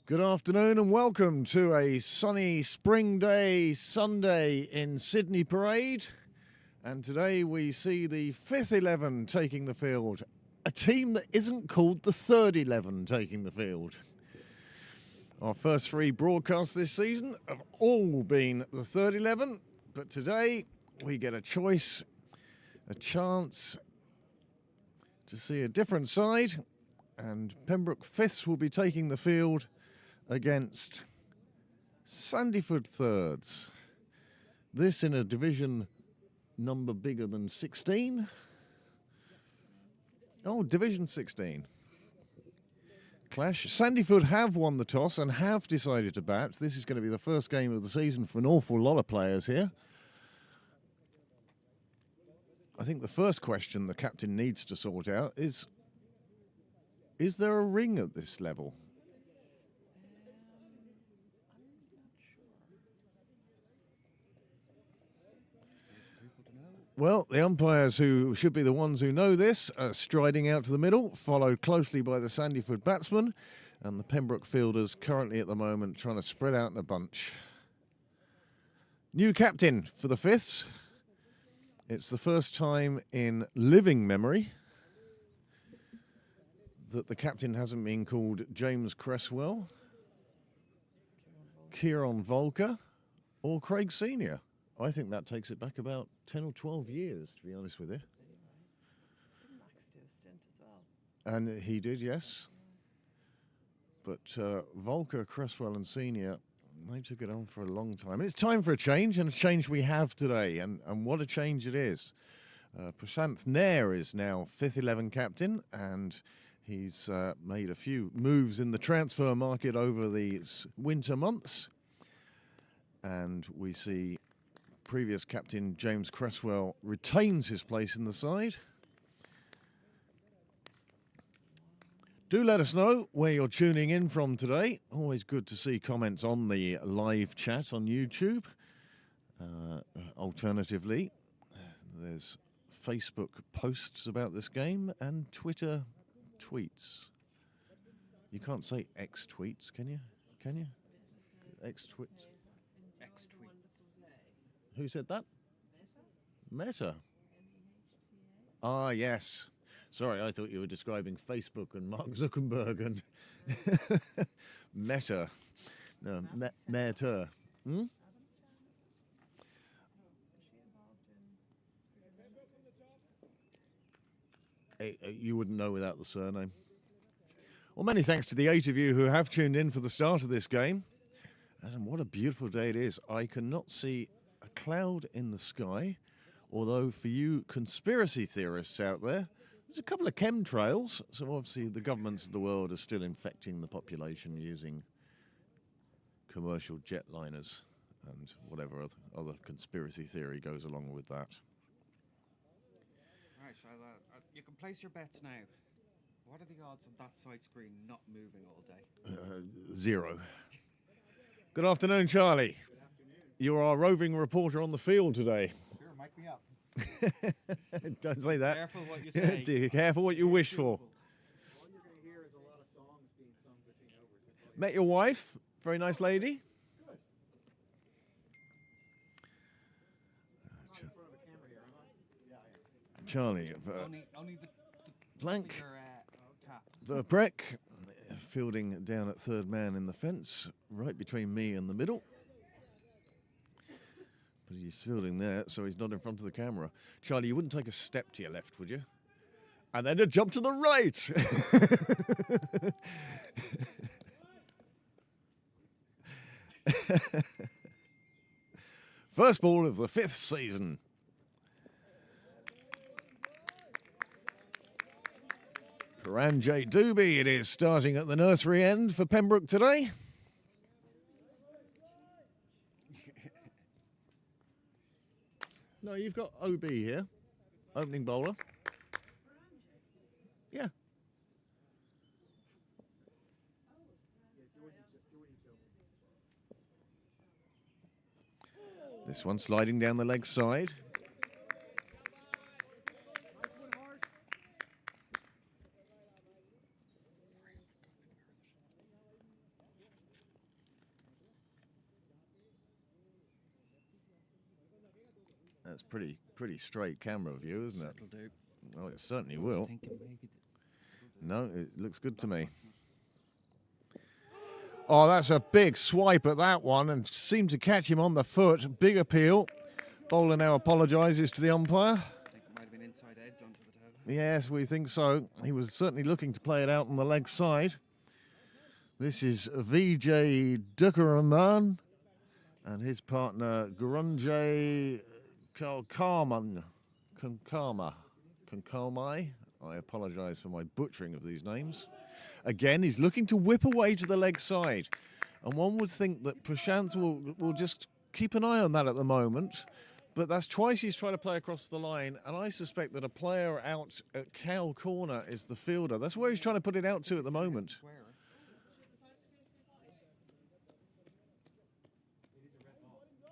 Good afternoon and welcome to a sunny spring day Sunday in Sydney Parade. And today we see the 5th 11 taking the field. A team that isn't called the 3rd 11 taking the field. Our first 3 broadcasts this season have all been the 3rd 11. But today we get a choice, a chance to see a different side. And Pembroke 5ths will be taking the field against Sandyford 3rds. This in a division number bigger than 16. Oh, division 16. Clash. Sandyford have won the toss and have decided to bat. This is going to be the first game of the season for an awful lot of players here. I think the first question the captain needs to sort out is there a ring at this level? Well, the umpires, who should be the ones who know this, are striding out to the middle, followed closely by the Sandyford batsmen, and the Pembroke fielders currently at the moment trying to spread out in a bunch. New captain for the 5ths. It's the first time in living memory that the captain hasn't been called James Cresswell, Kieran Volker, or Craig Senior. I think that takes it back about 10 or 12 years, to be honest with you. Didn't Max do a stint as well? And he did, yes. But Volker, Cresswell and Senior, they took it on for a long time. And it's time for a change, and a change we have today. And what a change it is. Prashanth Nair is now 5th 11 captain, and he's made a few moves in the transfer market over these winter months. And we see previous captain James Cresswell retains his place in the side. Do let us know where you're tuning in from today. Always good to see comments on the live chat on YouTube. Alternatively, there's Facebook posts about this game and Twitter tweets. You can't say X tweets, can you? Can you? X tweets. Who said that? Meta. Ah, yes. Sorry, I thought you were describing Facebook and Mark Zuckerberg and Meta. No, Meta. Hmm? You wouldn't know without the surname. Well, many thanks to the 8 of you who have tuned in for the start of this game. And what a beautiful day it is. I cannot see a cloud in the sky, although for you conspiracy theorists out there, there's a couple of chemtrails. So obviously the governments of the world are still infecting the population using commercial jetliners and whatever other conspiracy theory goes along with that. Right, Shiloh, you can place your bets now. What are the odds of that side screen not moving all day? 0. Good afternoon, Charlie. You're our roving reporter on the field today. Sure, mic me up. Don't say that. Careful what you say. Be careful what you wish for. All you're going to hear is a lot of songs being sung between overs. Met your wife? Very nice lady. Good. I'm not in front of a camera here, am I? Yeah, I am. Charlie, Only the Blank. bigger, cap. Verpreck, fielding down at 3rd man in the fence, right between me and the middle. But he's fielding there, so he's not in front of the camera. Charlie, you wouldn't take a step to your left, would you? And then a jump to the right. First ball of the 5th season. Ranjay Doobie, it is starting at the nursery end for Pembroke today. No, you've got OB here, opening bowler. Yeah. This one sliding down the leg side. That's pretty straight camera view, isn't it? That'll do. Oh, it certainly I was will. thinking maybe No, it looks good to me. Oh, that's a big swipe at that one and seemed to catch him on the foot. Big appeal. Bowler now apologises to the umpire. I think it might have been inside edge onto the toe. Yes, we think so. He was certainly looking to play it out on the leg side. This is Vijay Dukaraman and his partner Grunjay Kankamai. I apologise for my butchering of these names. Again, he's looking to whip away to the leg side. And one would think that Prashant will just keep an eye on that at the moment. But that's twice he's tried to play across the line. And I suspect that a player out at Cow Corner is the fielder. That's where he's trying to put it out to at the moment.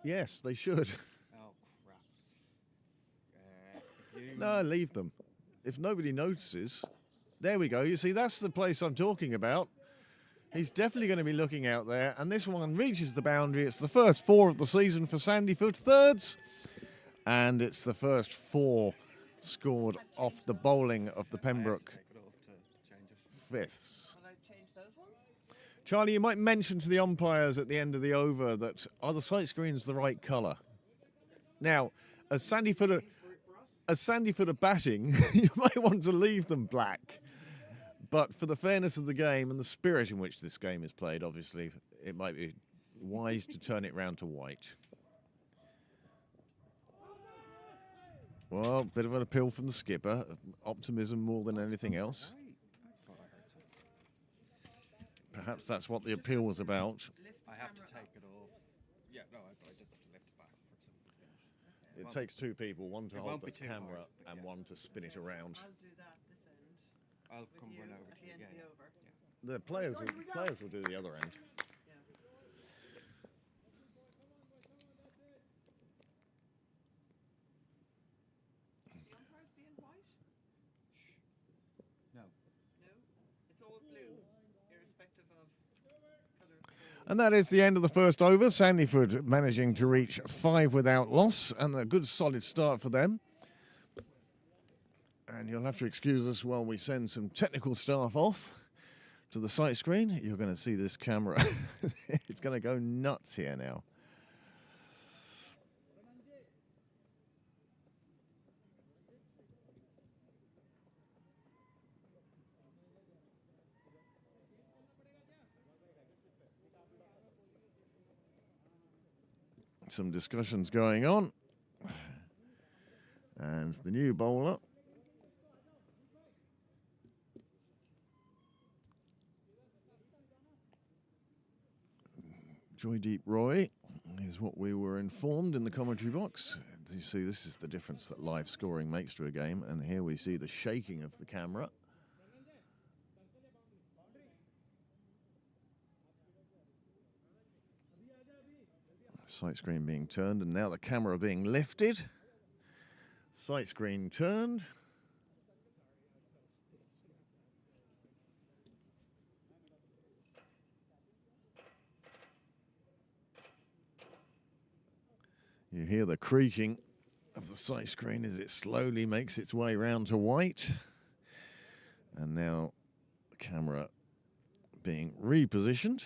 Yes, they should. Oh, crap. No, leave them. If nobody notices, there we go. You see, that's the place I'm talking about. He's definitely going to be looking out there. And this one reaches the boundary. It's the first 4 of the season for Sandyford, thirds. And it's the first 4 scored off the bowling of the Pembrook fifths. Will I change those ones? Charlie, you might mention to the umpires at the end of the over that are the sight screens the right colour? Now, as Sandyford are batting, you might want to leave them black. But for the fairness of the game and the spirit in which this game is played, obviously, it might be wise to turn it round to white. Well, bit of an appeal from the skipper. Optimism more than anything else. Perhaps that's what the appeal was about. I have to take it off. Yeah, no, I just have to lift it back. It takes 2 people, one to It hold won't the be too camera hard, but and yeah. one to spin it around. I'll do that this end. I'll with come you run over at to the you. end Yeah, of the yeah. over. The players will do the other end. Yeah. The umpires being white? No. No. It's all blue, irrespective of colour. And that is the end of the first over. Sandyford managing to reach 5 without loss, and a good solid start for them. And you'll have to excuse us while we send some technical staff off to the sight screen. You're going to see this camera. It's going to go nuts here now. Some discussions going on. And the new bowler. Joydeep Roy is what we were informed in the commentary box. You see, this is the difference that live scoring makes to a game. And here we see the shaking of the camera. Sight screen being turned, and now the camera being lifted. Sight screen turned. You hear the creaking of the sight screen as it slowly makes its way round to white. And now the camera being repositioned.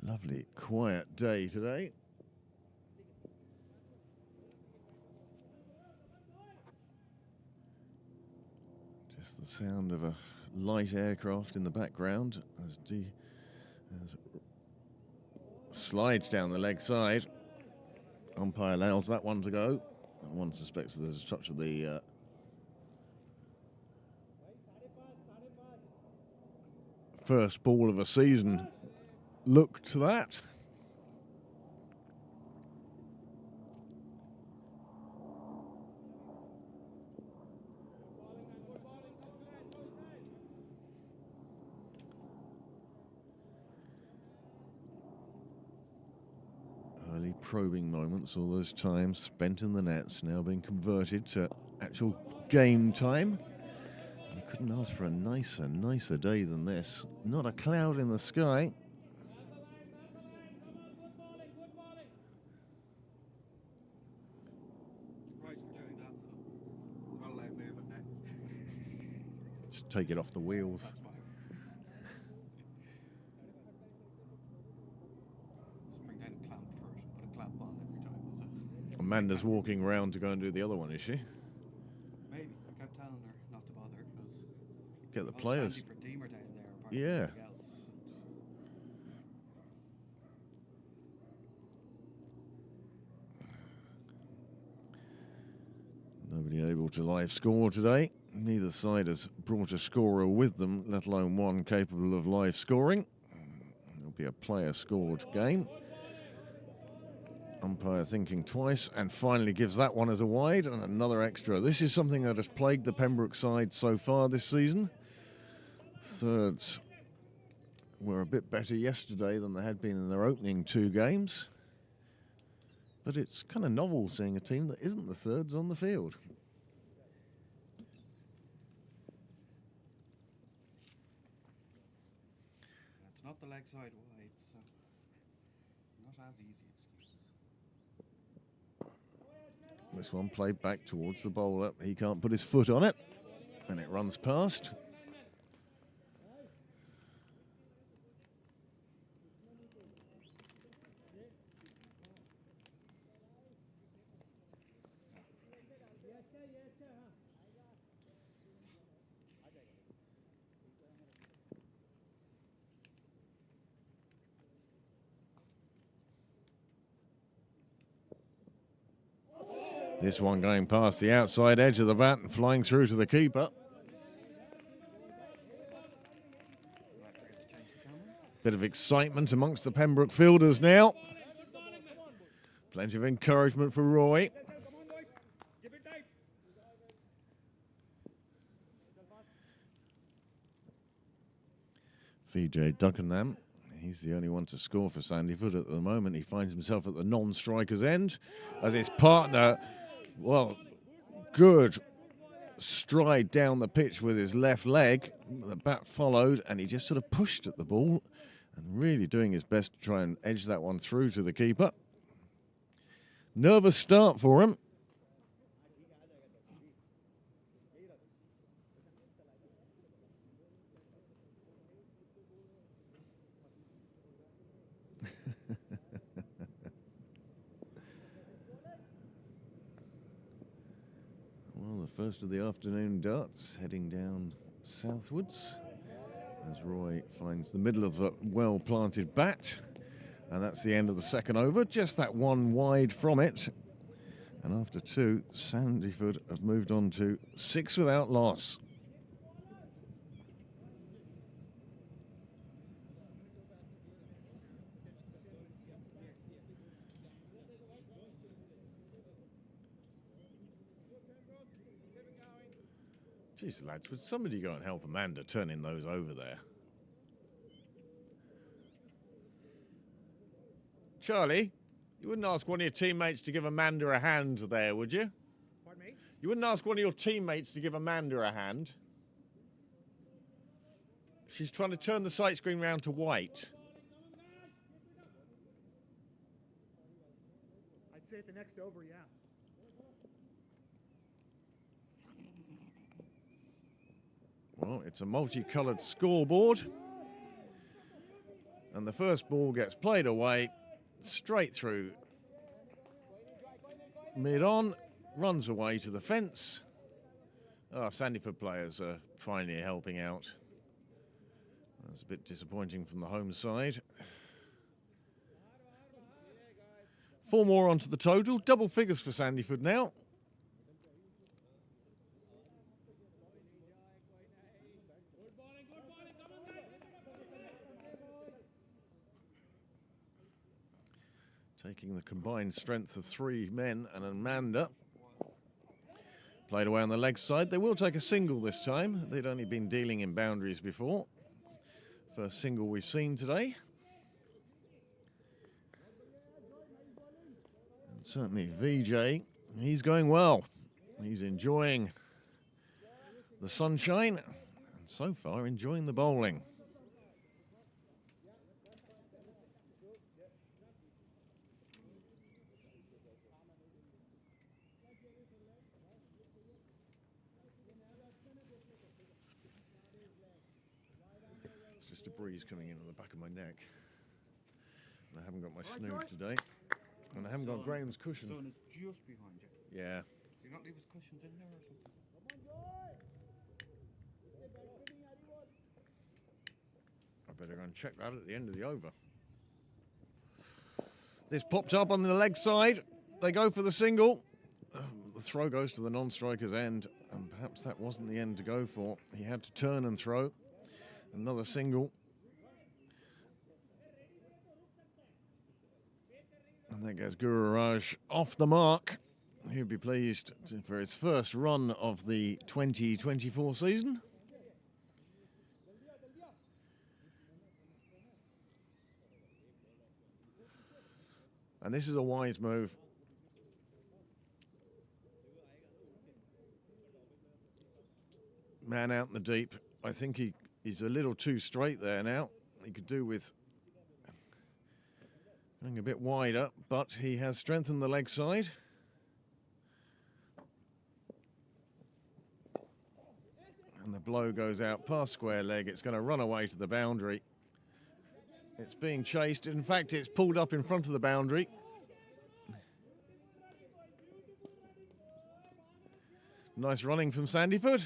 Lovely, quiet day today. Just the sound of a light aircraft in the background as slides down the leg side. Umpire allows that one to go. One suspects there's a touch of the first ball of a season look to that. early probing moments, all those times spent in the nets, now being converted to actual game time. You couldn't ask for a nicer day than this. Not a cloud in the sky. Right, we're doing that. Not allowed movement now. Just take it off the wheels. That's fine. Spring down and clamp first. Put a clamp on every time. There's a Amanda's walking around to go and do the other one, is she? maybe. I kept telling her not to bother because Get the players. Sandyford team are down there. Apart Yeah. From everything else. Nobody able to live score today. Neither side has brought a scorer with them, let alone one capable of live scoring. It'll be a player-scored game. Umpire thinking twice and finally gives that one as a wide and another extra. This is something that has plagued the Pembroke side so far this season. Thirds were a bit better yesterday than they had been in their opening two games. But it's kind of novel seeing a team that isn't the thirds on the field. It's not the leg side wide, so not as easy excuses. This one played back towards the bowler. He can't put his foot on it, and it runs past. This one going past the outside edge of the bat and flying through to the keeper. Bit of excitement amongst the Pembroke fielders now. Plenty of encouragement for Roy. VJ Duckenham, he's the only one to score for Sandyford at the moment. He finds himself at the non-striker's end as his partner, well, good stride down the pitch with his left leg. The bat followed and he just sort of pushed at the ball and really doing his best to try and edge that one through to the keeper. Nervous start for him. Well, the first of the afternoon darts heading down southwards as Roy finds the middle of the well-planted bat. And that's the end of the second over, just that one wide from it. And after two, Sandyford have moved on to 6 without loss. Jeez, lads, would somebody go and help Amanda turning those over there? Charlie, you wouldn't ask one of your teammates to give Amanda a hand there, would you? Pardon me? You wouldn't ask one of your teammates to give Amanda a hand? She's trying to turn the sight screen round to white. I'd say at the next over, yeah. Well, it's a multicoloured scoreboard. And the first ball gets played away, straight through mid-on, runs away to the fence. Sandyford players are finally helping out. That's a bit disappointing from the home side. 4 more onto the total, double figures for Sandyford now. Taking the combined strength of 3 men and Amanda. Played away on the leg side. They will take a single this time. They'd only been dealing in boundaries before. First single we've seen today. Certainly VJ, he's going well. He's enjoying the sunshine and so far enjoying the bowling. It's just a breeze coming in on the back of my neck. And I haven't got my snood today. And I haven't got Graham's cushion. Son is just behind you. Yeah. Do you not leave his cushions in there or something? I better go and check that at the end of the over. This popped up on the leg side. They go for the single. The throw goes to the non-striker's end, and perhaps that wasn't the end to go for. He had to turn and throw. Another single. And there goes Guru Raj off the mark. He'll be pleased for his first run of the 2024 season. And this is a wise move. Man out in the deep. I think he's a little too straight there now. He could do with going a bit wider, but he has strengthened the leg side. And the blow goes out past square leg. It's going to run away to the boundary. It's being chased. In fact, it's pulled up in front of the boundary. Nice running from Sandyford.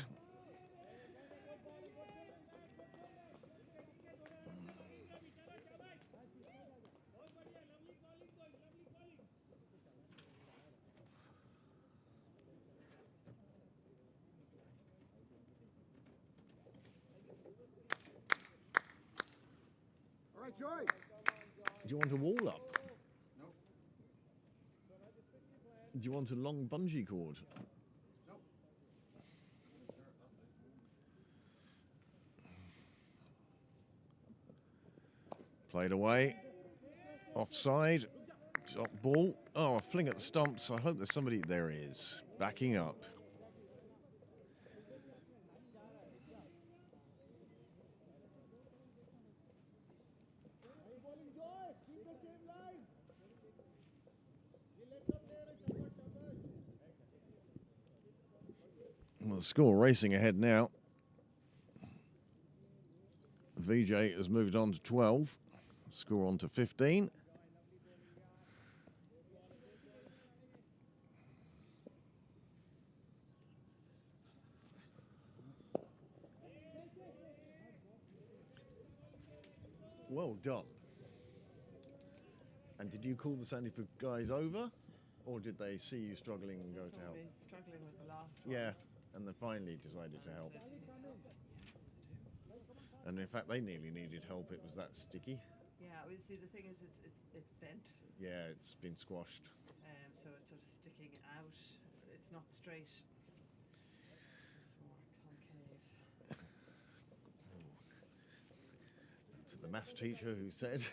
All right, Joy. Do you want a wall up? No. Do you want a long bungee cord? No. Played away. Offside. Top ball. Oh, a fling at the stumps. I hope there's somebody. There is. Backing up. Well, the score racing ahead now. VJ has moved on to 12. Score on to 15. Well done. And did you call the Sandyford guys over? Or did they see you struggling and go to help? Struggling with the last one. Yeah, and then finally decided to help. And in fact, they nearly needed help. It was that sticky. Yeah, well, you see, the thing is, it's bent, Yeah, it's been squashed. so it's sort of sticking out. It's not straight. It's more concave. To the maths teacher who said.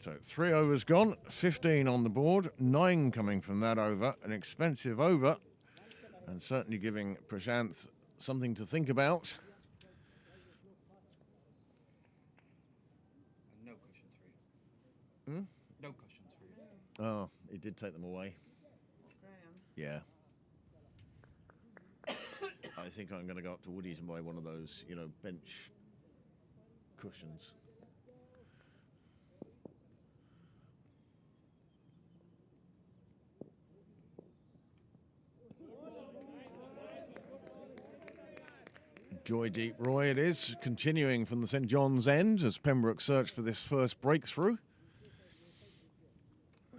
So 3 overs gone, 15 on the board, 9 coming from that over, an expensive over, and certainly giving Prashanth something to think about. And no cushions for you. Hmm? No cushions for you. Oh, he did take them away. Graham. Yeah. I think I'm going to go up to Woody's and buy one of those, you know, bench cushions. Joy Deep Roy it is, continuing from the St John's end as Pembroke search for this first breakthrough.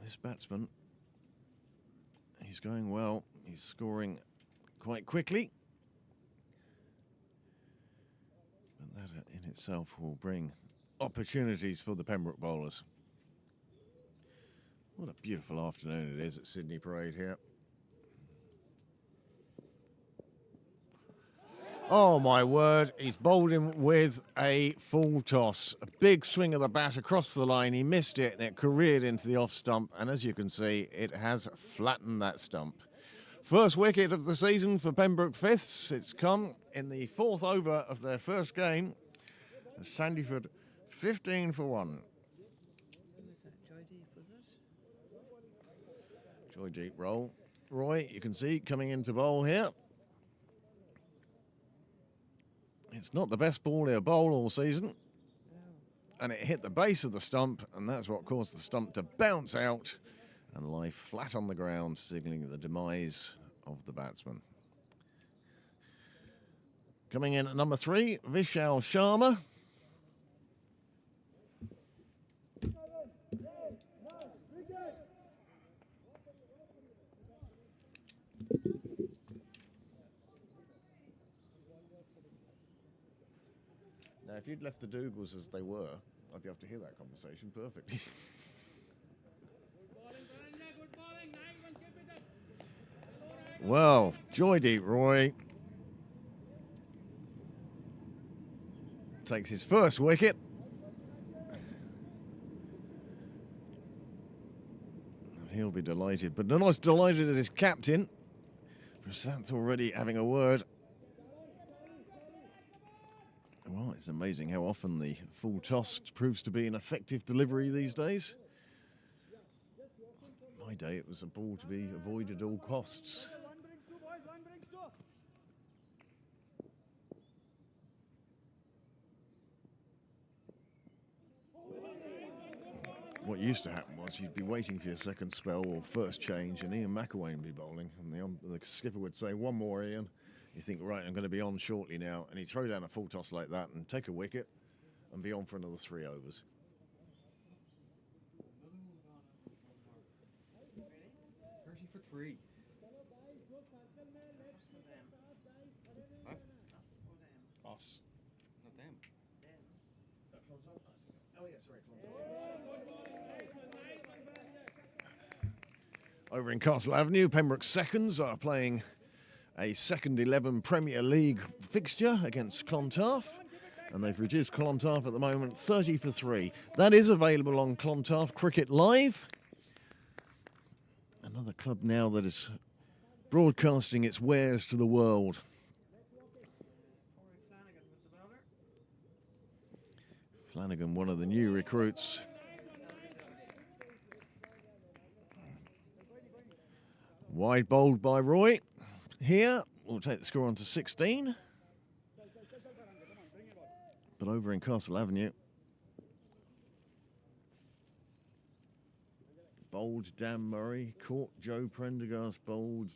This batsman, he's going well, he's scoring quite quickly. But that in itself will bring opportunities for the Pembroke bowlers. What a beautiful afternoon it is at Sydney Parade here. Oh my word, he's bowled him with a full toss. A big swing of the bat across the line. He missed it and it careered into the off stump. And as you can see, it has flattened that stump. First wicket of the season for Pembroke Fifths. It's come in the 4th over of their first game. Sandyford 15 for 1. Who was that? Joy Deep, was it? Joy deep roll. Roy, you can see coming into bowl here. It's not the best ball he'll bowl all season. And it hit the base of the stump, and that's what caused the stump to bounce out and lie flat on the ground, signalling the demise of the batsman. Coming in at number 3, Vishal Sharma. Now, if you'd left the Dougals as they were, I'd be able to hear that conversation perfectly. Well, Joy Deep Roy takes his first wicket. And he'll be delighted, but not as delighted as his captain. Prasant's already having a word. Well, it's amazing how often the full toss proves to be an effective delivery these days. My day, it was a ball to be avoided at all costs. What used to happen was you'd be waiting for your second spell or first change, and Ian McAway would be bowling, and the skipper would say, "One more, Ian." You think, right, I'm going to be on shortly now, and he'd throw down a full toss like that and take a wicket and be on for another 3 overs. 30 for 3. Huh? Us. Not them. Oh, yeah, sorry. Over in Castle Avenue, Pembroke Seconds are playing a second 11 Premier League fixture against Clontarf, and they've reduced Clontarf at the moment 30 for 3. That is available on Clontarf Cricket Live. Another club now that is broadcasting its wares to the world. Flanagan was the bowler. Flanagan, one of the new recruits. Wide bowled by Roy. Here, we'll take the score on to 16. But over in Castle Avenue, bowled Dan Murray, caught Joe Prendergast, bowled,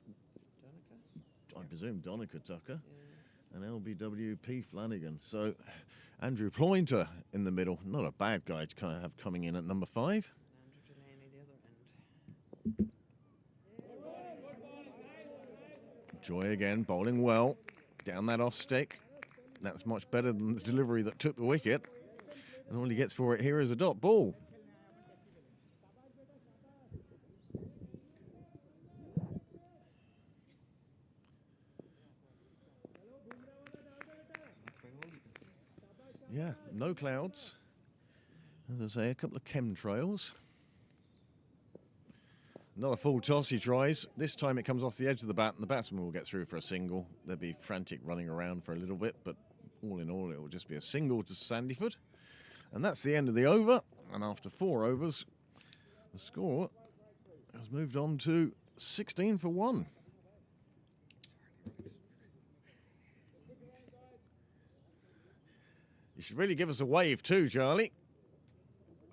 Donica? I presume, Donica Tucker, Yeah. and LBWP Flanagan. So Andrew Ploynter in the middle. Not a bad guy to kind of have coming in at number 5. And Andrew Delaney the other end. Joy again, bowling well. Down that off stick. That's much better than the delivery that took the wicket. And all he gets for it here is a dot ball. Yeah, no clouds. As I say, a couple of chemtrails. Another full toss he tries. This time it comes off the edge of the bat and the batsman will get through for a single. They'll be frantic running around for a little bit, but all in all it will just be a single to Sandyford. And that's the end of the over. And after 4 overs, the score has moved on to 16 for 1. You should really give us a wave too, Charlie.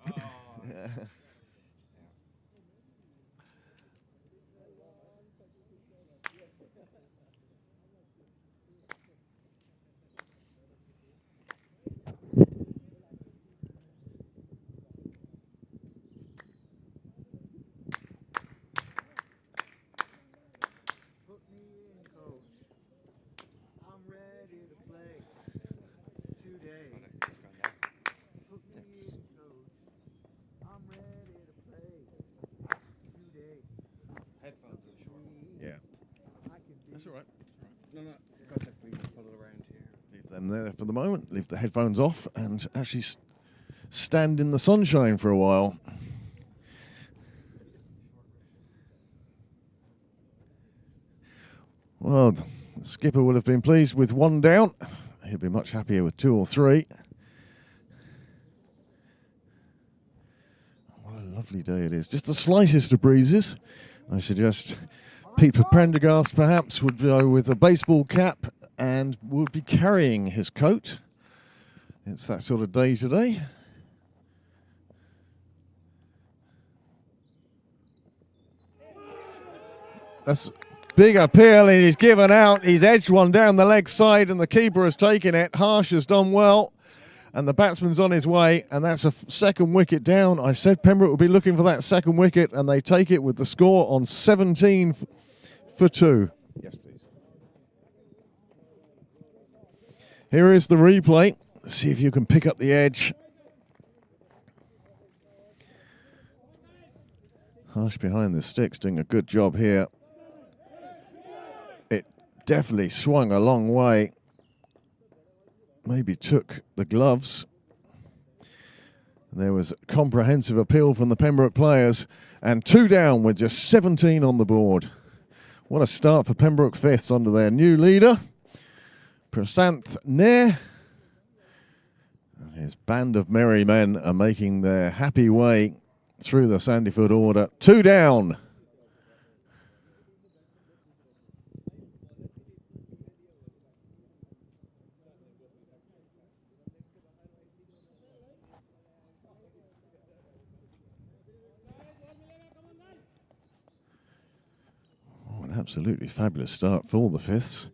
Oh. Put me in, coach. I'm ready to play today. Put me in, coach. I'm ready to play today. Headphones are short. Yeah, I can be that's all right. No, because if we pull it around here. them there for the moment, leave the headphones off and actually stand in the sunshine for a while. Well, the skipper would have been pleased with 1 down. He'd be much happier with 2 or 3. What a lovely day it is. Just the slightest of breezes. I suggest Peter Prendergast perhaps would go with a baseball cap and would be carrying his coat. It's that sort of day today. That's big appeal, and he's given out. He's edged one down the leg side, and the keeper has taken it. Harsh has done well, and the batsman's on his way, and that's a second wicket down. I said Pembroke would be looking for that second wicket, and they take it with the score on 17 for 2. Yes, please. Here is the replay. See if you can pick up the edge. Harsh behind the sticks doing a good job here. It definitely swung a long way. Maybe took the gloves. There was a comprehensive appeal from the Pembroke players, and 2 down with just 17 on the board. What a start for Pembroke fifths under their new leader, Prasanth Nair. And his band of merry men are making their happy way through the Sandyford order. 2 down. Oh, an absolutely fabulous start for all the fifths.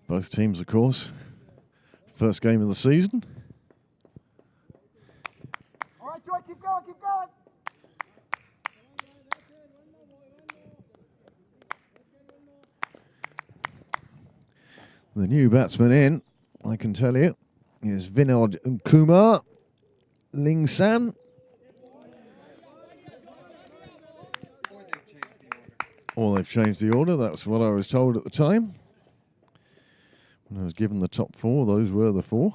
Both teams, of course. First game of the season. All right, Joy, keep going, keep going. The new batsman in, I can tell you, is Vinod Kumar Ling San. Or they've changed the order. That's what I was told at the time. When I was given the top 4, those were the 4.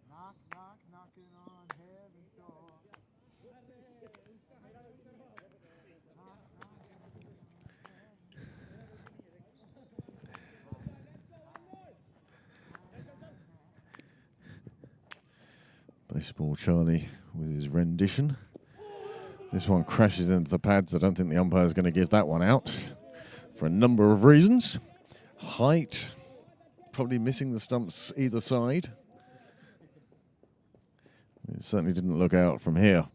Knock, knock, knocking on heaven's door. Baseball Charlie with his rendition. This one crashes into the pads. I don't think the umpire's going to give that one out for a number of reasons. Height, probably missing the stumps either side. It certainly didn't look out from here.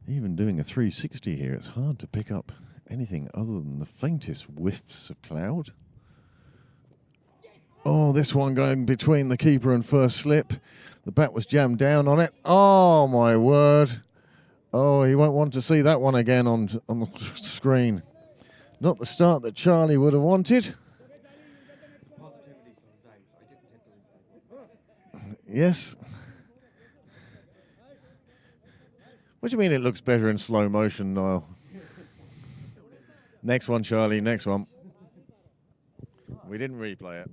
Even doing a 360 here, it's hard to pick up anything other than the faintest whiffs of cloud. Oh, this one going between the keeper and first slip. The bat was jammed down on it. Oh, my word. Oh, he won't want to see that one again on the screen. Not the start that Charlie would have wanted. Yes. What do you mean it looks better in slow motion, Niall? Next one, Charlie, next one. We didn't replay it.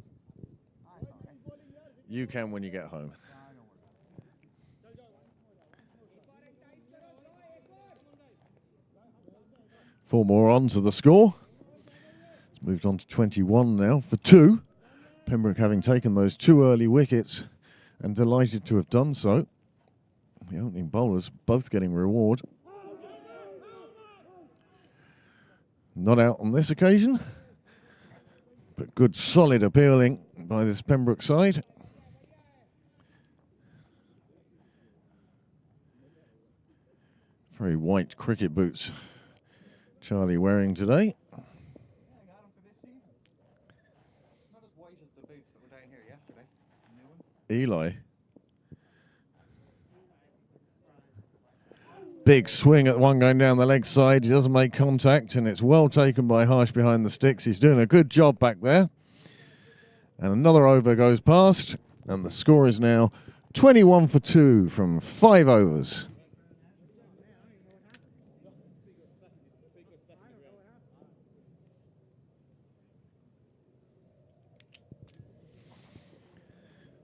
You can when you get home. 4 more on to the score. It's moved on to 21 now for 2. Pembroke having taken those 2 early wickets and delighted to have done so. The opening bowlers both getting reward. Not out on this occasion, but good solid appealing by this Pembroke side. Very white cricket boots Charlie wearing today. Not as white as the boots that were down here yesterday. New ones. Eli. Big swing at one going down the leg side. He doesn't make contact, and it's well taken by Harsh behind the sticks. He's doing a good job back there. And another over goes past, and the score is now 21 for 2 from 5 overs.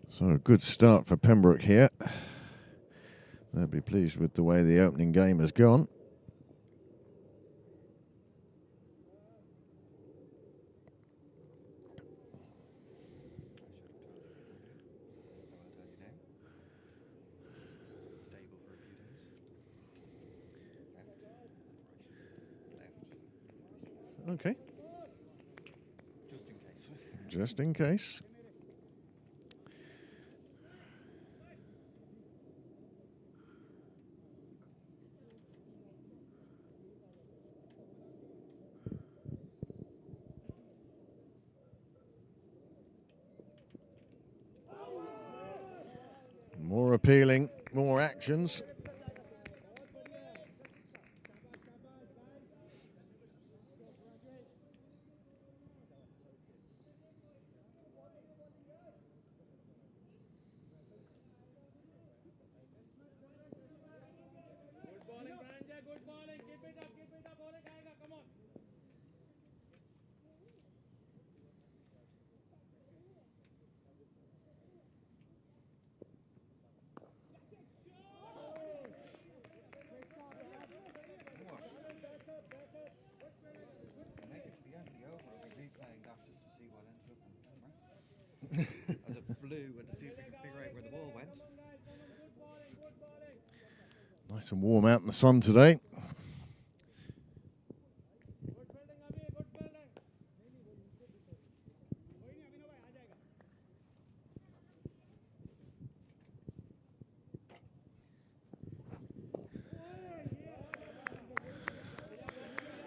So a good start for Pembroke here. They'll be pleased with the way the opening game has gone. Okay. Just in case. More appealing, more actions. As it flew and to see if we can figure out where the ball went. Nice and warm out in the sun today.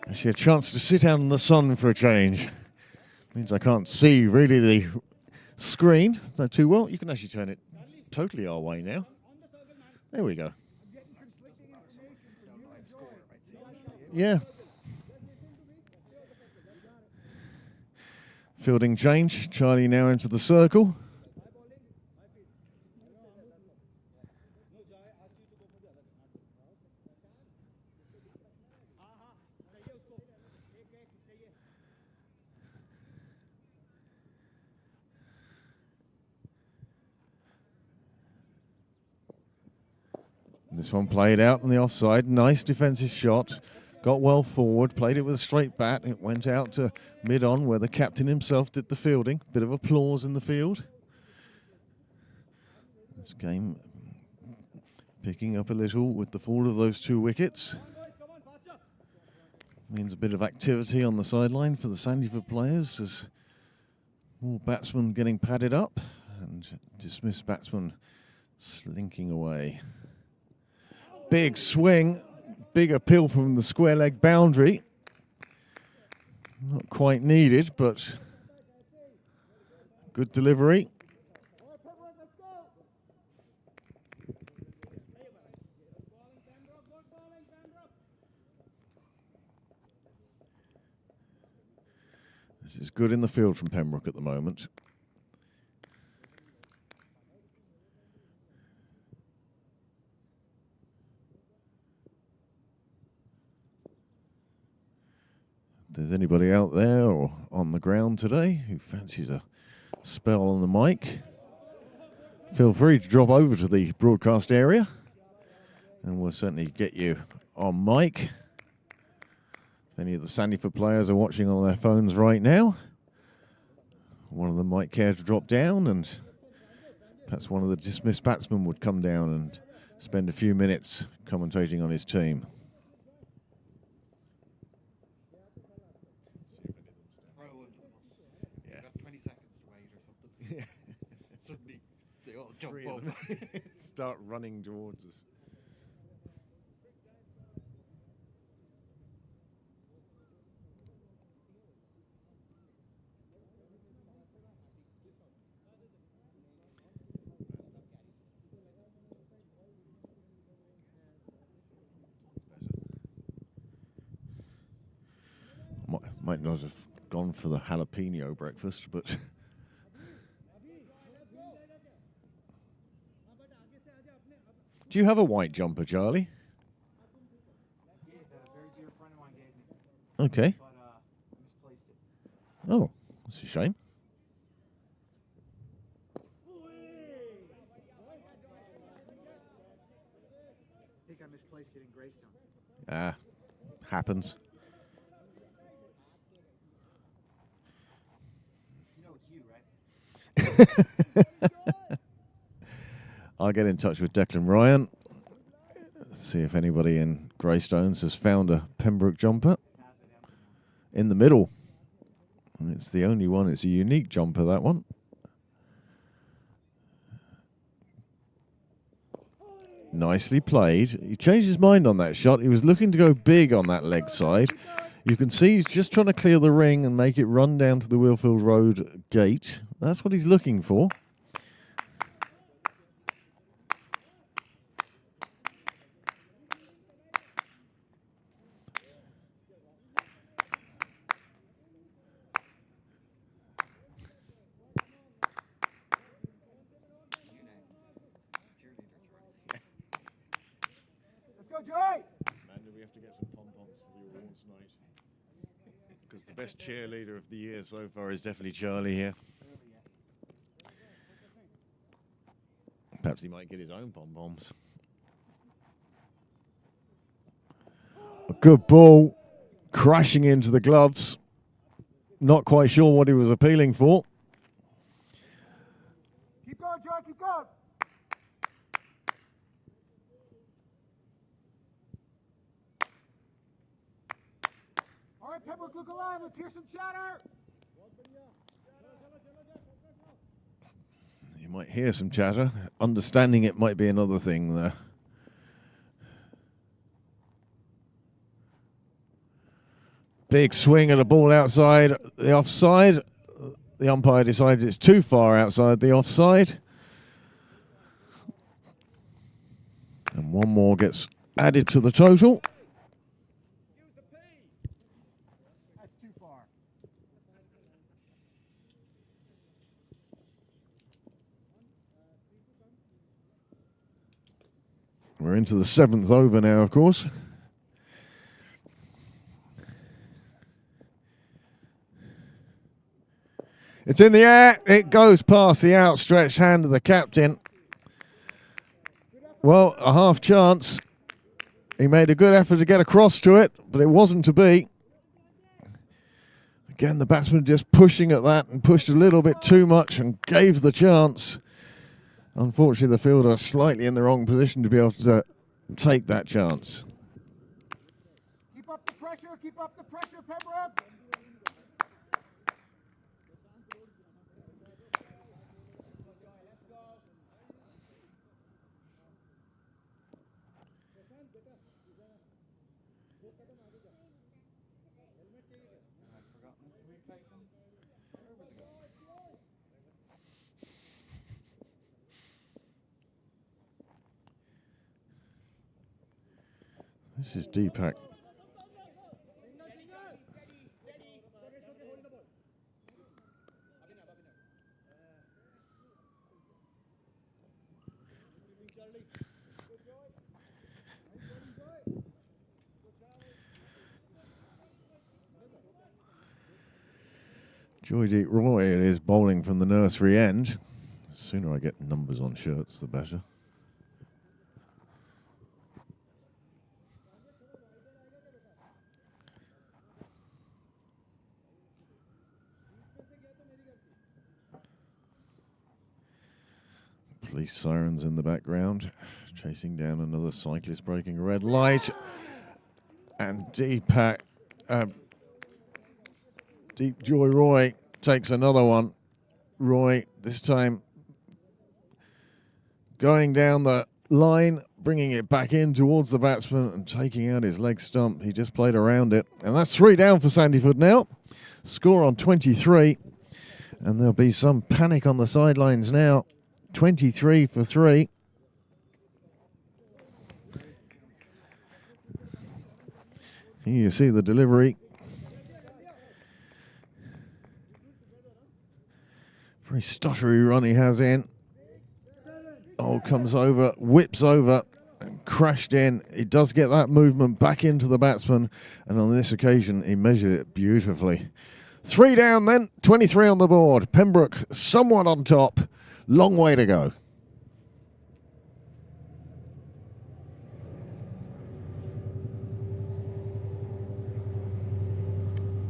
Actually a chance to sit out in the sun for a change. Means I can't see really the screen too well. You can actually turn it totally our way now. There we go. Yeah. Fielding change. Charlie now into the circle. This one played out on the offside. Nice defensive shot. Got well forward. Played it with a straight bat. It went out to mid-on where the captain himself did the fielding. Bit of applause in the field. This game picking up a little with the fall of those 2 wickets. Means a bit of activity on the sideline for the Sandyford players as more batsmen getting padded up and dismissed batsmen slinking away. Big swing, big appeal from the square leg boundary. Not quite needed, but good delivery. This is good in the field from Pembroke at the moment. If there's anybody out there or on the ground today who fancies a spell on the mic, feel free to drop over to the broadcast area and we'll certainly get you on mic. If any of the Sandyford players are watching on their phones right now, one of them might care to drop down and perhaps one of the dismissed batsmen would come down and spend a few minutes commentating on his team. Yeah. Got 20 seconds to wait or something. Yeah. Suddenly they all jump 3 of up. them start running towards us. Might not have gone for the jalapeno breakfast, but Do you have a white jumper, Charlie? I did, that a very dear friend of mine gave me, Okay. but I misplaced it. Oh, that's a shame. I think I misplaced it in Greystones. Ah, happens. You know it's you, right? I'll get in touch with Declan Ryan. See if anybody in Greystones has found a Pembroke jumper in the middle. And it's the only one. It's a unique jumper, that one. Nicely played. He changed his mind on that shot. He was looking to go big on that leg side. You can see he's just trying to clear the ring and make it run down to the Wheelfield Road gate. That's what he's looking for. Let's go, Joy! Amanda, we have to get some pom-poms for the awards night. Because the best cheerleader of the year so far is definitely Charlie here. Perhaps he might get his own pom-poms. A good ball, crashing into the gloves. Not quite sure what he was appealing for. Keep going, Joy, keep going! All right, Pembroke, look alive. Let's hear some chatter. You might hear some chatter. Understanding it might be another thing there. Big swing at a ball outside the offside. The umpire decides it's too far outside the offside. And one more gets added to the total. That's too far. We're into the 7th over now, of course. It's in the air. It goes past the outstretched hand of the captain. Well, a half chance. He made a good effort to get across to it, but it wasn't to be. Again, the batsman just pushing at that and pushed a little bit too much and gave the chance. Unfortunately, the fielder slightly in the wrong position to be able to take that chance. Keep up the pressure, Pembroke. This is Deepak. Joydeep Roy is bowling from the nursery end. The sooner I get numbers on shirts, the better. Police sirens in the background, chasing down another cyclist breaking a red light. And Deepak, Deep Joy Roy takes another one. Roy, this time going down the line, bringing it back in towards the batsman and taking out his leg stump. He just played around it. And that's 3 down for Sandyford now. Score on 23. And there'll be some panic on the sidelines now. 23 for 3. Here you see the delivery. Very stuttery run he has in. Oh, comes over, whips over crashed in. He does get that movement back into the batsman, and on this occasion he measured it beautifully. 3 down then, 23 on the board. Pembroke somewhat on top. Long way to go.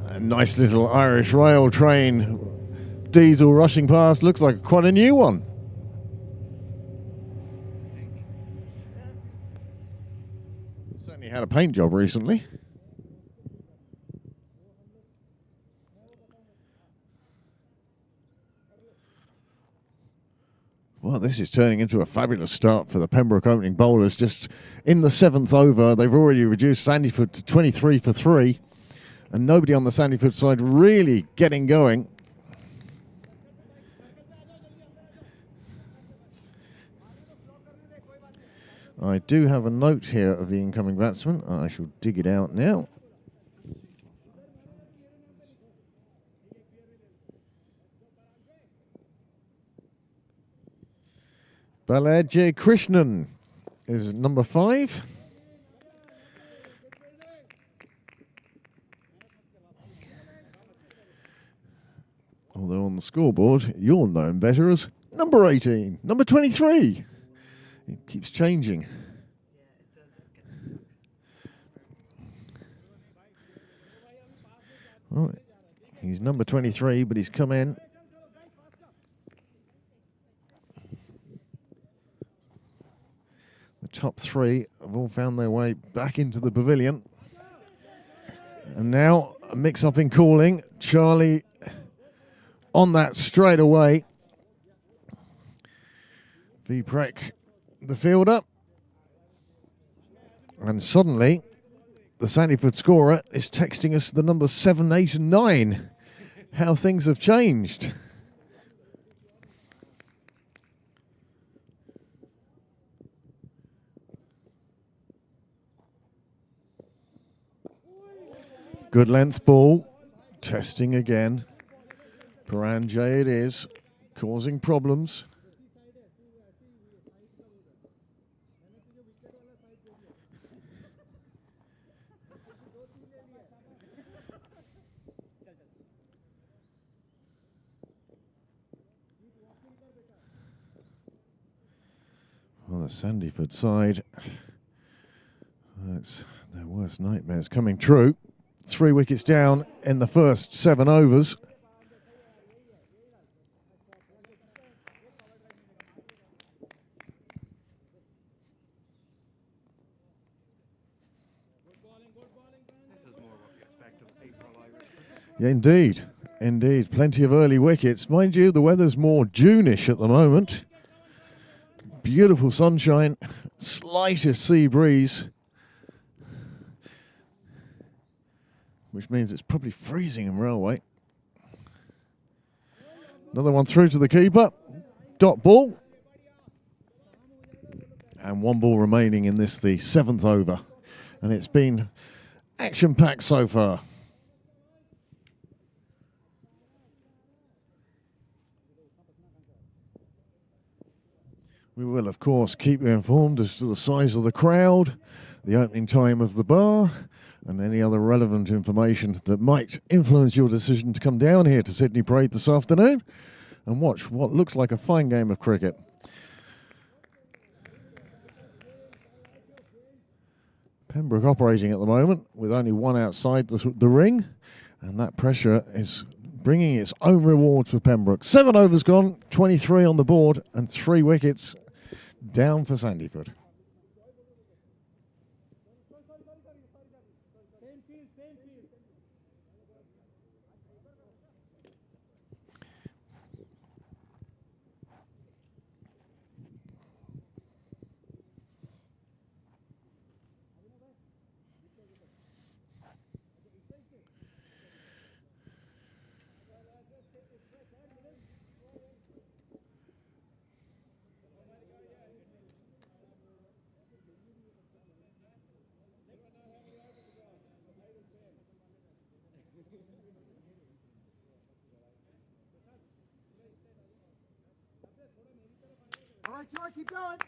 A nice little Irish rail train diesel rushing past. Looks like quite a new one. Certainly had a paint job recently. Well, this is turning into a fabulous start for the Pembroke opening bowlers. Just in the 7th over, they've already reduced Sandyford to 23 for 3. And nobody on the Sandyford side really getting going. I do have a note here of the incoming batsman. I shall dig it out now. Balaji Krishnan is number 5. Although on the scoreboard, you'll know him better as number 18, number 23. It keeps changing. Yeah, it does. Oh, he's number 23, but he's come in. The top 3 have all found their way back into the pavilion. And now a mix-up in calling. Charlie on that straight away. Viprek, the fielder. And suddenly, the Sandyford scorer is texting us the numbers 7, 8 and 9. How things have changed. Good length ball. Testing again. Paranjay it is. Causing problems. Well, the Sandyford side, that's their worst nightmares coming true. 3 wickets down in the first 7 overs. This is more what you expect of April Irish cricket. Yeah, indeed. Indeed. Plenty of early wickets. Mind you, the weather's more June-ish at the moment. Beautiful sunshine, slightest sea breeze, which means it's probably freezing in Railway. Another one through to the keeper. Dot ball. And 1 ball remaining in this, the 7th over. And it's been action-packed so far. We will, of course, keep you informed as to the size of the crowd, the opening time of the bar, and any other relevant information that might influence your decision to come down here to Sydney Parade this afternoon and watch what looks like a fine game of cricket. Pembroke operating at the moment with only 1 outside the ring, and that pressure is bringing its own reward for Pembroke. 7 overs gone, 23 on the board, and 3 wickets down for Sandyford. All right, Troy, keep going.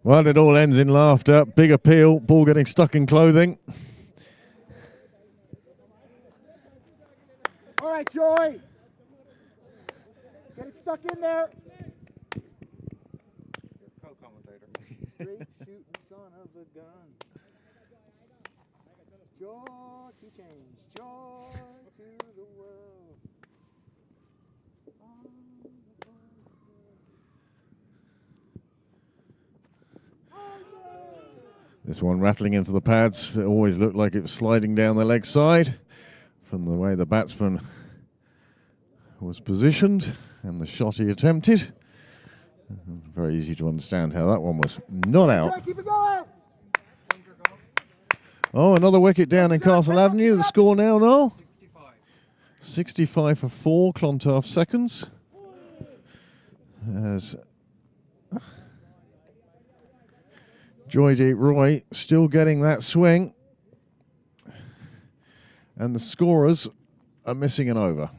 Well, it all ends in laughter. Big appeal, ball getting stuck in clothing. All right, Joy. Get it stuck in there. Co-commentator. Straight shooting son of a gun. Joy to change. Joy to the world. This one rattling into the pads. It always looked like it was sliding down the leg side from the way the batsman was positioned and the shot he attempted. Very easy to understand how that one was not out. Joy, keep it going. Oh, another wicket down in Castle Avenue. The score now, Noel? 65 for 4, Clontarf seconds. As Joydeep Roy still getting that swing. And the scorers are missing an over.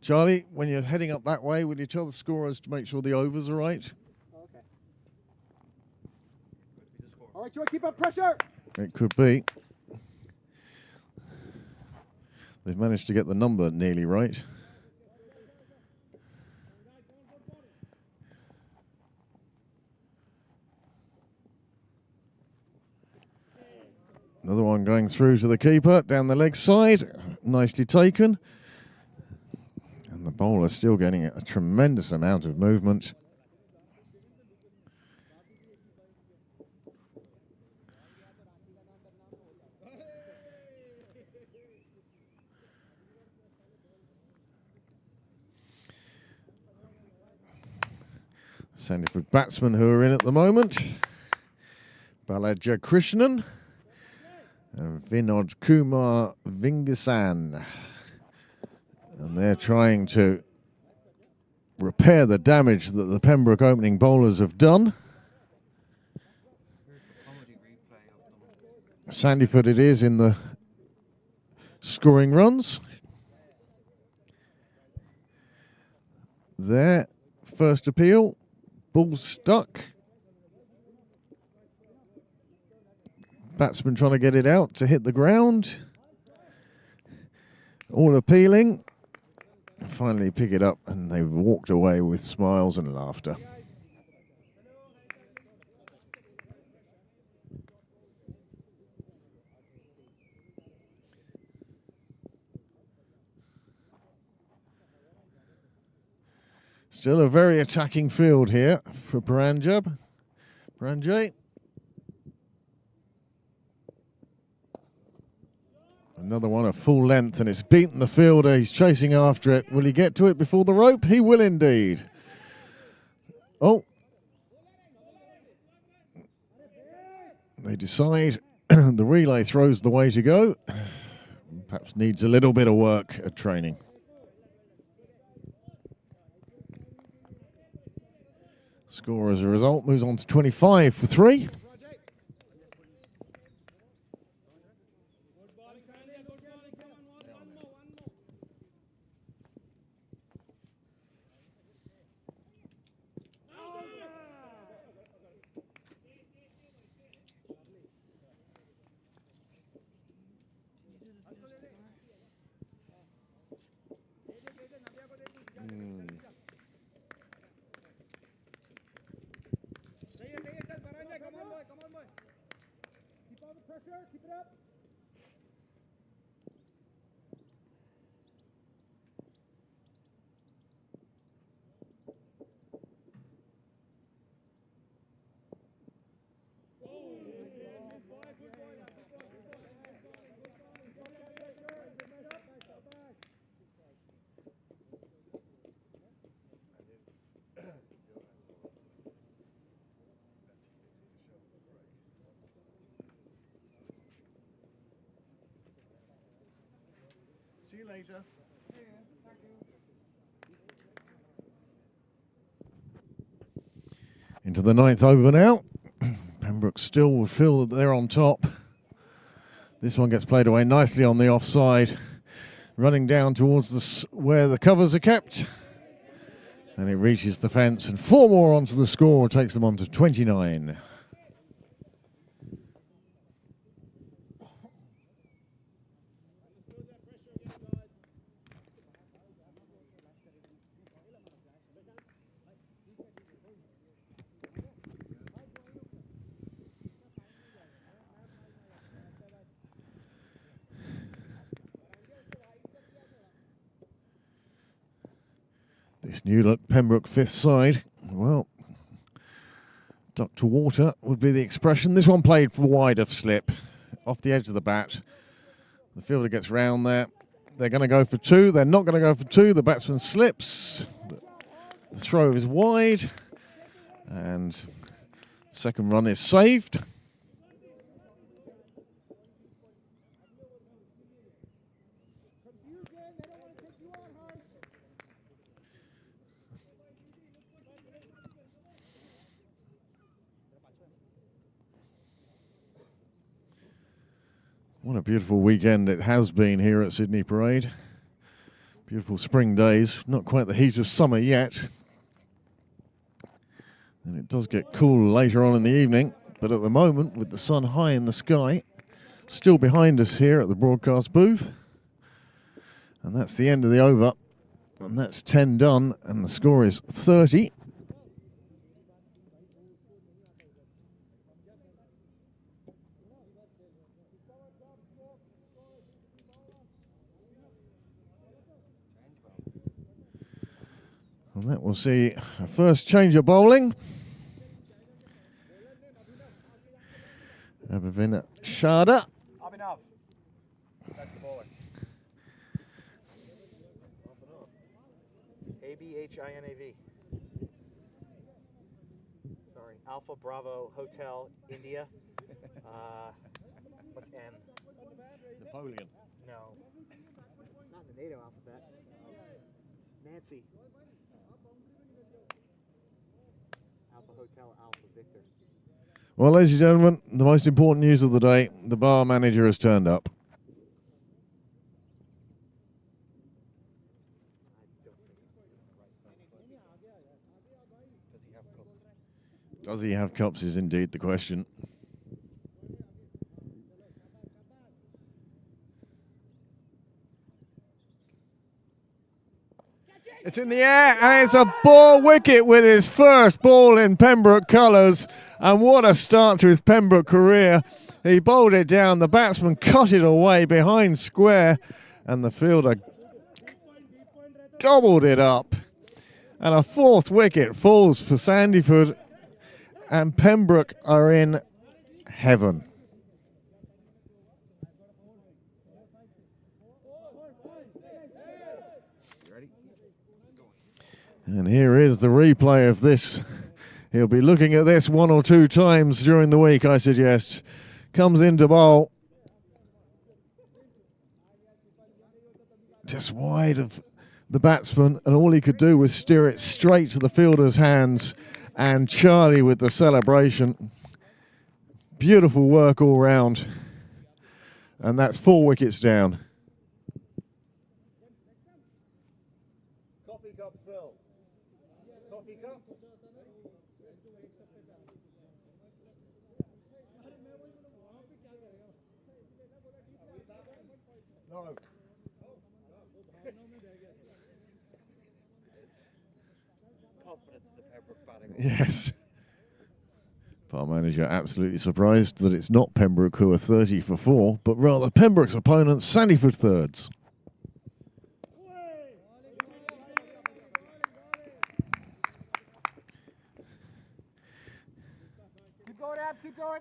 Charlie, when you're heading up that way, will you tell the scorers to make sure the overs are right? Okay. All right, Joy, keep up pressure. It could be. They've managed to get the number nearly right. Another one going through to the keeper, down the leg side. Nicely taken. And the bowler still getting a tremendous amount of movement. Sandyford batsmen who are in at the moment. Balaja Krishnan and Vinod Kumar Vingasan. And they're trying to repair the damage that the Pembroke opening bowlers have done. Sandyford it is in the scoring runs. Their first appeal, ball stuck. Batsman trying to get it out to hit the ground. All appealing. Finally pick it up and they've walked away with smiles and laughter. Still a very attacking field here for Paranjab. Paranjay. Another one at full length and it's beaten the fielder. He's chasing after it. Will he get to it before the rope? He will indeed. Oh. They decide the relay throws the way to go. Perhaps needs a little bit of work at training. Score as a result moves on to 25 for 3. See you later. Into the 9th over now. Pembroke still will feel that they're on top. This one gets played away nicely on the offside, running down towards where the covers are kept. And it reaches the fence, and 4 more onto the score, takes them on to 29. This new look Pembroke 5th side, well, duck to water would be the expression. This one played for wide of slip, off the edge of the bat. The fielder gets round there. They're going to go for 2. They're not going to go for 2. The batsman slips. The throw is wide. And the second run is saved. What a beautiful weekend it has been here at Sydney Parade. Beautiful spring days, not quite the heat of summer yet. And it does get cool later on in the evening, but at the moment, with the sun high in the sky, still behind us here at the broadcast booth. And that's the end of the over, and that's 10 done, and the score is 30. And that will see a first change of bowling. Abhavina Sharda. Abhinav. That's the bowler. ABHINAV. Sorry. Alpha Bravo Hotel India. What's N? Napoleon. No. Not in the NATO alphabet. Nancy. Alpha Hotel Alpha Victor. Well, ladies and gentlemen, the most important news of the day, the bar manager has turned up. Does he have cups is indeed the question. It's in the air, and it's a ball wicket with his first ball in Pembroke colours. And what a start to his Pembroke career. He bowled it down, the batsman cut it away behind square, and the fielder gobbled it up. And a 4th wicket falls for Sandyford, and Pembroke are in heaven. And here is the replay of this. He'll be looking at this 1 or 2 times during the week, I suggest. Comes into bowl. Just wide of the batsman, and all he could do was steer it straight to the fielder's hands. And Charlie with the celebration. Beautiful work all round. And that's 4 wickets down. Coffee cups, Phil. Coffee cups. No. Confidence in the Pembroke batting. Yes. Bar manager absolutely surprised that it's not Pembroke who are 30 for 4, but rather Pembroke's opponents, Sandyford thirds. Keep going, Abs, keep going.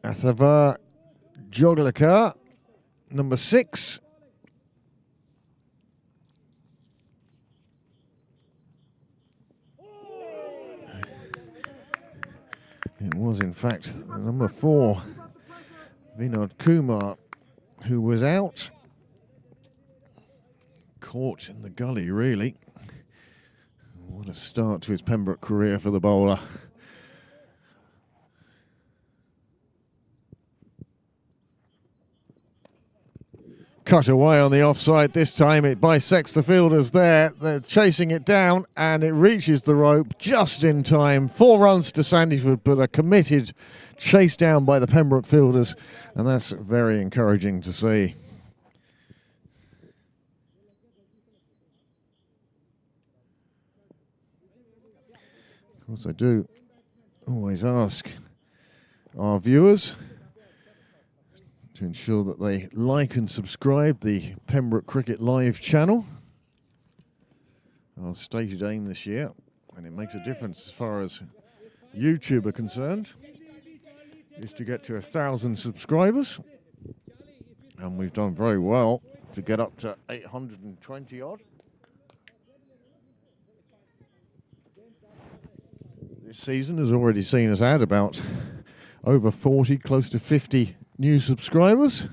Athavar Joglakar, number 6. It was, in fact, number 4, Vinod Kumar, who was out. Caught in the gully, really. What a start to his Pembroke career for the bowler. Cut away on the offside this time. It bisects the fielders there. They're chasing it down and it reaches the rope just in time. 4 runs to Sandyford, but a committed chase down by the Pembroke fielders, and that's very encouraging to see. Of course, I do always ask our viewers to ensure that they like and subscribe the Pembroke Cricket Live channel. Our stated aim this year, and it makes a difference as far as YouTube are concerned, is to get to 1,000 subscribers, and we've done very well to get up to 820 odd. This season has already seen us add about over 40, close to 50 new subscribers.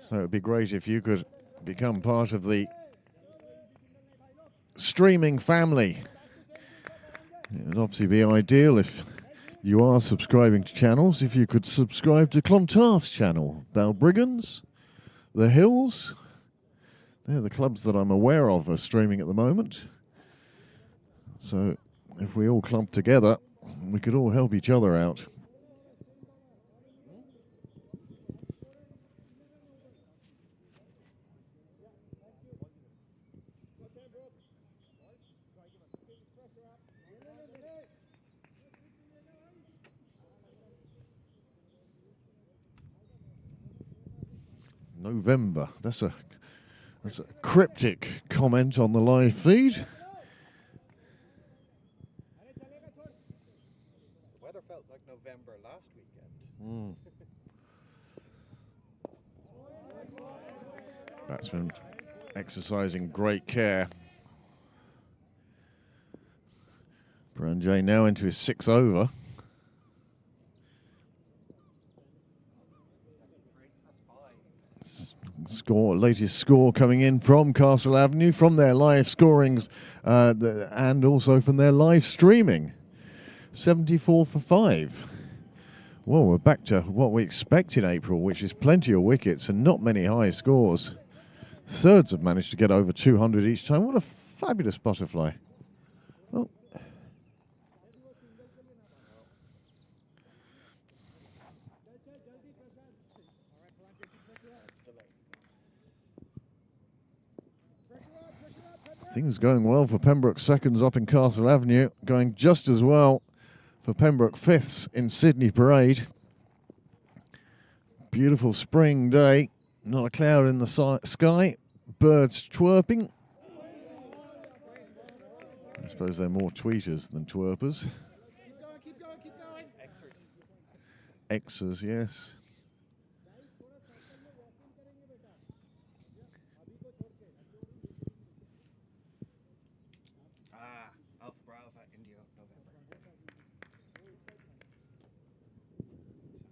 So it would be great if you could become part of the streaming family. It would obviously be ideal if you are subscribing to channels, if you could subscribe to Clontarf's channel, Balbriggans, The Hills. They're the clubs that I'm aware of are streaming at the moment. So if we all clump together, we could all help each other out. November. That's a cryptic comment on the live feed. The weather felt like November last weekend. Batsman exercising great care. Pranjay now into his 6th over. Latest score coming in from Castle Avenue, from their live scorings and also from their live streaming. 74 for 5. Well, we're back to what we expect in April, which is plenty of wickets and not many high scores. Thirds have managed to get over 200 each time. What a fabulous butterfly. Well, things going well for Pembroke seconds up in Castle Avenue, going just as well for Pembroke fifths in Sydney Parade. Beautiful spring day, not a cloud in the sky, birds twerping. I suppose they're more tweeters than twerpers. Keep going. Xers, yes. Alpha Bravo, India, November. I think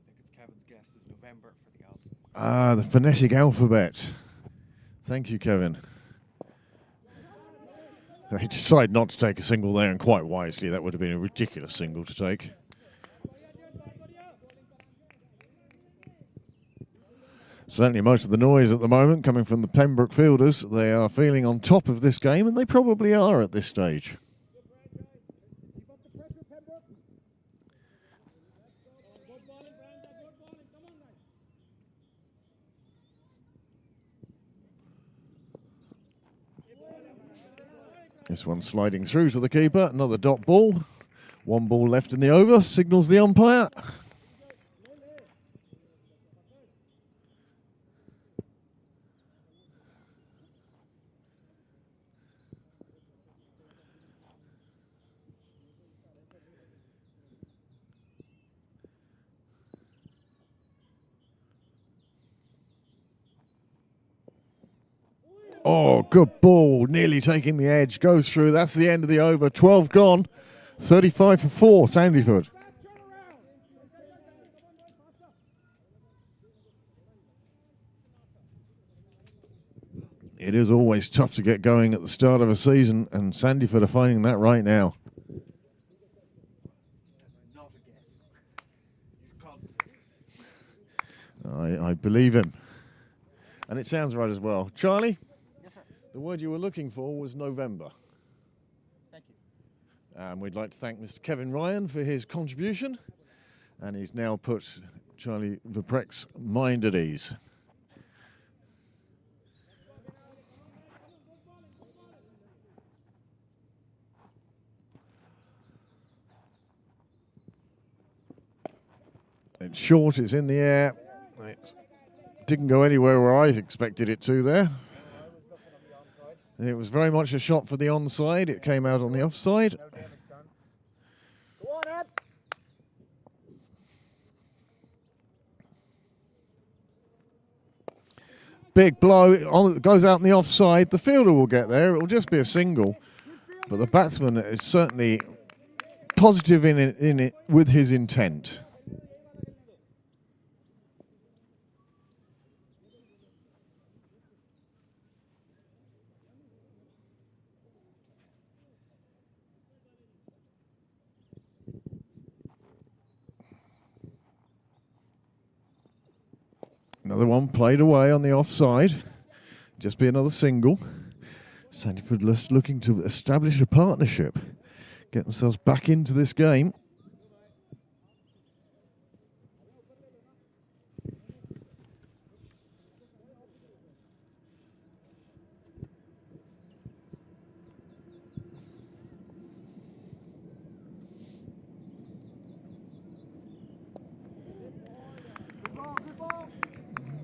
it's Kevin's guess is November for the Alpha. The phonetic alphabet. Thank you, Kevin. They decide not to take a single there, and quite wisely. That would have been a ridiculous single to take. Certainly most of the noise at the moment coming from the Pembroke fielders. They are feeling on top of this game, and they probably are at this stage. This one sliding through to the keeper. Another dot ball. 1 ball left in the over. Signals the umpire. Oh, good ball. Nearly taking the edge. Goes through. That's the end of the over. 12 gone. 35 for 4, Sandyford. It is always tough to get going at the start of a season, and Sandyford are finding that right now. Not a guess. He's confident. I believe him. And it sounds right as well. Charlie, Yes, sir. the word you were looking for was November. Thank you. And we'd like to thank Mr. Kevin Ryan for his contribution. And he's now put Charlie Viprek's mind at ease. It's short, it's in the air. It didn't go anywhere where I expected it to there. It was very much a shot for the onside. It came out on the offside. No damage done. Go on, Abs. Big blow, goes out in the offside. The fielder will get there. It will just be a single. But the batsman is certainly positive in it with his intent. Another one played away on the offside. Just be another single. Sandyford looking to establish a partnership. Get themselves back into this game.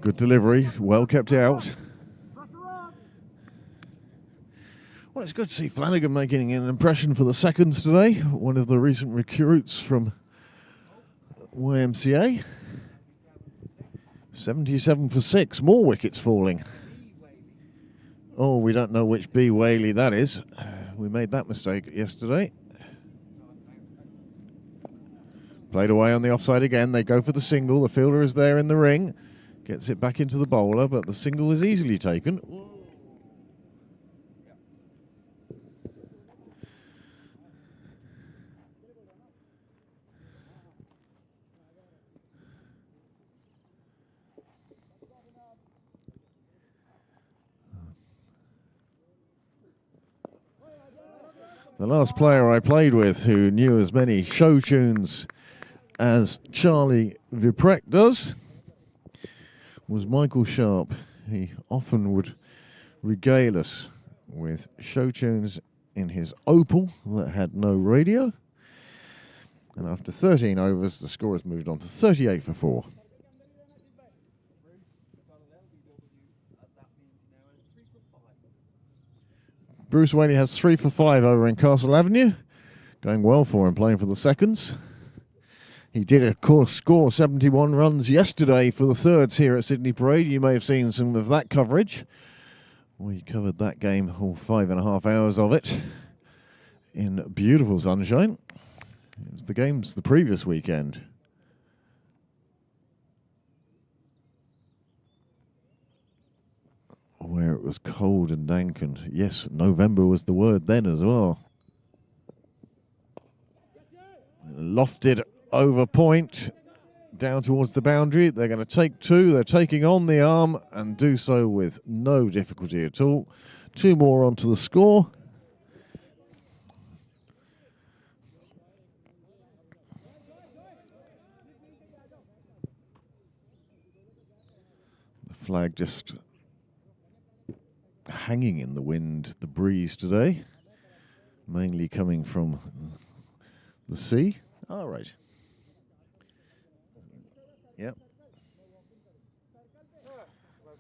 Good delivery, well kept out. Well, it's good to see Flanagan making an impression for the seconds today. One of the recent recruits from YMCA. 77 for 6, more wickets falling. Oh, we don't know which B. Whaley that is. We made that mistake yesterday. Played away on the offside again. They go for the single. The fielder is there in the ring. Gets it back into the bowler, but the single is easily taken. The last player I played with who knew as many show tunes as Charlie Viprek does was Michael Sharp. He often would regale us with show tunes in his Opal that had no radio. And after 13 overs, the score has moved on to 38 for 4. Bruce Whaley has 3 for 5 over in Castle Avenue. Going well for him, playing for the seconds. He did, of course, score 71 runs yesterday for the thirds here at Sydney Parade. You may have seen some of that coverage. We covered that game, all 5.5 hours of it, in beautiful sunshine. It was the games the previous weekend. Where it was cold and dank, and yes, November was the word then as well. Lofted over point down towards the boundary. They're going to take 2. They're taking on the arm and do so with no difficulty at all. 2 more onto the score. The flag just hanging in the wind, the breeze today, mainly coming from the sea. All right. Yep. Well,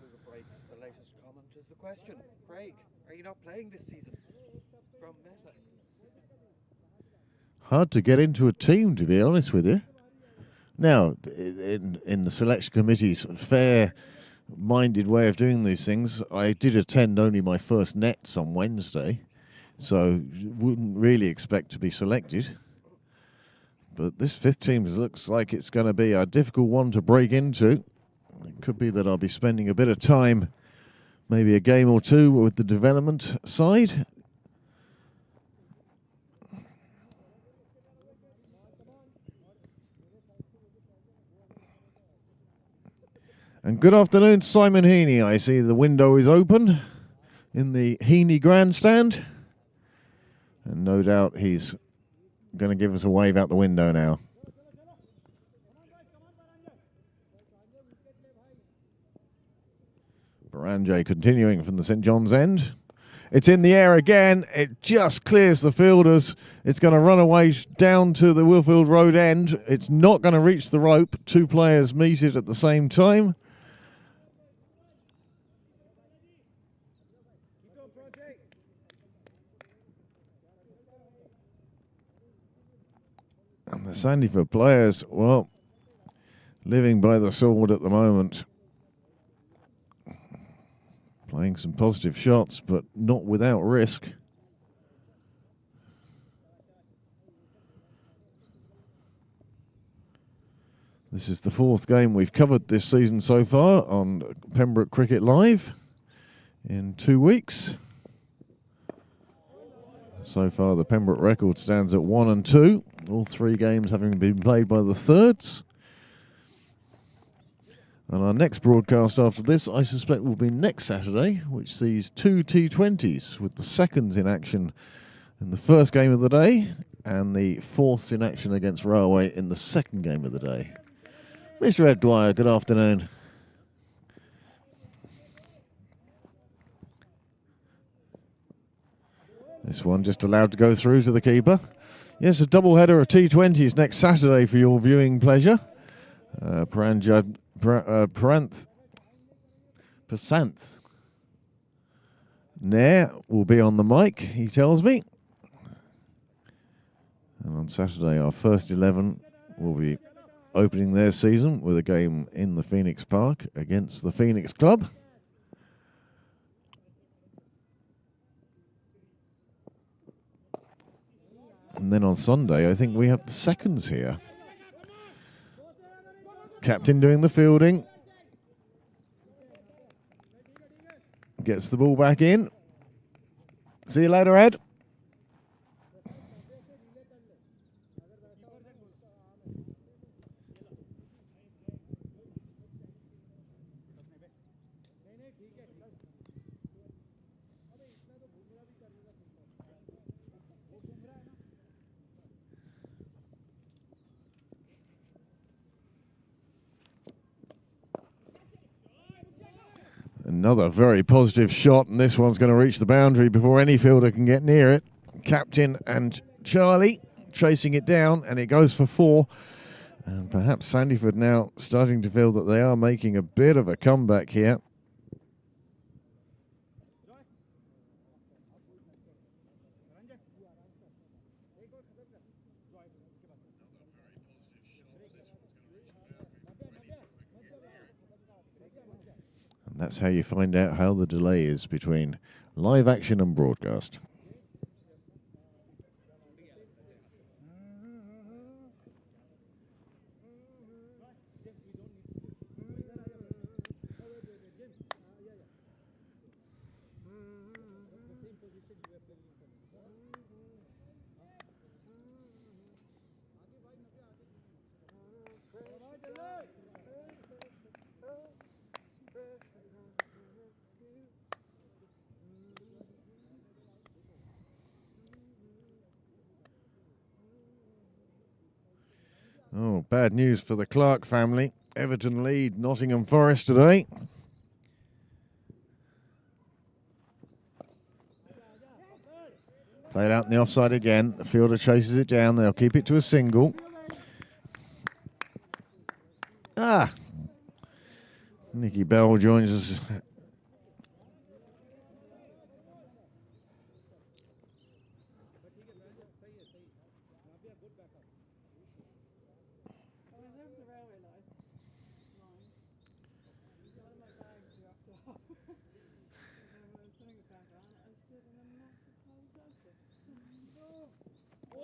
there's a break. The latest comment is the question. Craig, are you not playing this season? From Meta. Hard to get into a team, to be honest with you. Now, in the selection committee's fair minded way of doing these things. I did attend only my first nets on Wednesday, so wouldn't really expect to be selected. But this fifth team looks like it's going to be a difficult one to break into. It could be that I'll be spending a bit of time, maybe a game or two, with the development side. And good afternoon, Simon Heaney. I see the window is open in the Heaney grandstand. And no doubt he's going to give us a wave out the window now. Baranjay continuing from the St John's end. It's in the air again. It just clears the fielders. It's going to run away down to the Willfield Road end. It's not going to reach the rope. Two players meet it at the same time. And the Sandyford players, well, living by the sword at the moment. Playing some positive shots, but not without risk. This is the fourth game we've covered this season so far on Pembroke Cricket Live in 2 weeks. So far, the Pembroke record stands at 1 and 2, all 3 games having been played by the thirds. And our next broadcast after this, I suspect, will be next Saturday, which sees 2 T20s, with the seconds in action in the first game of the day and the fourths in action against Railway in the second game of the day. Mr. Ed Dwyer, good afternoon. This one just allowed to go through to the keeper. Yes, a double-header of T20s next Saturday for your viewing pleasure. Pasanth Nair will be on the mic, he tells me. And on Saturday, our first 11 will be opening their season with a game in the Phoenix Park against the Phoenix Club. And then on Sunday, I think we have the seconds here. Captain doing the fielding. Gets the ball back in. See you later, Ed. Another very positive shot, and this one's going to reach the boundary before any fielder can get near it. Captain and Charlie chasing it down, and it goes for 4. And perhaps Sandyford now starting to feel that they are making a bit of a comeback here. That's how you find out how the delay is between live action and broadcast. Oh, bad news for the Clark family. Everton lead Nottingham Forest today. Played out in the offside again. The fielder chases it down. They'll keep it to a single. Nicky Bell joins us.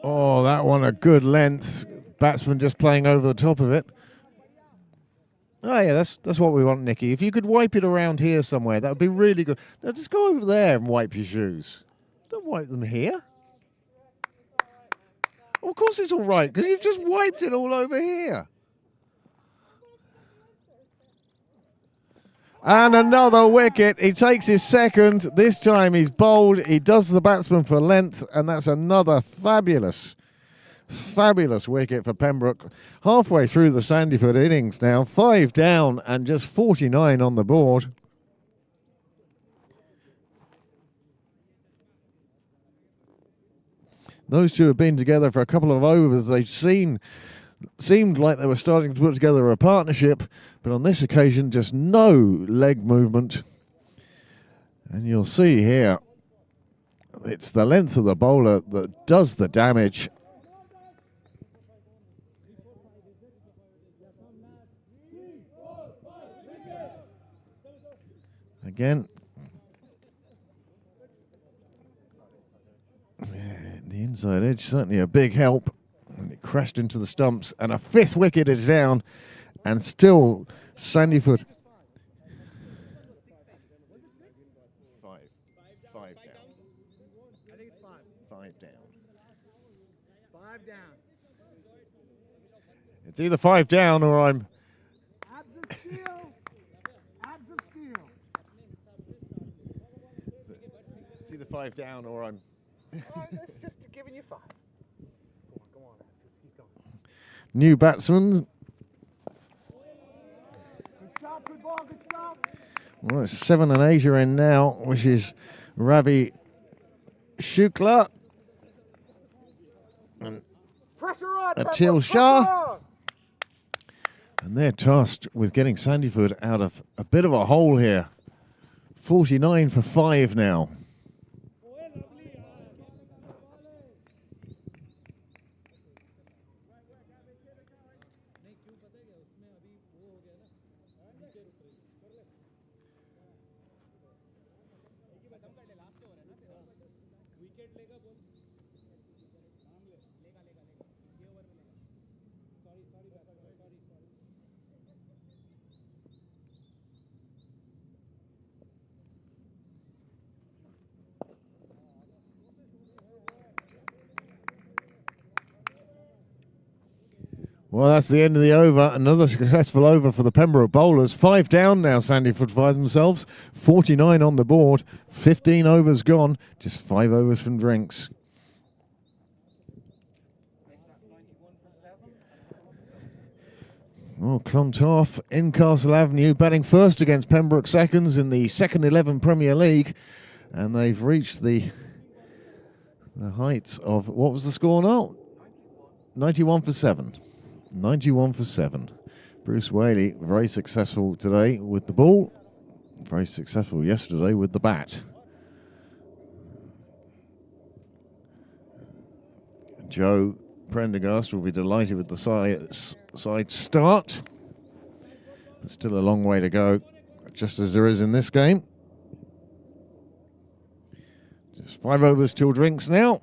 Oh, that one a good length. Batsman just playing over the top of it. Oh yeah, that's what we want, Nicky. If you could wipe it around here somewhere, that would be really good. Now just go over there and wipe your shoes. Don't wipe them here. Well, of course it's all right, because you've just wiped it all over here. And another wicket. He takes his second. This time he's bowled. He does the batsman for length, and that's another fabulous wicket for Pembroke. Halfway through the Sandyford innings now. 5 down and just 49 on the board. Those two have been together for a couple of overs. They seemed like they were starting to put together a partnership, but on this occasion, just no leg movement. And you'll see here, it's the length of the bowler that does the damage. Again, the inside edge, certainly a big help. And it crashed into the stumps, and a 5th wicket is down, and still Sandyford. 5 down. I think it's 5. 5 down. 5 down. It's either 5 down or I'm. Abs of steel. Abs of steel. It's either 5 down or I'm. All right, that's just giving you 5. Go on, Abs. Let's keep going. New batsman. Good stop, good ball, good stop. Well, it's 7 and 8 are in now, which is Ravi Shukla and Pressure on, Atil Shah. And they're tasked with getting Sandyford out of a bit of a hole here. 49 for 5 now. Well, that's the end of the over. Another successful over for the Pembroke bowlers. 5 down now, Sandyford find themselves. 49 on the board. 15 overs gone. Just 5 overs from drinks. Oh, Clontarf in Castle Avenue, batting first against Pembroke seconds in the second 11 Premier League. And they've reached the heights of, what was the score now? 91 for 7. 91 for 7. Bruce Whaley, very successful today with the ball. Very successful yesterday with the bat. Joe Prendergast will be delighted with the side start. But still a long way to go, just as there is in this game. Just 5 overs till drinks now.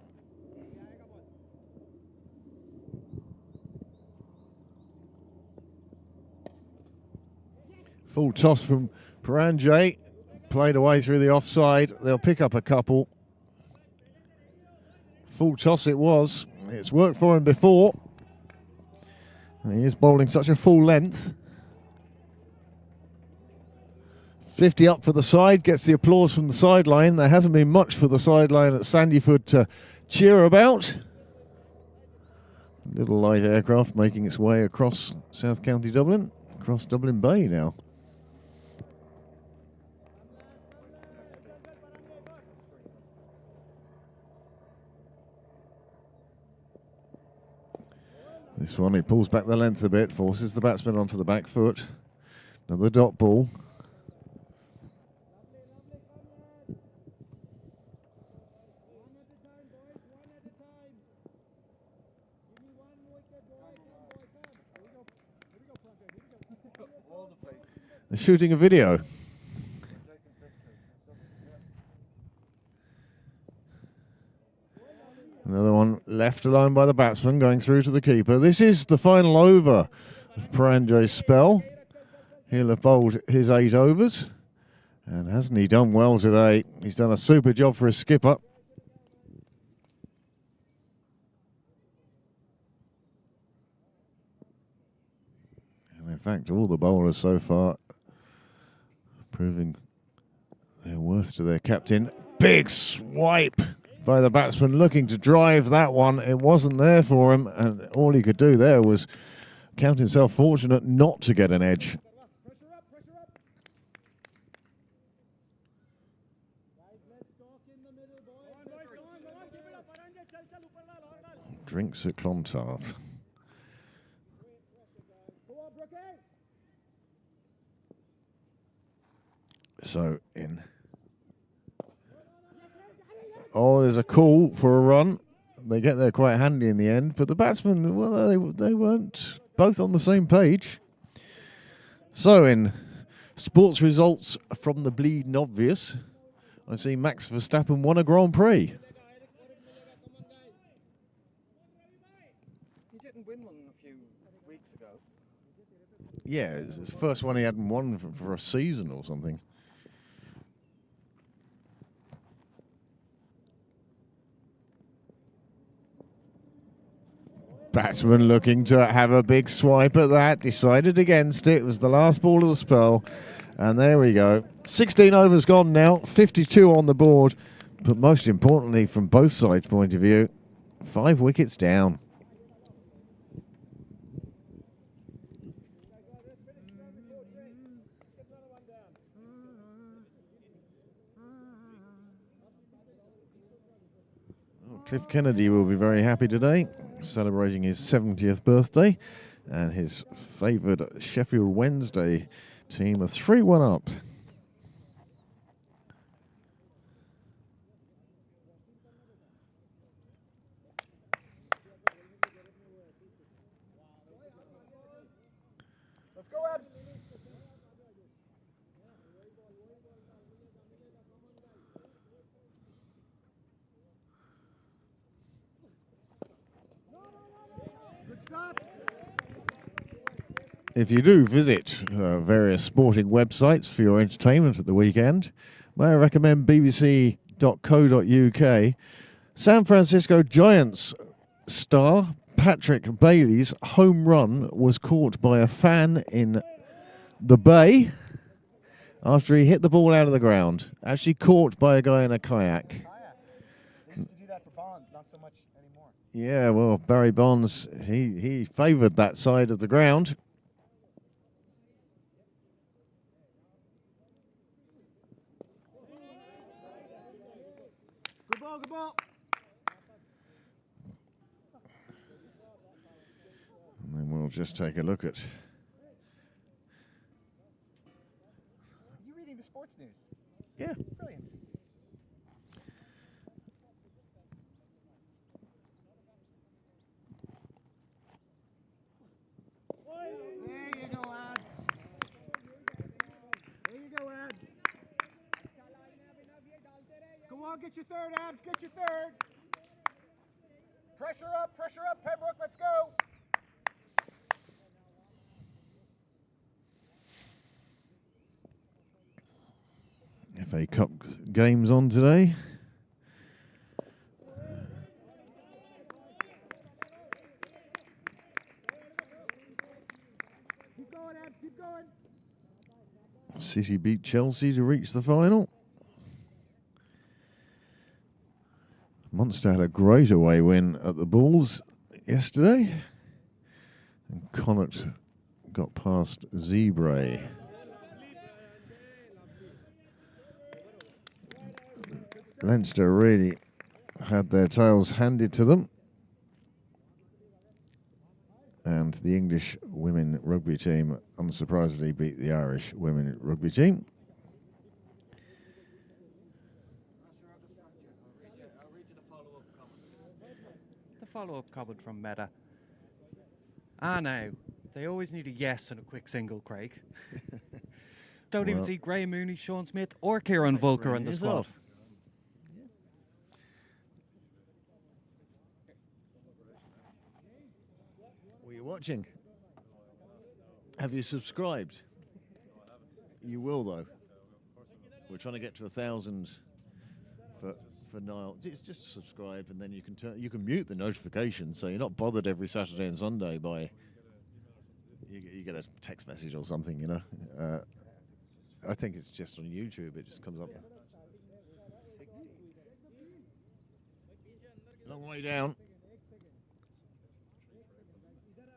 Full toss from Paranjay, played away through the offside. They'll pick up a couple. Full toss it was. It's worked for him before. And he is bowling such a full length. 50 up for the side, gets the applause from the sideline. There hasn't been much for the sideline at Sandyford to cheer about. Little light aircraft making its way across South County Dublin, across Dublin Bay now. This one, he pulls back the length a bit, forces the batsman onto the back foot. Another dot ball. They're shooting a video. Another one left alone by the batsman, going through to the keeper. This is the final over of Paranjay's spell. He'll have bowled his 8 overs. And hasn't he done well today? He's done a super job for his skipper. And in fact, all the bowlers so far proving their worth to their captain. Big swipe by the batsman, looking to drive that one. It wasn't there for him, and all he could do there was count himself fortunate not to get an edge. Drinks at Clontarf. So in. Oh, there's a call for a run. They get there quite handy in the end, but the batsmen, well, they weren't both on the same page. So in sports results from the bleeding obvious, I see Max Verstappen won a Grand Prix. He didn't win one a few weeks ago. Yeah, it's the first one he hadn't won for a season or something. Batsman looking to have a big swipe at that, decided against it. It was the last ball of the spell. And there we go. 16 overs gone now, 52 on the board. But most importantly, from both sides' point of view, 5 wickets down. Cliff Kennedy will be very happy today, celebrating his 70th birthday, and his favoured Sheffield Wednesday team are 3-1 up. Let's go, Abs. If you do visit various sporting websites for your entertainment at the weekend, may I recommend bbc.co.uk. San Francisco Giants star Patrick Bailey's home run was caught by a fan in the Bay after he hit the ball out of the ground. Actually caught by a guy in a kayak. They used to do that for Bonds, not so much anymore. Yeah, well, Barry Bonds, he favoured that side of the ground. Good ball, good ball. And then we'll just take a look at... Are you reading the sports news? Yeah. Brilliant. There you go, Abs. There you go, Abs. Go on, get your third, Abs. Get your third. Pressure up, Pembroke. Let's go. FA Cup games on today. Keep going, Abs. Keep going. City beat Chelsea to reach the final. Munster had a great away win at the Bulls yesterday. And Connacht got past Zebre. Leinster really had their tails handed to them. And the English women rugby team unsurprisingly beat the Irish women rugby team. I'll read you the follow-up comment. The follow-up comment from Meta. Now, they always need a yes and a quick single, Craig. Don't even Well, see Graham Mooney, Sean Smith or Kieran Volker in the He's squad. off. Were you watching? Have you subscribed? You will, though. We're trying to get to 1,000 for Niall. It's just subscribe, and then you can mute the notifications, so you're not bothered every Saturday and Sunday by you get a text message or something. You know, I think it's just on YouTube. It just comes up. Long way down.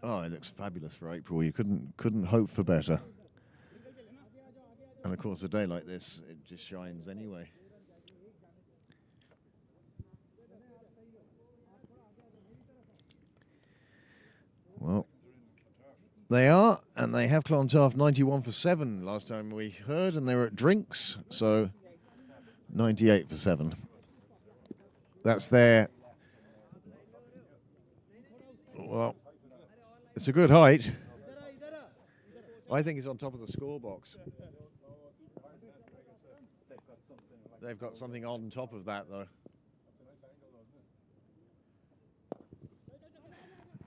Oh, it looks fabulous for April. You couldn't hope for better. And of course, a day like this, it just shines anyway. Well, they are, and they have Clontarf 91 for 7 last time we heard, and they were at drinks, so 98 for 7. That's their. Well, it's a good height. I think it's on top of the score box. They've got something on top of that, though.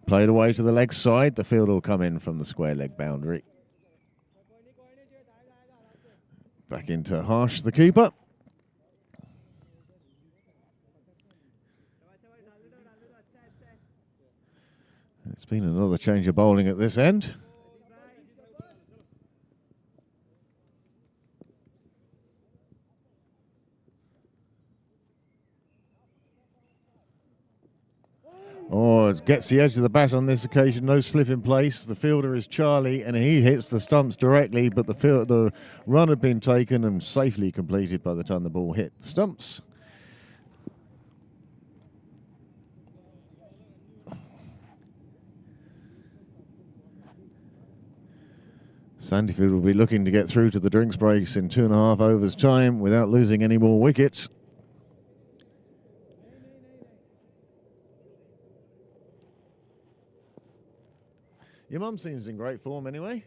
Played away to the leg side. The field will come in from the square leg boundary. Back into Harsh, the keeper. It's been another change of bowling at this end. Oh, it gets the edge of the bat on this occasion. No slip in place. The fielder is Charlie, and he hits the stumps directly, but the run had been taken and safely completed by the time the ball hit the stumps. Sandyford will be looking to get through to the drinks breaks in 2.5 overs' time without losing any more wickets. Your mum seems in great form anyway.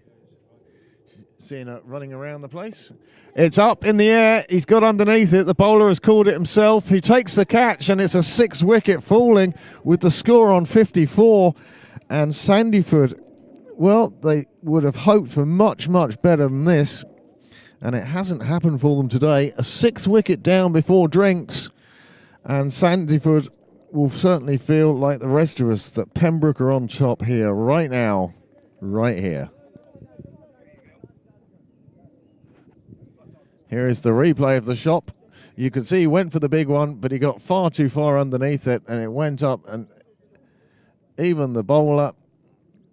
Seeing her running around the place. It's up in the air. He's got underneath it. The bowler has called it himself. He takes the catch, and it's a 6-wicket falling with the score on 54. And Sandyford, well, they would have hoped for much, much better than this. And it hasn't happened for them today. A 6-wicket down before drinks. And Sandyford will certainly feel like the rest of us that Pembrook are on top here right now, right here. Here is the replay of the shot. You can see he went for the big one, but he got far too far underneath it, and it went up, and even the bowler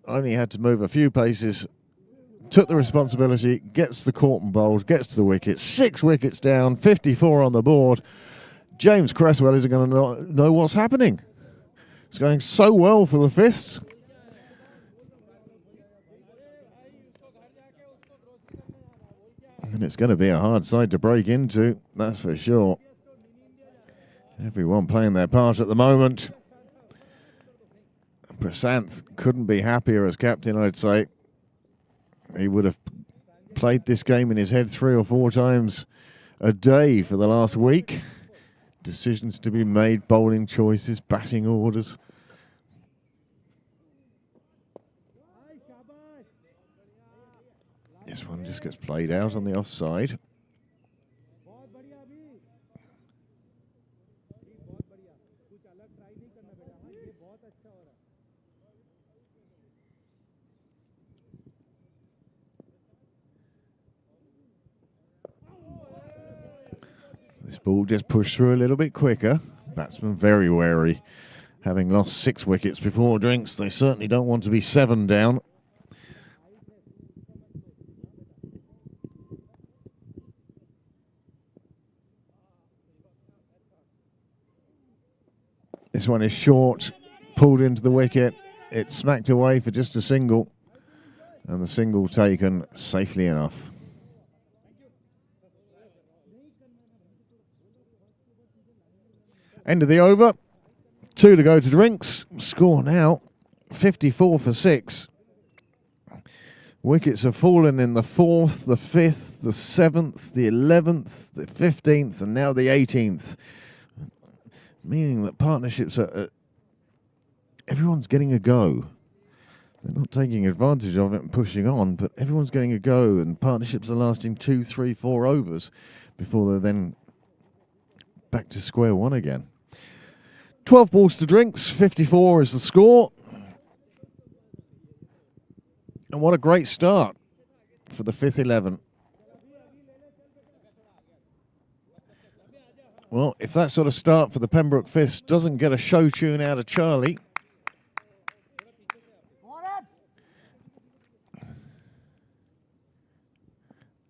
only had to move a few paces, took the responsibility, gets the court and bowled, gets to the wicket. 6 wickets down, 54 on the board. James Cresswell isn't going to know what's happening. It's going so well for the Fists. And it's going to be a hard side to break into, that's for sure. Everyone playing their part at the moment. Prasanth couldn't be happier as captain, I'd say. He would have played this game in his head 3 or 4 times a day for the last week. Decisions to be made, bowling choices, batting orders. This one just gets played out on the offside. This ball just pushed through a little bit quicker. Batsman very wary. Having lost 6 wickets before drinks, they certainly don't want to be 7 down. This one is short, pulled into the wicket. It's smacked away for just a single, and the single taken safely enough. End of the over. 2 to go to drinks. Score now 54 for 6. Wickets have fallen in the 4th, the 5th, the 7th, the 11th, the 15th, and now the 18th. Meaning that partnerships are... everyone's getting a go. They're not taking advantage of it and pushing on, but everyone's getting a go, and partnerships are lasting 2, 3, 4 overs before they're then back to square one again. 12 balls to drinks, 54 is the score. And what a great start for the fifth 11. Well, if that sort of start for the Pembroke Fists doesn't get a show tune out of Charlie,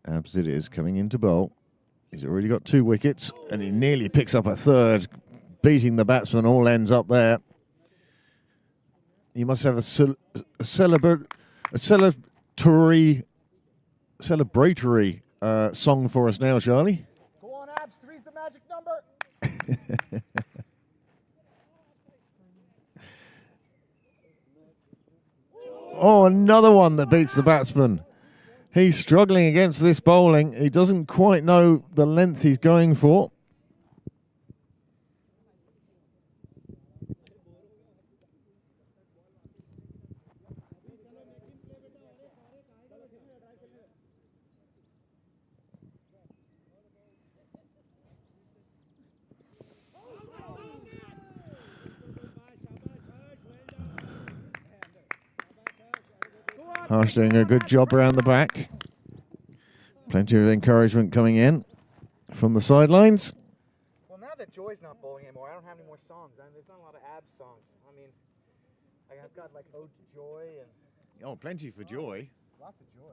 Abs it is coming into bowl. He's already got 2 wickets, and he nearly picks up a third, beating the batsman all ends up there. You must have a celebratory song for us now, Charlie. Go on, Abs. 3's the magic number. Oh, another one that beats the batsman. He's struggling against this bowling. He doesn't quite know the length he's going for. Harsh doing a good job around the back. Plenty of encouragement coming in from the sidelines. Well, now that Joy's not bowling anymore, I don't have any more songs. There's not a lot of Abs songs. I mean, I've got like Ode to Joy and... Oh, plenty for Joy. Lots of joy.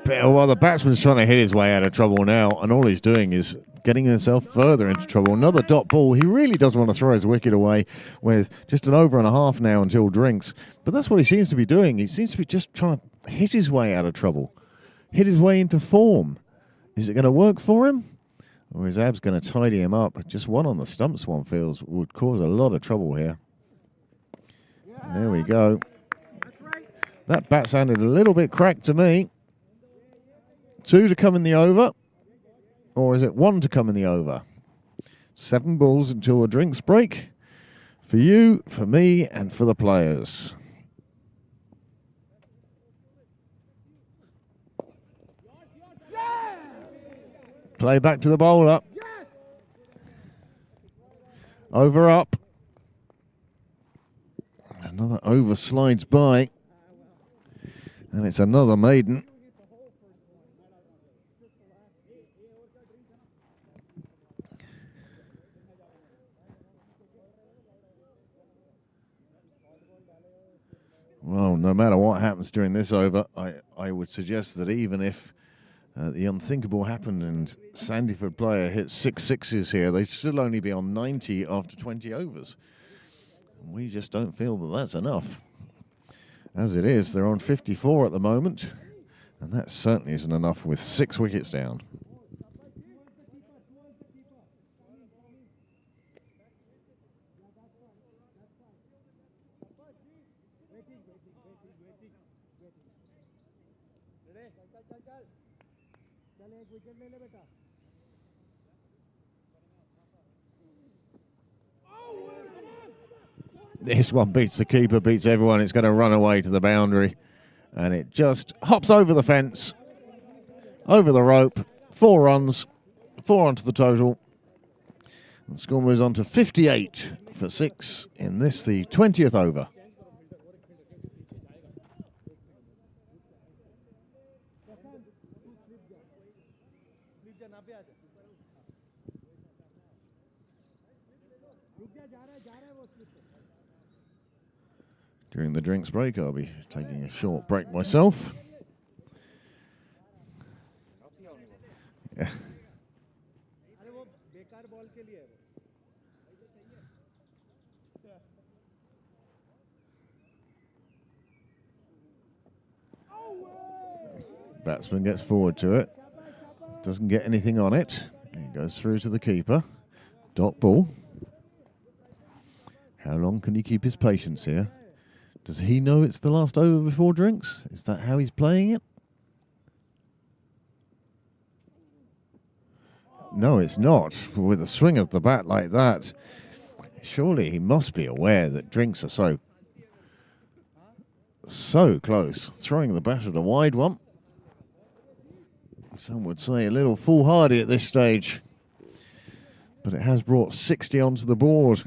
Well, the batsman's trying to hit his way out of trouble now, and all he's doing is getting himself further into trouble. Another dot ball. He really doesn't want to throw his wicket away with just an over and a half now until drinks. But that's what he seems to be doing. He seems to be just trying to hit his way out of trouble, hit his way into form. Is it going to work for him? Or is Abs going to tidy him up? Just one on the stumps, one feels, would cause a lot of trouble here. There we go. That bat sounded a little bit cracked to me. 2 to come in the over. Or is it 1 to come in the over? 7 balls until a drinks break. For you, for me, and for the players. Play back to the bowler. Over up. Another over slides by. And it's another maiden. Well, no matter what happens during this over, I would suggest that even if the unthinkable happened and Sandyford player hit 6 sixes here, they'd still only be on 90 after 20 overs. We just don't feel that that's enough. As it is, they're on 54 at the moment, and that certainly isn't enough with 6 wickets down. This one beats the keeper, beats everyone. It's going to run away to the boundary. And it just hops over the fence, over the rope. 4 runs, 4 onto the total. And the score moves on to 58 for 6 in this, the 20th over. During the drinks break, I'll be taking a short break myself. Yeah. Batsman gets forward to it. Doesn't get anything on it. He goes through to the keeper. Dot ball. How long can he keep his patience here? Does he know it's the last over before drinks? Is that how he's playing it? No, it's not. With a swing of the bat like that, Surely he must be aware that drinks are so close. Throwing the bat at a wide one. Some would say a little foolhardy at this stage. But it has brought 60 onto the board.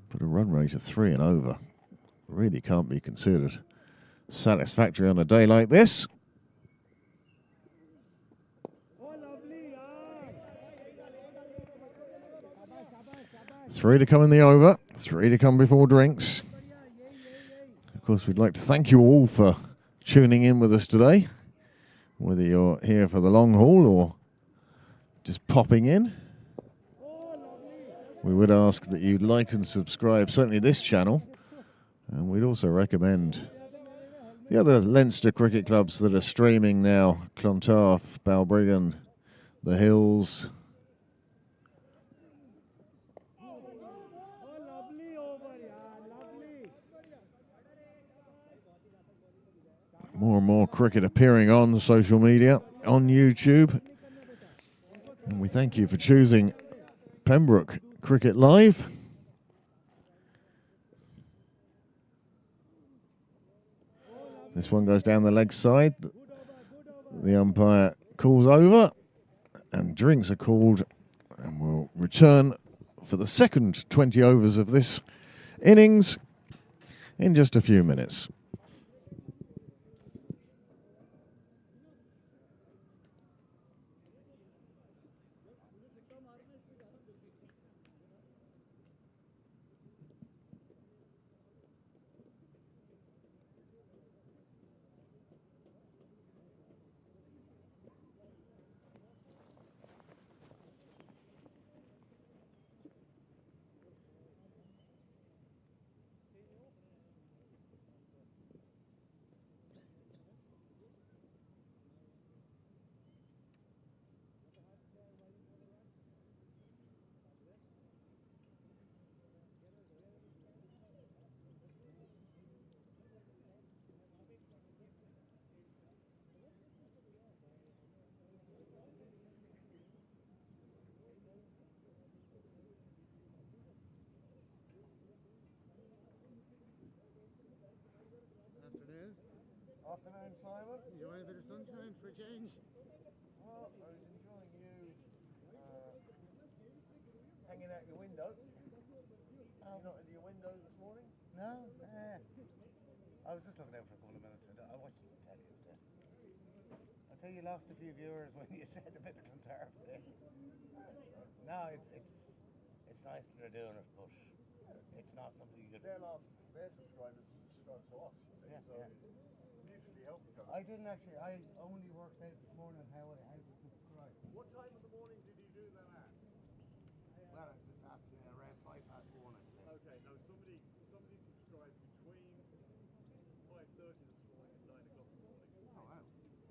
But a run rate of 3 and over really can't be considered satisfactory on a day like this. 3 to come in the over, 3 to come before drinks. Of course, we'd like to thank you all for tuning in with us today, whether you're here for the long haul or just popping in. We would ask that you like and subscribe, certainly this channel, and we'd also recommend the other Leinster cricket clubs that are streaming now: Clontarf, Balbriggan, the Hills. More and more cricket appearing on social media, on YouTube. And we thank you for choosing Pembroke Cricket Live. This one goes down the leg side. The umpire calls over and drinks are called, and we'll return for the second 20 overs of this innings in just a few minutes. Afternoon, Simon. Enjoying a bit of sunshine for a change? Well, I was enjoying you hanging out your window. You're not into your window this morning? No? I was just looking out for a couple of minutes. I watched the telly instead. I tell you, lost a few viewers when you said a bit of Clontarf today. No, it's nice that they're doing it, but it's not something you could... Their subscribers subscribe to us, you see, Yeah, so yeah. mutually help each other. I didn't actually, I only worked out this morning how to subscribe. What time of the morning did you do that at? Well, this afternoon around 1:05, I'd say. Okay, now somebody subscribed between 5:30 this morning and 9 o'clock this morning. Oh, wow.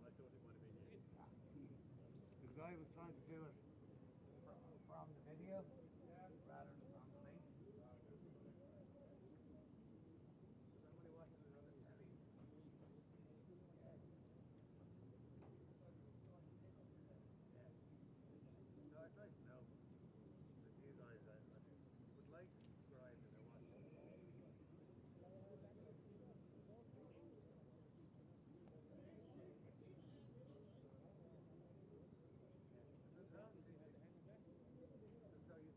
I thought it might have been you. Because I was trying to do it from the video rather than from the link. Somebody watching it on the telly. No, it's nice to know that you guys would like to subscribe and they're watching. So you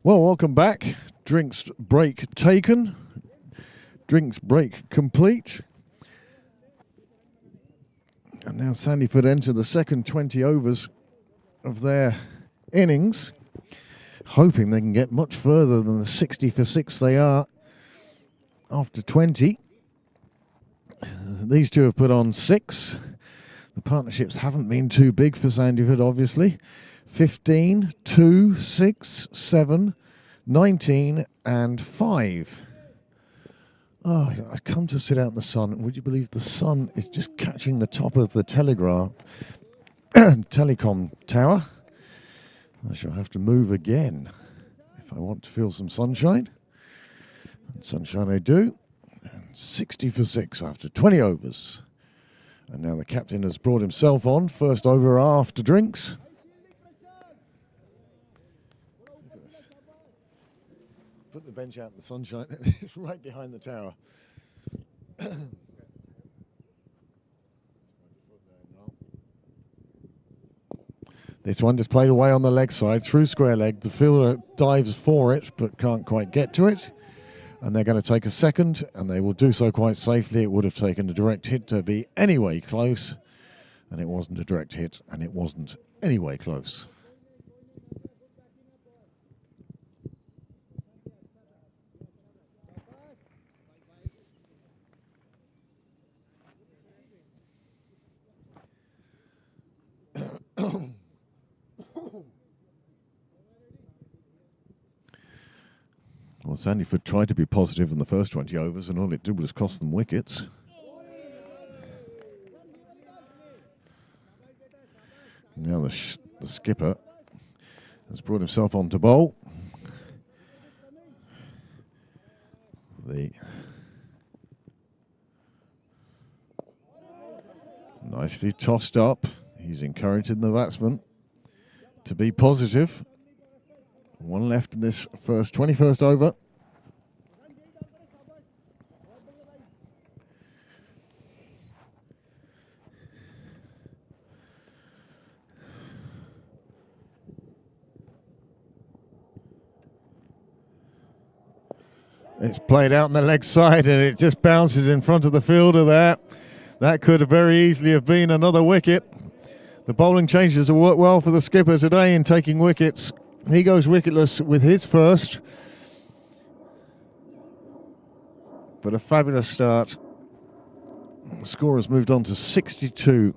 Well, welcome back. Drinks break taken. Drinks break complete. And now Sandyford enter the second 20 overs of their innings, hoping they can get much further than the 60 for 6 they are after 20. These two have put on 6. The partnerships haven't been too big for Sandyford, obviously. 15, 2, 6, 7, 19 and 5. Oh, I come to sit out in the sun, and would you believe the sun is just catching the top of the telecom tower? I shall have to move again if I want to feel some sunshine. And sunshine I do. And 60 for 6 after 20 overs. And now the captain has brought himself on, first over after drinks. Put the bench out in the sunshine. It's right behind the tower. This one just played away on the leg side, through square leg. The fielder dives for it, but can't quite get to it. And they're going to take a second, and they will do so quite safely. It would have taken a direct hit to be anyway close. And it wasn't a direct hit, and it wasn't anyway close. Well, Sandyford tried to be positive in the first 20 overs, and all it did was cost them wickets. Now the skipper has brought himself on to bowl. Nicely tossed up. He's encouraging the batsman to be positive. One left in this 21st over. It's played out on the leg side, and it just bounces in front of the fielder there. That could very easily have been another wicket. The bowling changes have worked well for the skipper today in taking wickets. He goes wicketless with his first. But a fabulous start. The score has moved on to 62.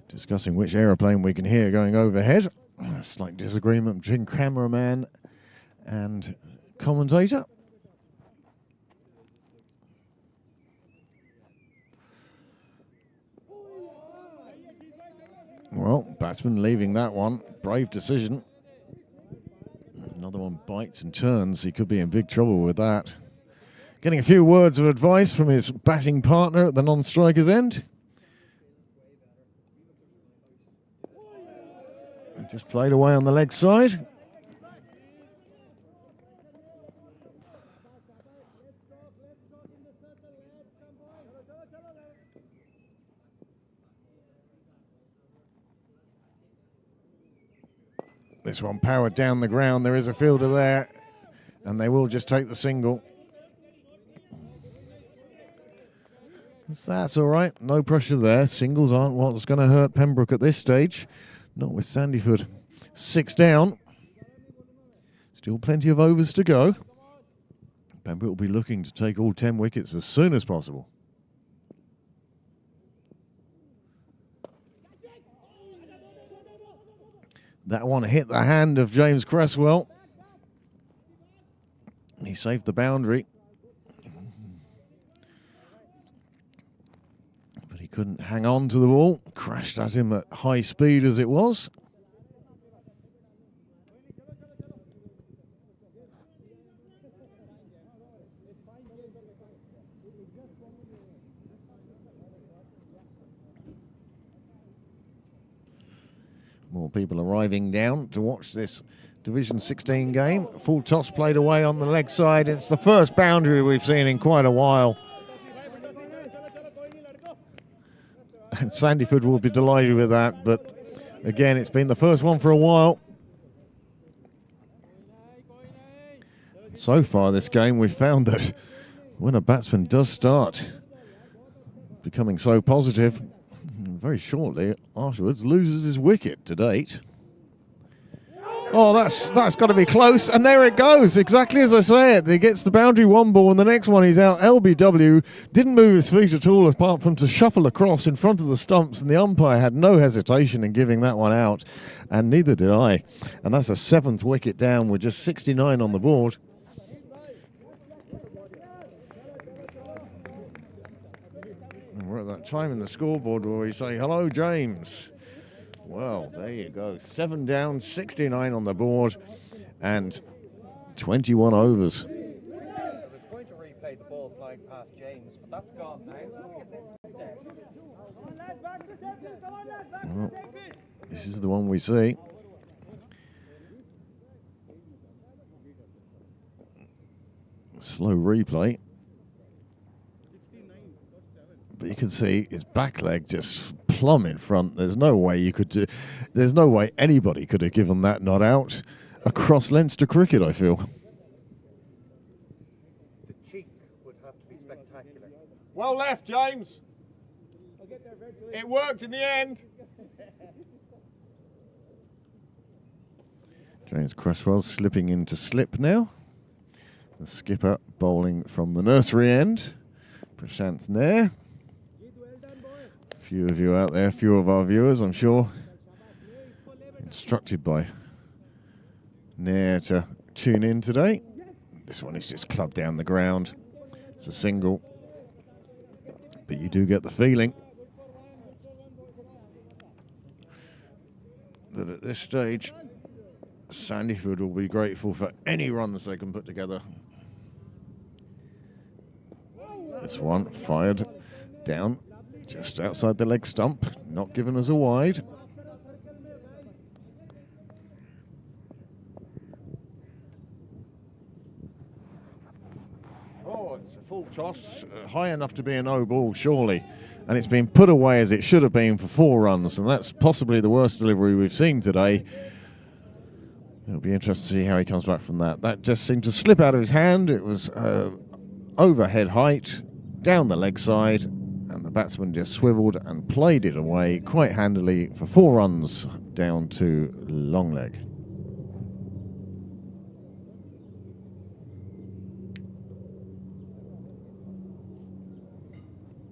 Discussing which aeroplane we can hear going overhead. A slight disagreement between cameraman and commentator. Well, batsman leaving that one. Brave decision. Another one bites and turns. He could be in big trouble with that. Getting a few words of advice from his batting partner at the non-striker's end. Just played away on the leg side. This one powered down the ground. There is a fielder there, and they will just take the single. So that's all right. No pressure there. Singles aren't what's going to hurt Pembroke at this stage. Not with Sandyford. 6 down. Still plenty of overs to go. Pembroke will be looking to take all 10 wickets as soon as possible. That one hit the hand of James Cresswell. He saved the boundary. But he couldn't hang on to the ball. Crashed at him at high speed as it was. More people arriving down to watch this Division 16 game. Full toss played away on the leg side. It's the first boundary we've seen in quite a while. And Sandyford will be delighted with that, but again, it's been the first one for a while. So far this game, we've found that when a batsman does start becoming so positive, very shortly afterwards loses his wicket to date. Oh, that's got to be close, and there it goes, exactly as I say it. He gets the boundary one ball, and the next one he's out. LBW didn't move his feet at all, apart from to shuffle across in front of the stumps, and the umpire had no hesitation in giving that one out, and neither did I. And that's a 7th wicket down with just 69 on the board. We're at that time in the scoreboard where we say, hello, James. Well, there you go. 7 down, 69 on the board, and 21 overs. I was going to replay the ball flying past James, but that's gone now. Well, this is the one we see. Slow replay. But you can see his back leg just plumb in front. There's no way you could do. There's no way anybody could have given that not out across Leinster cricket, I feel. The cheek would have to be spectacular. Well left, James. It worked in the end. James Cresswell slipping into slip now. The skipper bowling from the nursery end. Prashant Nair. Few of you out there, few of our viewers, I'm sure, instructed by Nair to tune in today. This one is just clubbed down the ground. It's a single, but you do get the feeling that at this stage, Sandyford will be grateful for any runs they can put together. This one fired down just outside the leg stump, not given as a wide. Oh, it's a full toss, high enough to be a no ball, surely. And it's been put away as it should have been for 4 runs, and that's possibly the worst delivery we've seen today. It'll be interesting to see how he comes back from that. That just seemed to slip out of his hand. It was overhead height, down the leg side, and the batsman just swiveled and played it away quite handily for 4 runs down to long leg.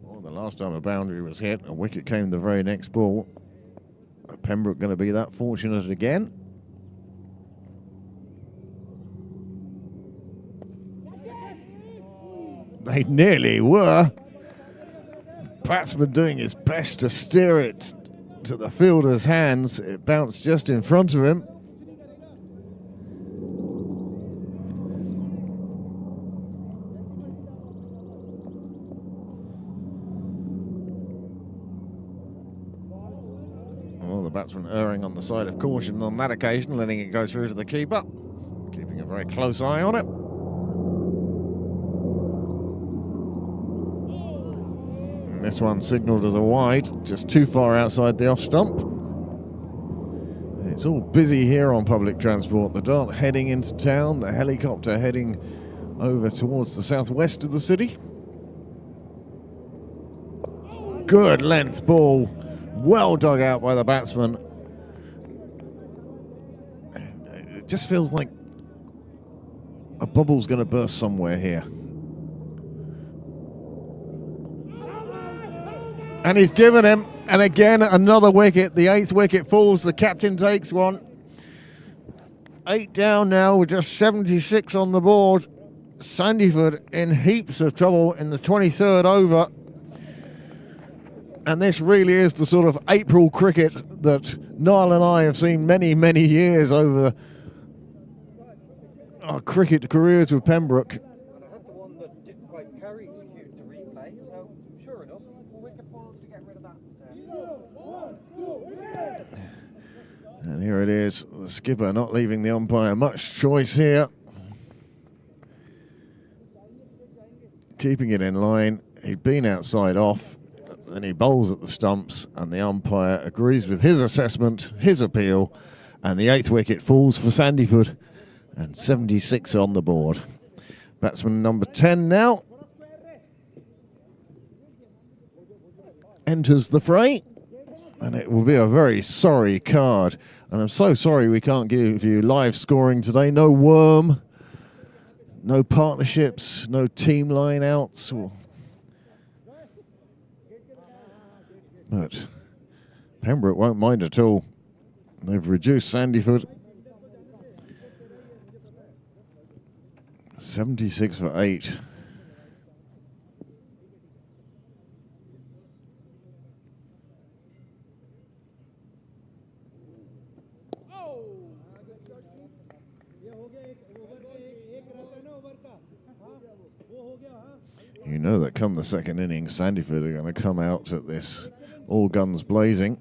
Well, the last time a boundary was hit, a wicket came the very next ball. Pembroke going to be that fortunate again. They nearly were. Batsman doing his best to steer it to the fielder's hands. It bounced just in front of him. Well, the batsman erring on the side of caution on that occasion, letting it go through to the keeper, keeping a very close eye on it. This one signalled as a wide, just too far outside the off stump. It's all busy here on public transport. The dart heading into town, the helicopter heading over towards the southwest of the city. Good length ball, well dug out by the batsman. It just feels like a bubble's going to burst somewhere here. And he's given him, and again another wicket. The 8th wicket falls, the captain takes one. 8 down now with just 76 on the board. Sandyford in heaps of trouble in the 23rd over. And this really is the sort of April cricket that Niall and I have seen many, many years over our cricket careers with Pembroke. And I had the one that didn't quite carry his cue to replay, so sure enough, wicket falls to get rid of that instead. And here it is, the skipper not leaving the umpire much choice here. Keeping it in line, he'd been outside off. Then he bowls at the stumps, and the umpire agrees with his assessment, his appeal, and the 8th wicket falls for Sandyford, and 76 on the board. Batsman number 10 now enters the fray, and it will be a very sorry card. And I'm so sorry we can't give you live scoring today. No worm, no partnerships, no team line outs. But Pembroke won't mind at all. They've reduced Sandyford. 76 for 8. You know that come the second innings, Sandyford are going to come out at this all guns blazing.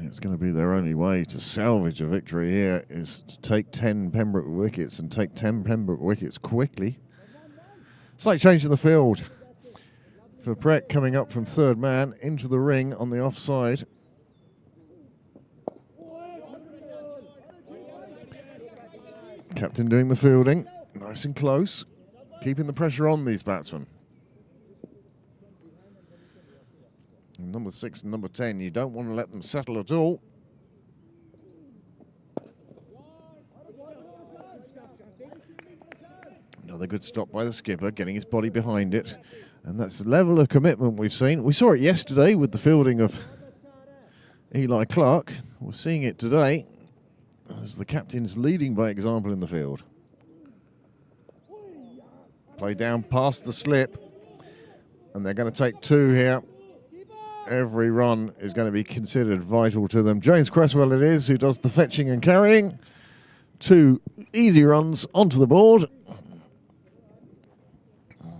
It's going to be their only way to salvage a victory here is to take 10 Pembroke wickets and take 10 Pembroke wickets quickly. Slight change in the field. For Prek coming up from third man into the ring on the offside. Captain doing the fielding, nice and close, keeping the pressure on these batsmen. Number 6 and number 10, you don't want to let them settle at all. Another good stop by the skipper, getting his body behind it. And that's the level of commitment we've seen. We saw it yesterday with the fielding of Eli Clark. We're seeing it today as the captain's leading by example in the field. Play down past the slip. And they're going to take 2 here. Every run is going to be considered vital to them. James Cresswell it is who does the fetching and carrying. 2 easy runs onto the board. You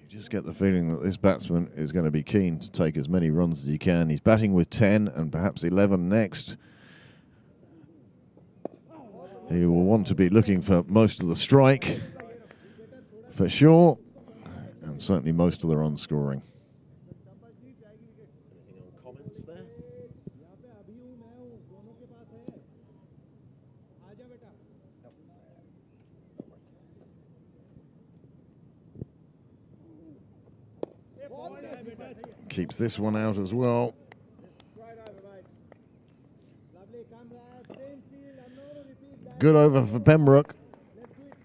just get the feeling that this batsman is going to be keen to take as many runs as he can. He's batting with 10 and perhaps 11 next. He will want to be looking for most of the strike. For sure, and certainly most of the run scoring. Comments there? Keeps this one out as well. Good over for Pembroke.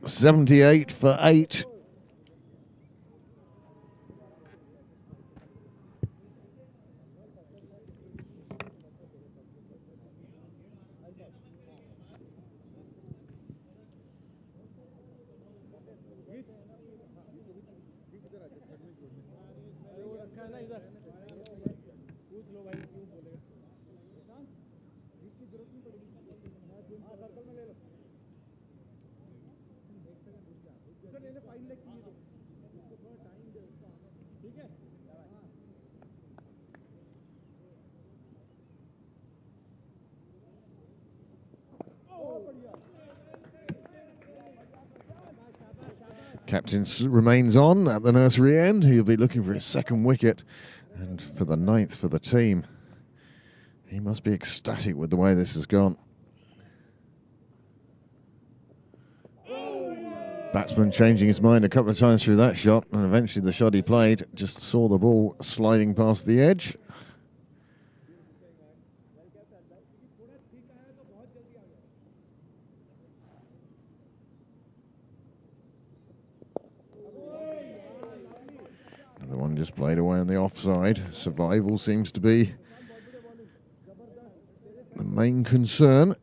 78 for 8. Captain remains on at the nursery end. He'll be looking for his 2nd wicket and for the 9th for the team. He must be ecstatic with the way this has gone. Batsman changing his mind a couple of times through that shot, and eventually the shot he played just saw the ball sliding past the edge. Another one just played away on the offside. Survival seems to be the main concern.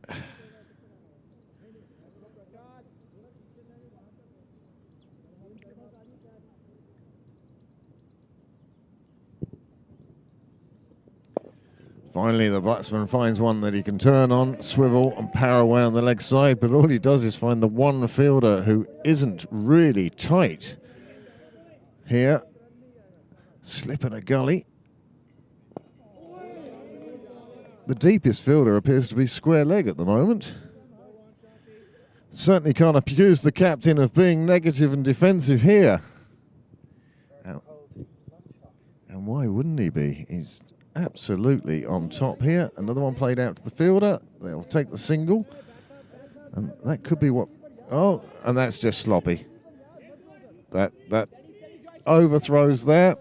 Finally, the batsman finds one that he can turn on, swivel and power away on the leg side, but all he does is find the one fielder who isn't really tight here. Slip in a gully. The deepest fielder appears to be square leg at the moment. Certainly can't accuse the captain of being negative and defensive here. And why wouldn't he be? He's absolutely on top here. Another one played out to the fielder. They'll take the single. And that could be what... Oh, and that's just sloppy. That overthrows there.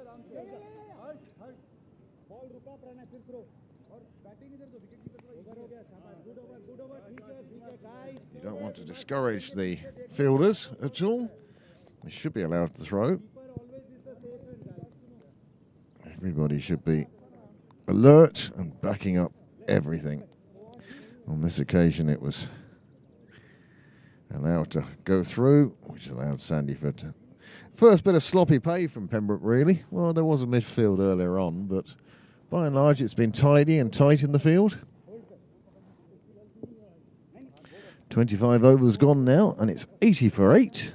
You don't want to discourage the fielders at all. They should be allowed to throw. Everybody should be alert and backing up everything. On this occasion it was allowed to go through, which allowed Sandyford to... First bit of sloppy play from Pembroke, really. Well, there was a midfield earlier on, but by and large it's been tidy and tight in the field. 25 overs gone now, and it's 80 for 8.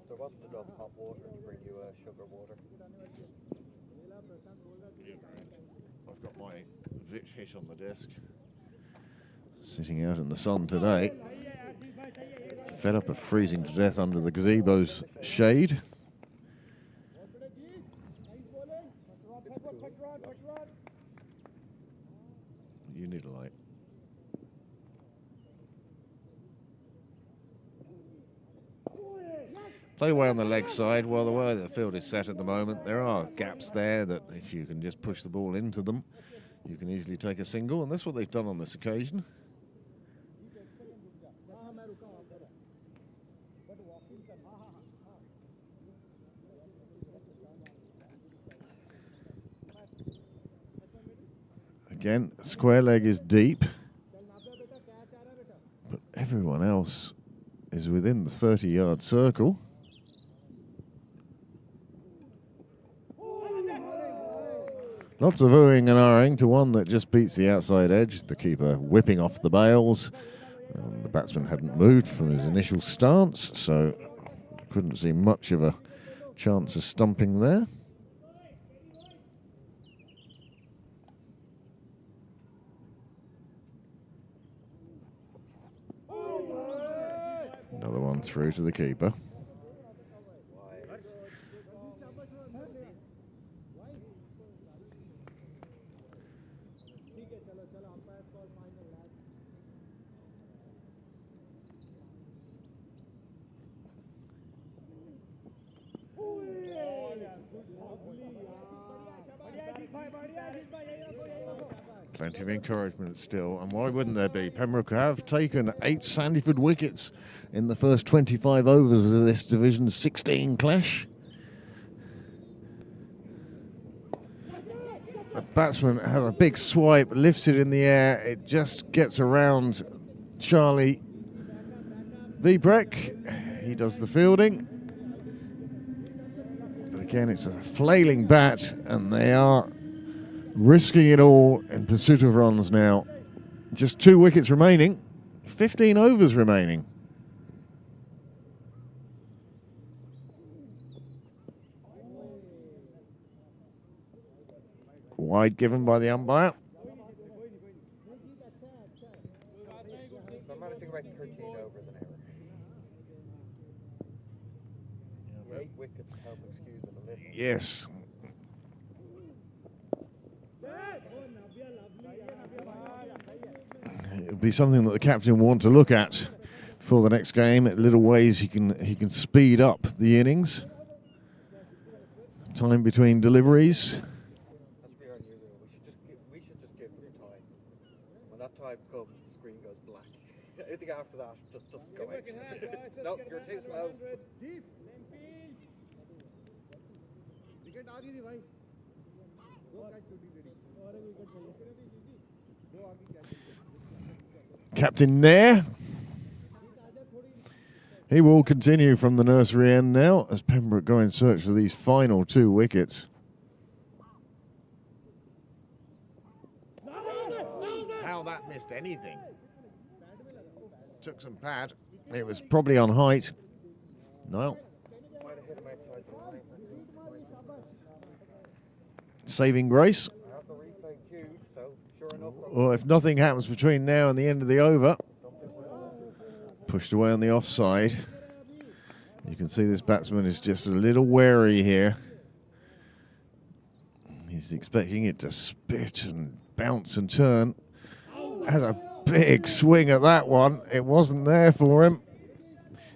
There wasn't enough hot water to bring you sugar water. I've got my Vic hit on the desk. Sitting out in the sun today. Fed up of freezing to death under the gazebo's shade. You need a light. Play away on the leg side. Well, the way the field is set at the moment, there are gaps there that if you can just push the ball into them, you can easily take a single, and that's what they've done on this occasion. Again, square leg is deep, but everyone else is within the 30-yard circle. Lots of oohing and ahhing to one that just beats the outside edge. The keeper whipping off the bails. The batsman hadn't moved from his initial stance, so couldn't see much of a chance of stumping there. Another one through to the keeper. Plenty of encouragement still, and why wouldn't there be? Pembroke have taken 8 Sandyford wickets in the first 25 overs of this Division 16 clash. The batsman has a big swipe, lifts it in the air, it just gets around Charlie Pembrook. He does the fielding. But again, it's a flailing bat, and they are risking it all in pursuit of runs now. Just 2 wickets remaining, 15 overs remaining. Wide given by the umpire. I'm managing about 13 overs an hour. 8 wickets help excuse them a little. Yes. It'll be something that the captain will want to look at for the next game. At little ways he can speed up the innings. Time between deliveries. That's very unusual. We should just give them time. When that time comes, the screen goes black. Anything after that just doesn't go out. No, you're too slow. Captain Nair. He will continue from the nursery end now as Pembroke go in search of these final 2 wickets. How that missed anything. Took some pad. It was probably on height. No. Might have hit him outside the line. Saving grace. I have the replay queued, so sure enough. Well, if nothing happens between now and the end of the over, pushed away on the offside. You can see this batsman is just a little wary here. He's expecting it to spit and bounce and turn. Has a big swing at that one. It wasn't there for him.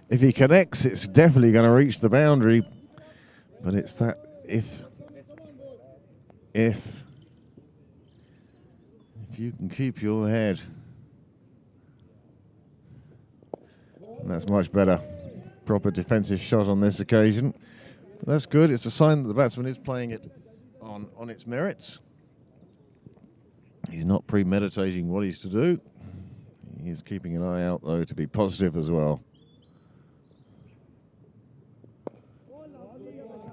If he connects, it's definitely going to reach the boundary. But it's that if you can keep your head. And that's much better. Proper defensive shot on this occasion. But that's good. It's a sign that the batsman is playing it on its merits. He's not premeditating what he's to do. He's keeping an eye out, though, to be positive as well.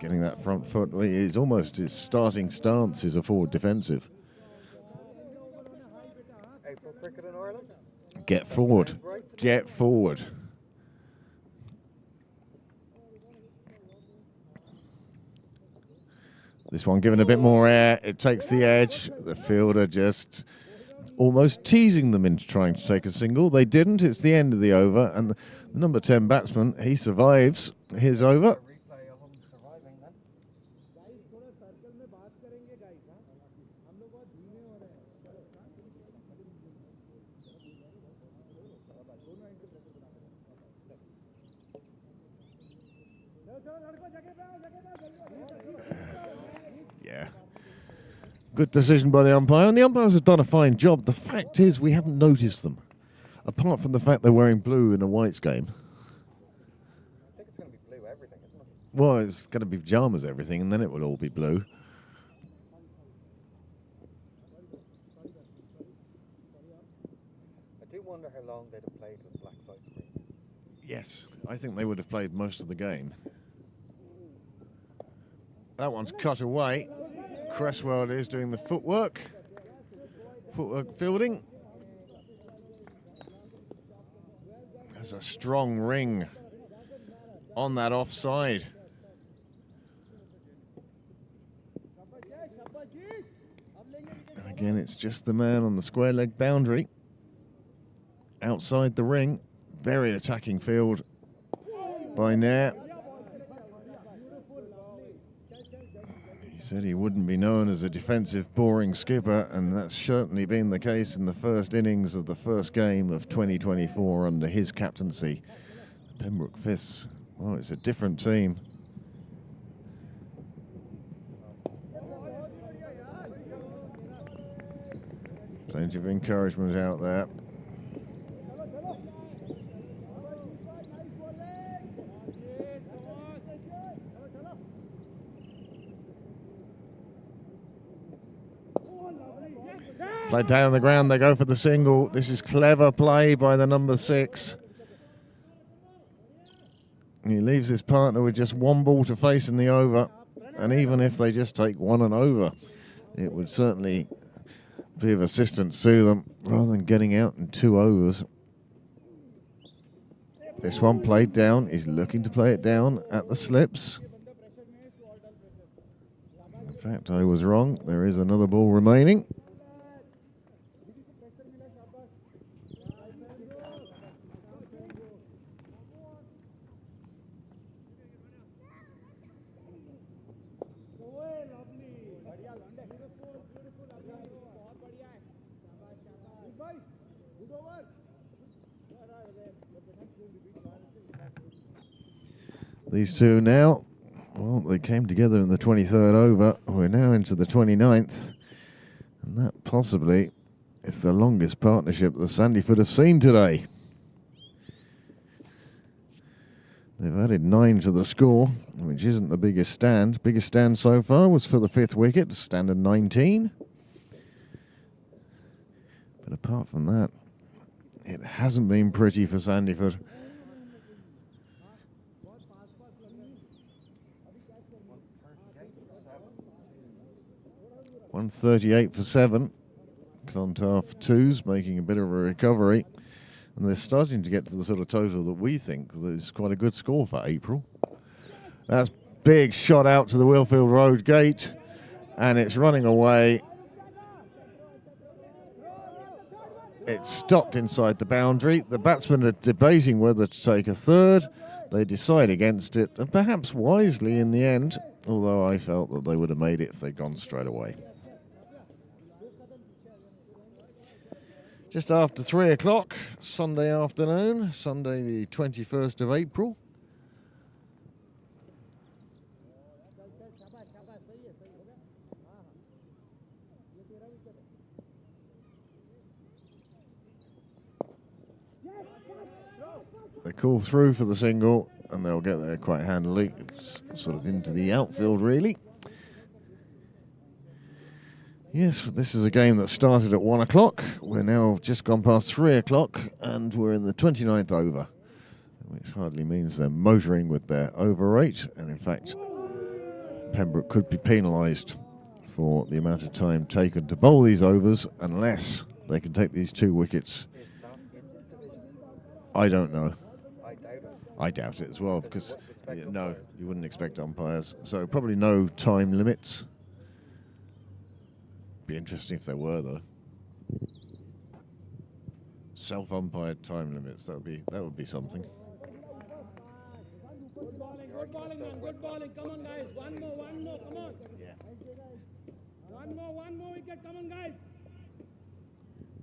Getting that front foot. He's almost, his starting stance is a forward defensive. April cricket in Ireland. Get forward. Get forward. This one given a bit more air, it takes the edge. The fielder just almost teasing them into trying to take a single. They didn't. It's the end of the over, and the number 10 batsman, he survives his over. Replay of him surviving then. Yeah. Good decision by the umpire, and the umpires have done a fine job. The fact is, we haven't noticed them, apart from the fact they're wearing blue in a whites game. I think it's going to be blue everything, isn't it? Well, it's going to be pajamas everything, and then it will all be blue. I do wonder how long they'd have played with black side screens. Yes, I think they would have played most of the game. That one's cut away. Cresswell is doing the footwork fielding. There's a strong ring on that offside. And again, it's just the man on the square leg boundary. Outside the ring. Very attacking field by Nair. He said he wouldn't be known as a defensive, boring skipper, and that's certainly been the case in the first innings of the first game of 2024 under his captaincy. Pembroke fifths. Well, it's a different team. Plenty of encouragement out there. Played down on the ground, they go for the single. This is clever play by the number 6. He leaves his partner with just one ball to face in the over. And even if they just take one and over, it would certainly be of assistance to them rather than getting out in 2 overs. This one played down. He's looking to play it down at the slips. In fact, I was wrong. There is another ball remaining. These two now, well, they came together in the 23rd over. We're now into the 29th. And that possibly is the longest partnership the Sandyford have seen today. They've added 9 to the score, which isn't the biggest stand. Biggest stand so far was for the 5th wicket, standard 19. But apart from that, it hasn't been pretty for Sandyford. 138 for 7. Clontarf 2's making a bit of a recovery. And they're starting to get to the sort of total that we think is quite a good score for April. That's big shot out to the Wheelfield Road gate. And it's running away. It's stopped inside the boundary. The batsmen are debating whether to take a third. They decide against it, and perhaps wisely in the end, although I felt that they would have made it if they'd gone straight away. Just after 3 o'clock, Sunday afternoon, Sunday the 21st of April. They call through for the single, and they'll get there quite handily. It's sort of into the outfield, really. Yes, this is a game that started at 1 o'clock. We're now just gone past 3 o'clock, and we're in the 29th over, which hardly means they're motoring with their over rate. And in fact, Pembroke could be penalised for the amount of time taken to bowl these overs unless they can take these 2 wickets. I don't know. I doubt it as well, because no, you wouldn't expect umpires. So probably no time limits. Be interesting if there were, though. Self-umpired time limits. That would be something. Good bowling, man. Good bowling. Come on, guys. One more. Come on. Yeah. One more wicket. Come on, guys.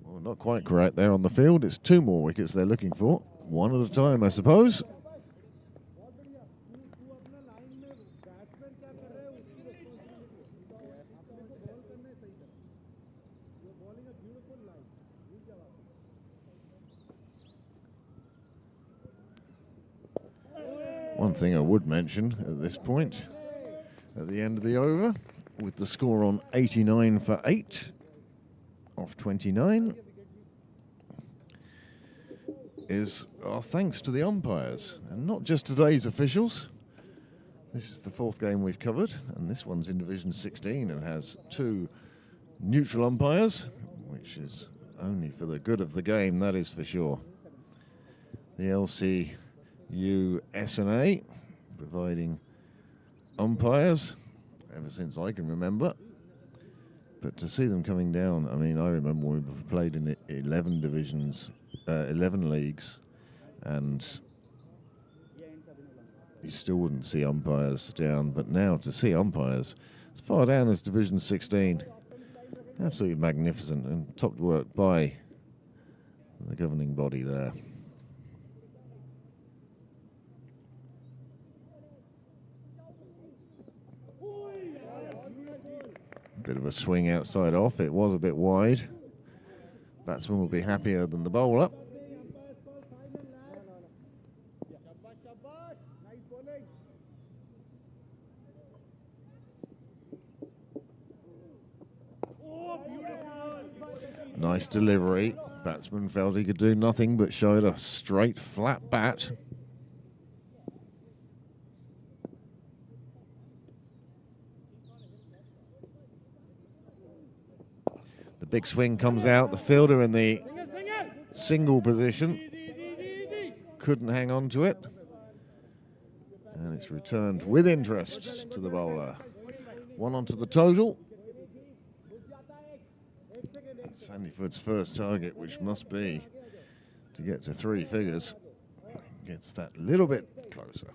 Well, not quite correct there on the field. It's 2 more wickets they're looking for. One at a time, I suppose. One thing I would mention at this point, at the end of the over, with the score on 89 for 8 off 29, is our thanks to the umpires, and not just today's officials. This is the 4th game we've covered, and this one's in Division 16 and has 2 neutral umpires, which is only for the good of the game, that is for sure. The LCU S&A providing umpires ever since I can remember. But to see them coming down, I mean, I remember when we played in 11 divisions, 11 leagues, and you still wouldn't see umpires down. But now to see umpires as far down as Division 16, absolutely magnificent and top work by the governing body there. Bit of a swing outside off. It was a bit wide. Batsman will be happier than the bowler. Nice delivery. Batsman felt he could do nothing but showed a straight, flat bat. The big swing comes out. The fielder in the single position couldn't hang on to it. And it's returned with interest to the bowler. 1 onto the total. Sandyford's first target, which must be to get to 3 figures, gets that little bit closer.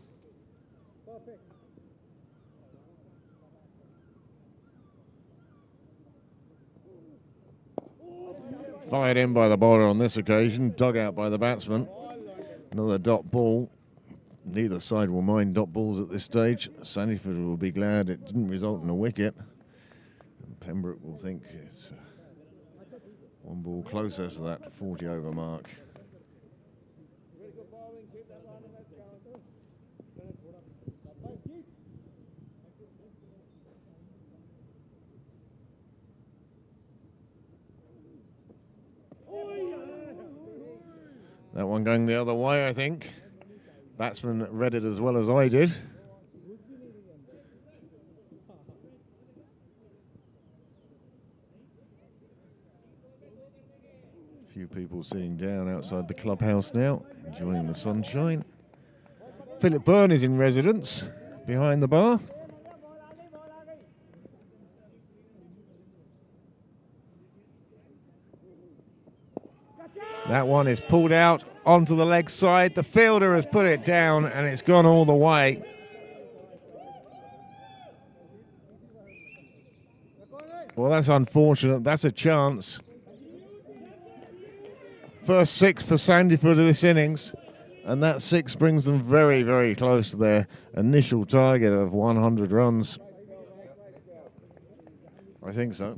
Fired in by the bowler on this occasion, dug out by the batsman. Another dot ball. Neither side will mind dot balls at this stage. Sandyford will be glad it didn't result in a wicket. And Pembrook will think it's 1 ball closer to that 40 over mark. That one going the other way, I think. Batsman read it as well as I did. A few people sitting down outside the clubhouse now, enjoying the sunshine. Philip Byrne is in residence behind the bar. That one is pulled out onto the leg side. The fielder has put it down and it's gone all the way. Well, that's unfortunate. That's a chance. First 6 for Sandyford of this innings. And that 6 brings them very, very close to their initial target of 100 runs. I think so.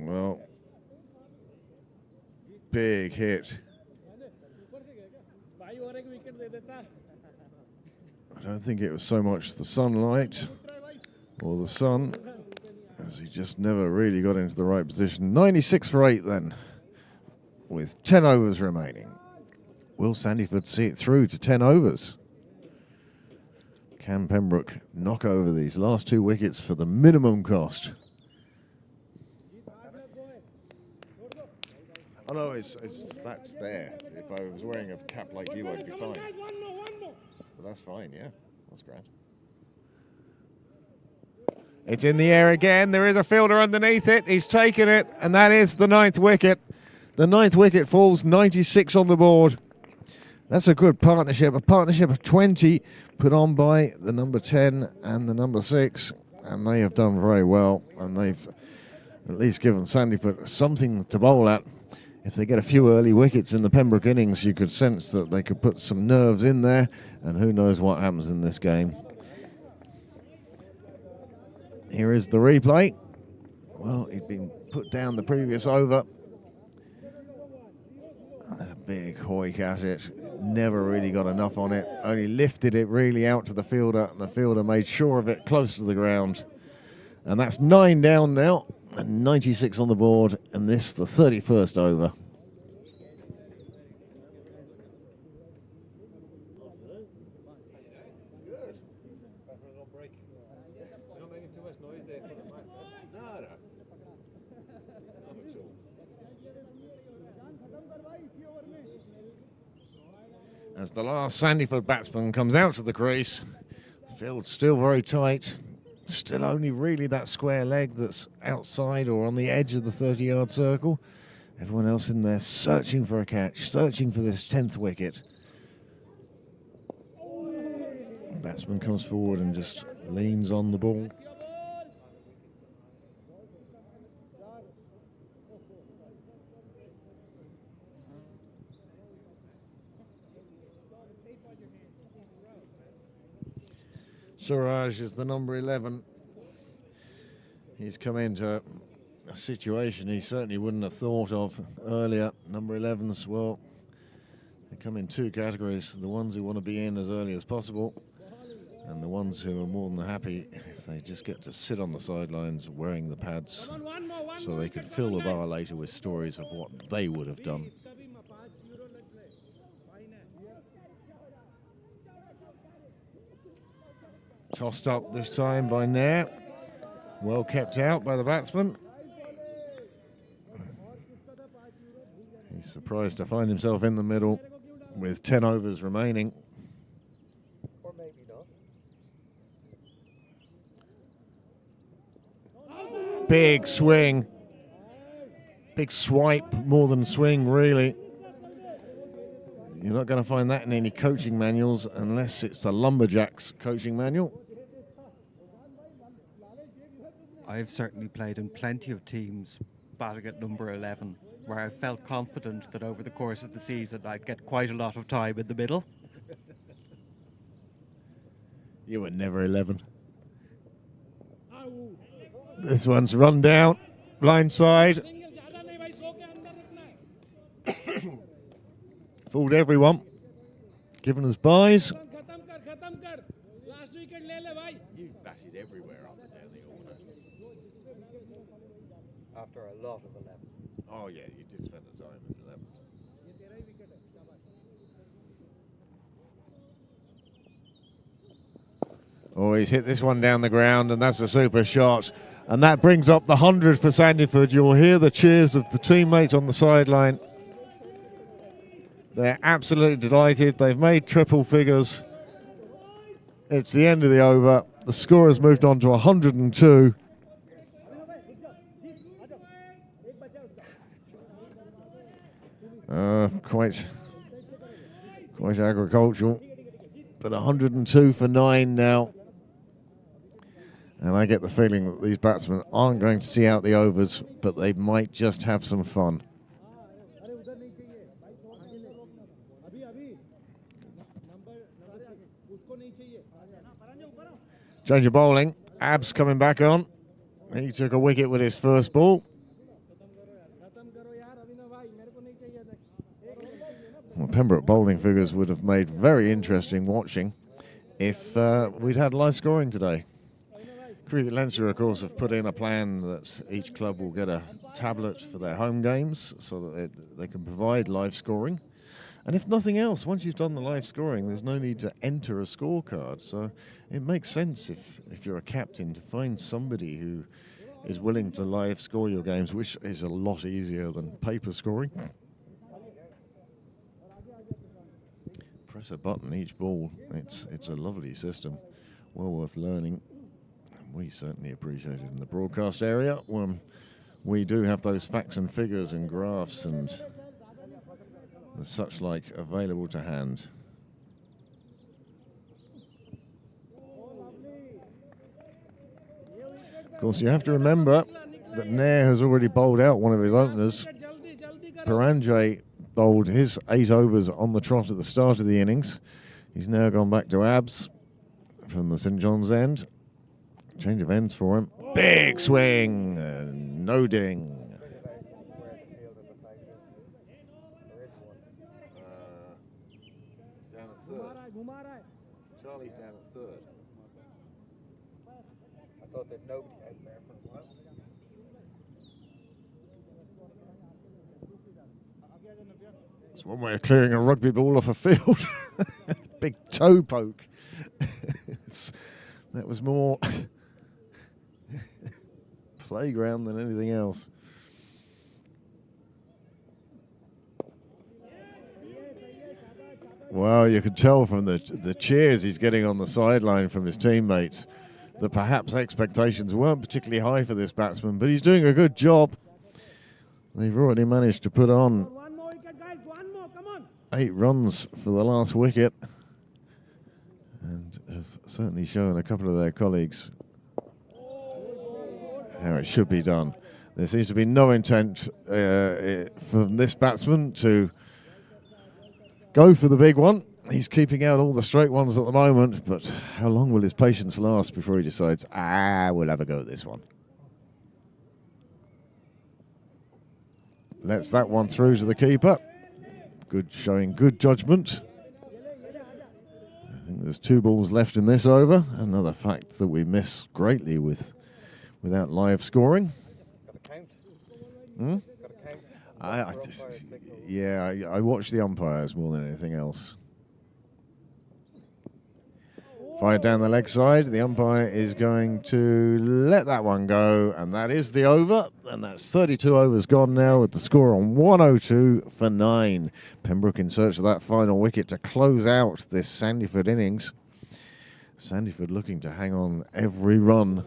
Well, big hit. I don't think it was so much the sunlight or the sun, as he just never really got into the right position. 96 for 8 then, with 10 overs remaining. Will Sandyford see it through to 10 overs? Can Pembrook knock over these last 2 wickets for the minimum cost? Oh no, that's there. If I was wearing a cap like you, I'd be fine. But that's fine, yeah. That's great. It's in the air again. There is a fielder underneath it. He's taken it, and that is the 9th wicket. The 9th wicket falls, 96 on the board. That's a good partnership. A partnership of 20 put on by the number 10 and the number 6. And they have done very well. And they've at least given Sandyford something to bowl at. If they get a few early wickets in the Pembroke innings, you could sense that they could put some nerves in there, and who knows what happens in this game. Here is the replay. Well, he'd been put down the previous over. A big hoik at it. Never really got enough on it. Only lifted it really out to the fielder, and the fielder made sure of it close to the ground. And that's 9 down now. And 96 on the board, and this the 31st over. As the last Sandyford batsman comes out to the crease, the field's still very tight. Still only really that square leg that's outside or on the edge of the 30-yard circle. Everyone else in there searching for a catch, searching for this 10th wicket. The batsman comes forward and just leans on the ball. Suraj is the number 11. He's come into a situation he certainly wouldn't have thought of earlier. Number 11s, well, they come in 2 categories. The ones who want to be in as early as possible, and the ones who are more than happy if they just get to sit on the sidelines wearing the pads so they could fill the bar later with stories of what they would have done. Tossed up this time by Nair. Well kept out by the batsman. He's surprised to find himself in the middle with 10 overs remaining. Or maybe not. Big swing. Big swipe, more than swing, really. You're not going to find that in any coaching manuals unless it's the Lumberjacks coaching manual. I've certainly played in plenty of teams batting at number 11, where I felt confident that over the course of the season I'd get quite a lot of time in the middle. You were never 11. This one's run down, blind side. Fooled everyone. Given us buys. खत्म कर last wicket ले ले भाई You batted everywhere up and down the order. After a lot of 11. Oh yeah, you did spend the time at 11. Oh, he's hit this one down the ground, and that's a super shot. And that brings up the 100 for Sandyford. You'll hear the cheers of the teammates on the sideline. They're absolutely delighted. They've made triple figures. It's the end of the over. The score has moved on to 102. Quite agricultural. But 102 for 9 now. And I get the feeling that these batsmen aren't going to see out the overs, but they might just have some fun. Change of bowling. Abs coming back on. He took a wicket with his first ball. Well, Pembroke bowling figures would have made very interesting watching if we'd had live scoring today. Cricket Leinster, of course, have put in a plan that each club will get a tablet for their home games so that they can provide live scoring. And if nothing else, once you've done the live scoring, there's no need to enter a scorecard. So it makes sense if you're a captain to find somebody who is willing to live score your games, which is a lot easier than paper scoring. Press a button each ball. It's a lovely system, well worth learning. We certainly appreciate it in the broadcast area when we do have those facts and figures and graphs and the such like available to hand. Of course, you have to remember that Nair has already bowled out one of his openers. Paranjay bowled his 8 overs on the trot at the start of the innings. He's now gone back to Abs from the St John's end. Change of ends for him. Big swing, no ding. Down at third. Charlie's down at third. I thought there'd nobody out there for a while. It's one way of clearing a rugby ball off a field. Big toe poke. That was more playground than anything else. Well, you could tell from the cheers he's getting on the sideline from his teammates that perhaps expectations weren't particularly high for this batsman, but he's doing a good job. They've already managed to put on 8 runs for the last wicket and have certainly shown a couple of their colleagues how it should be done. There seems to be no intent from this batsman to go for the big one. He's keeping out all the straight ones at the moment, but how long will his patience last before he decides, we'll have a go at this one? Lets that one through to the keeper. Good showing, good judgment. I think there's 2 balls left in this over. Another fact that we miss greatly without live scoring. Got to count. Hmm? Got to count. I watch the umpires more than anything else. Fired down the leg side. The umpire is going to let that one go, and that is the over. And that's 32 overs gone now with the score on 102 for 9. Pembrook in search of that final wicket to close out this Sandyford innings. Sandyford looking to hang on every run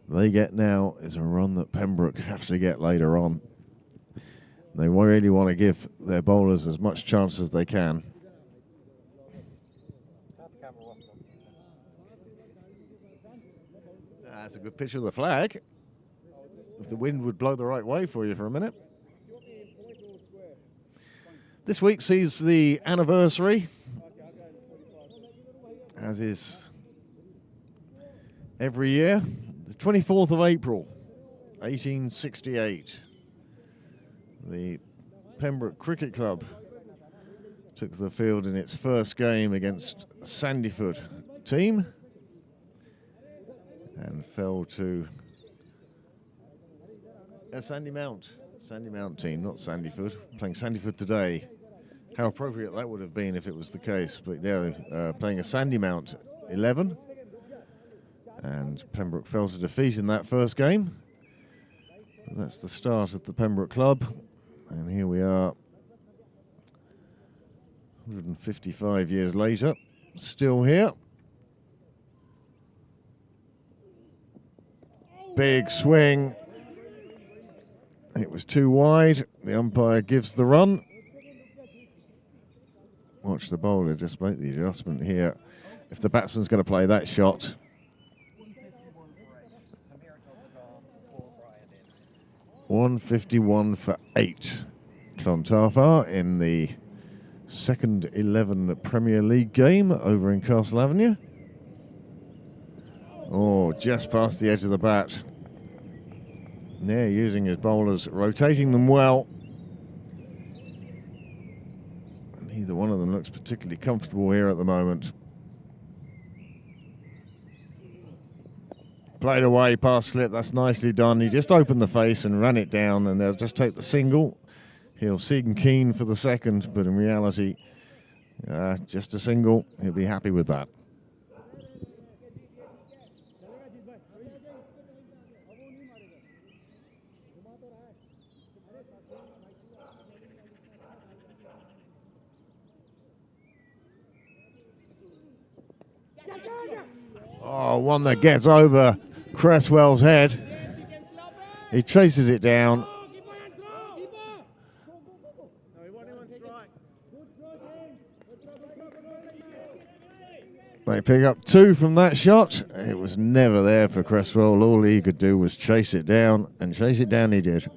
they get now is a run that Pembrook have to get later on. They really want to give their bowlers as much chance as they can. That's a good picture of the flag. If the wind would blow the right way for you for a minute. This week sees the anniversary, as is every year, the 24th of April, 1868. The Pembroke Cricket Club took the field in its first game against Sandyford team and fell to a Sandy Mount team, not Sandyford, playing Sandyford today. How appropriate that would have been if it was the case, but yeah, playing a Sandy Mount 11, and Pembroke fell to defeat in that first game. But that's the start of the Pembroke club, and here we are 155 years later, still here. Big swing. It was too wide. The umpire gives the run. Watch the bowler just make the adjustment here. If the batsman's going to play that shot. 151 for 8. Clontarf in the second 11 Premier League game over in Castle Avenue. Oh, just past the edge of the bat. There, using his bowlers, rotating them well. Neither one of them looks particularly comfortable here at the moment. Played away past slip, that's nicely done. He just opened the face and ran it down, and they'll just take the single. He'll seek keen for the second, but in reality, just a single. He'll be happy with that. Oh, one that gets over Cresswell's head. He chases it down. They pick up 2 from that shot. It was never there for Cresswell. All he could do was chase it down, and chase it down he did.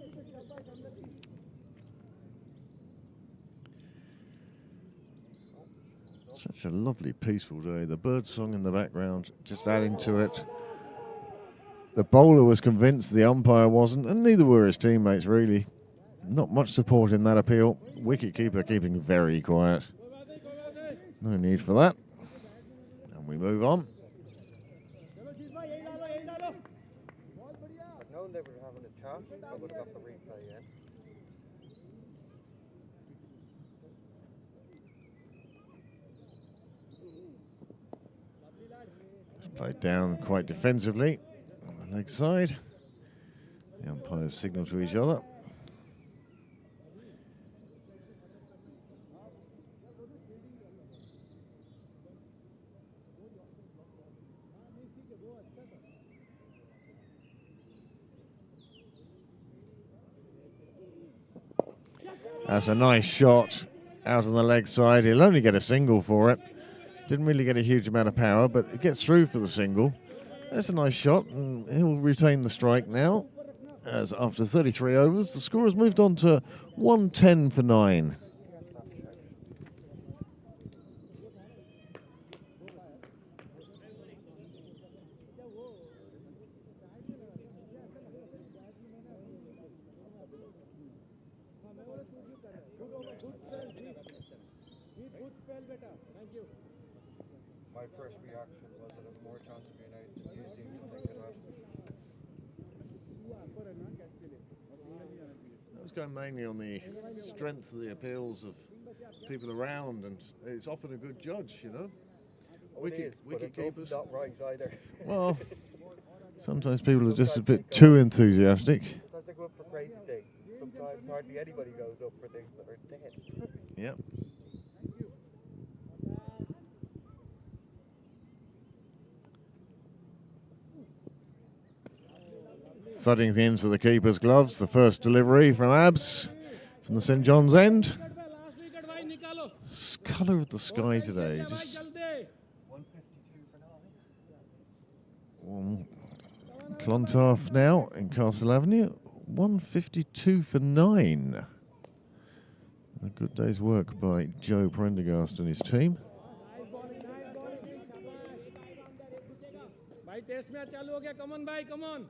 Such a lovely, peaceful day. The bird song in the background, just adding to it. The bowler was convinced, the umpire wasn't, and neither were his teammates, really. Not much support in that appeal. Wicket-keeper keeping very quiet. No need for that. And we move on. I've known they were having a chat, I would have got the replay in. Played down quite defensively on the leg side. The umpires signal to each other. That's a nice shot out on the leg side. He'll only get a single for it. Didn't really get a huge amount of power, but it gets through for the single. That's a nice shot, and he'll retain the strike now. As after 33 overs, the score has moved on to 110 for 9. My first reaction was that it was more chance of being out than you seem to think it had. That was going mainly on the strength of the appeals of people around, and it's often a good judge, you know. Wicket keepers. Not right either. Well, sometimes people are just a bit too enthusiastic. Because they go up for crazy things. Sometimes hardly anybody goes up for things that are dead. Yep. Thudding into the keeper's gloves, the first delivery from Abs from the St John's end. Colour of the sky today, just 152 for 9. Clontarf now in Castle Avenue, 152 for 9. A good day's work by Joe Prendergast and his team. Come on.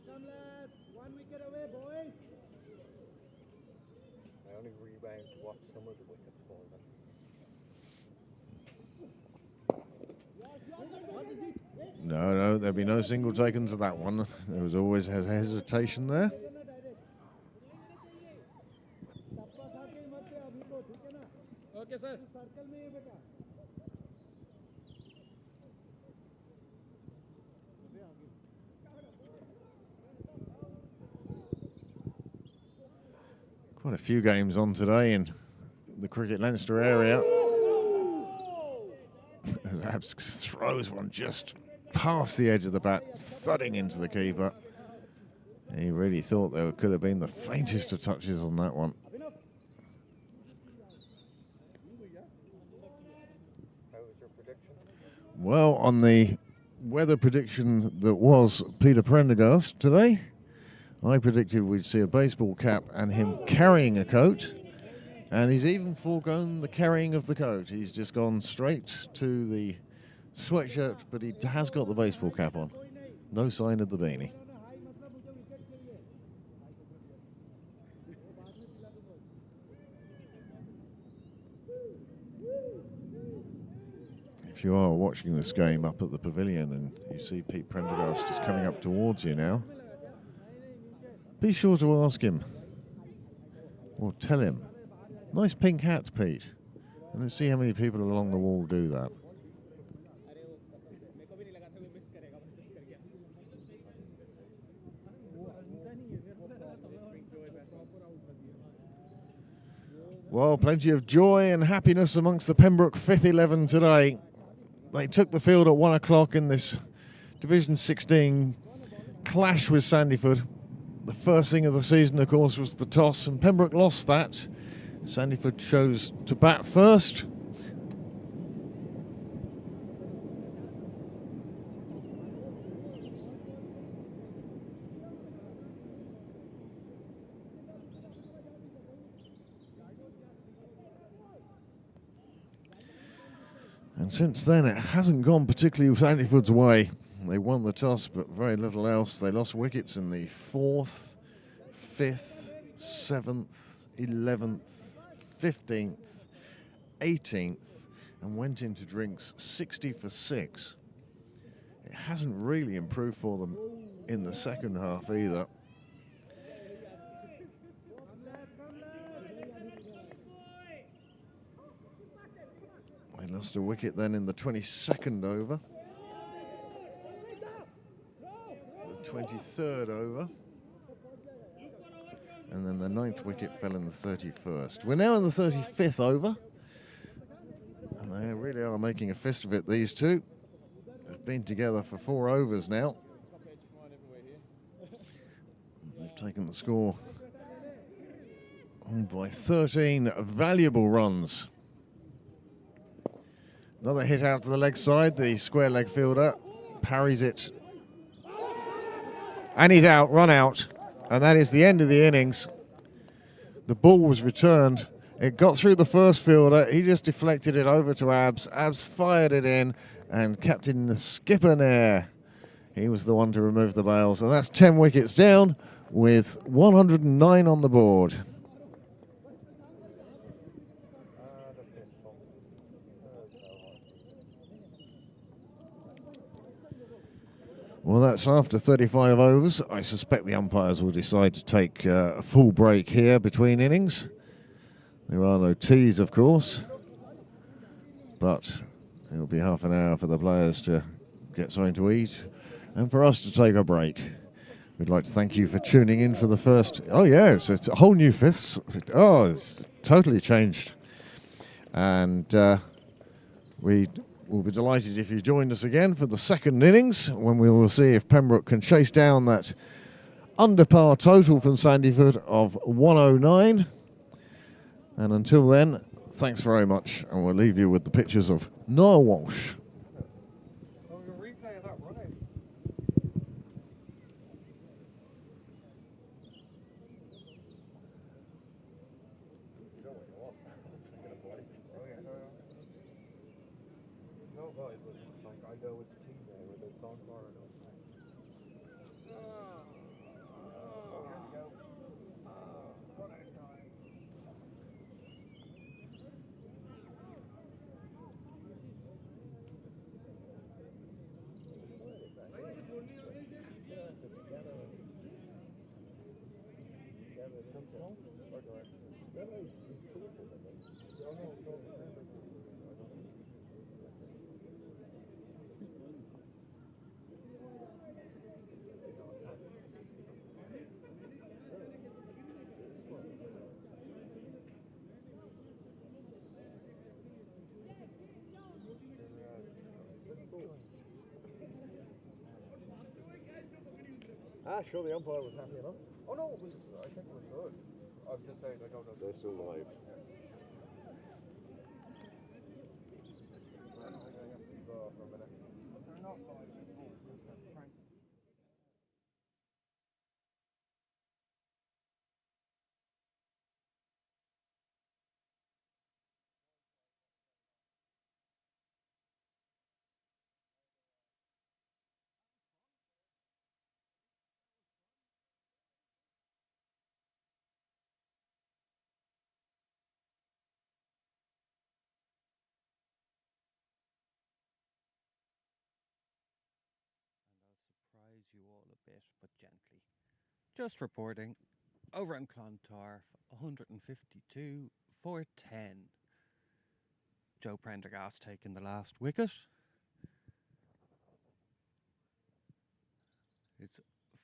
Come lads, 1 wicket away, boys. I only rewound to watch some of the wickets fall then. No, there'll be no single taken to that one. There was always hesitation there. Okay, sir. Quite a few games on today in the Cricket Leinster area. As Abs throws one just past the edge of the bat, thudding into the keeper. He really thought there could have been the faintest of touches on that one. How was your prediction? Well, on the weather prediction that was Peter Prendergast today, I predicted we'd see a baseball cap and him carrying a coat, and he's even foregone the carrying of the coat. He's just gone straight to the sweatshirt, but he has got the baseball cap on. No sign of the beanie. If you are watching this game up at the pavilion and you see Pete Prendergast just coming up towards you now, be sure to ask him or tell him, nice pink hat, Pete. And let's see how many people along the wall do that. Well, plenty of joy and happiness amongst the Pembroke fifth 11 today. They took the field at 1 o'clock in this Division 16 clash with Sandyford. The first thing of the season, of course, was the toss, and Pembroke lost that. Sandyford chose to bat first. And since then, it hasn't gone particularly Sandyford's way. They won the toss, but very little else. They lost wickets in the 4th, 5th, 7th, 11th, 15th, 18th, and went into drinks 60 for 6. It hasn't really improved for them in the second half either. They lost a wicket then in the 22nd over. The 23rd over. And then the 9th wicket fell in the 31st. We're now in the 35th over. And they really are making a fist of it, these two. They've been together for 4 overs now. They've taken the score on by 13 valuable runs. Another hit out to the leg side. The square leg fielder parries it. And he's out, run out. And that is the end of the innings. The ball was returned. It got through the first fielder. He just deflected it over to Abs. Abs fired it in and kept in the skipper Nair. He was the one to remove the bails. And that's 10 wickets down with 109 on the board. Well, that's after 35 overs. I suspect the umpires will decide to take a full break here between innings. There are no teas, of course, but it will be half an hour for the players to get something to eat and for us to take a break. We'd like to thank you for tuning in for the first... Oh, yes, it's a whole new fifths. Oh, it's totally changed. And we... We'll be delighted if you joined us again for the second innings, when we will see if Pembroke can chase down that under par total from Sandyford of 109. And until then, thanks very much, and we'll leave you with the pictures of Noah Walsh. Ah, sure, the umpire was happy enough. Oh no, I think it was good. I'm just saying, I don't know. They're still alive. I think I have to go for a minute. They're not live. Frank. And I'll surprise you all a bit, but gently. Just reporting, over in Clontarf, 152 for 10. Joe Prendergast taking the last wicket. It's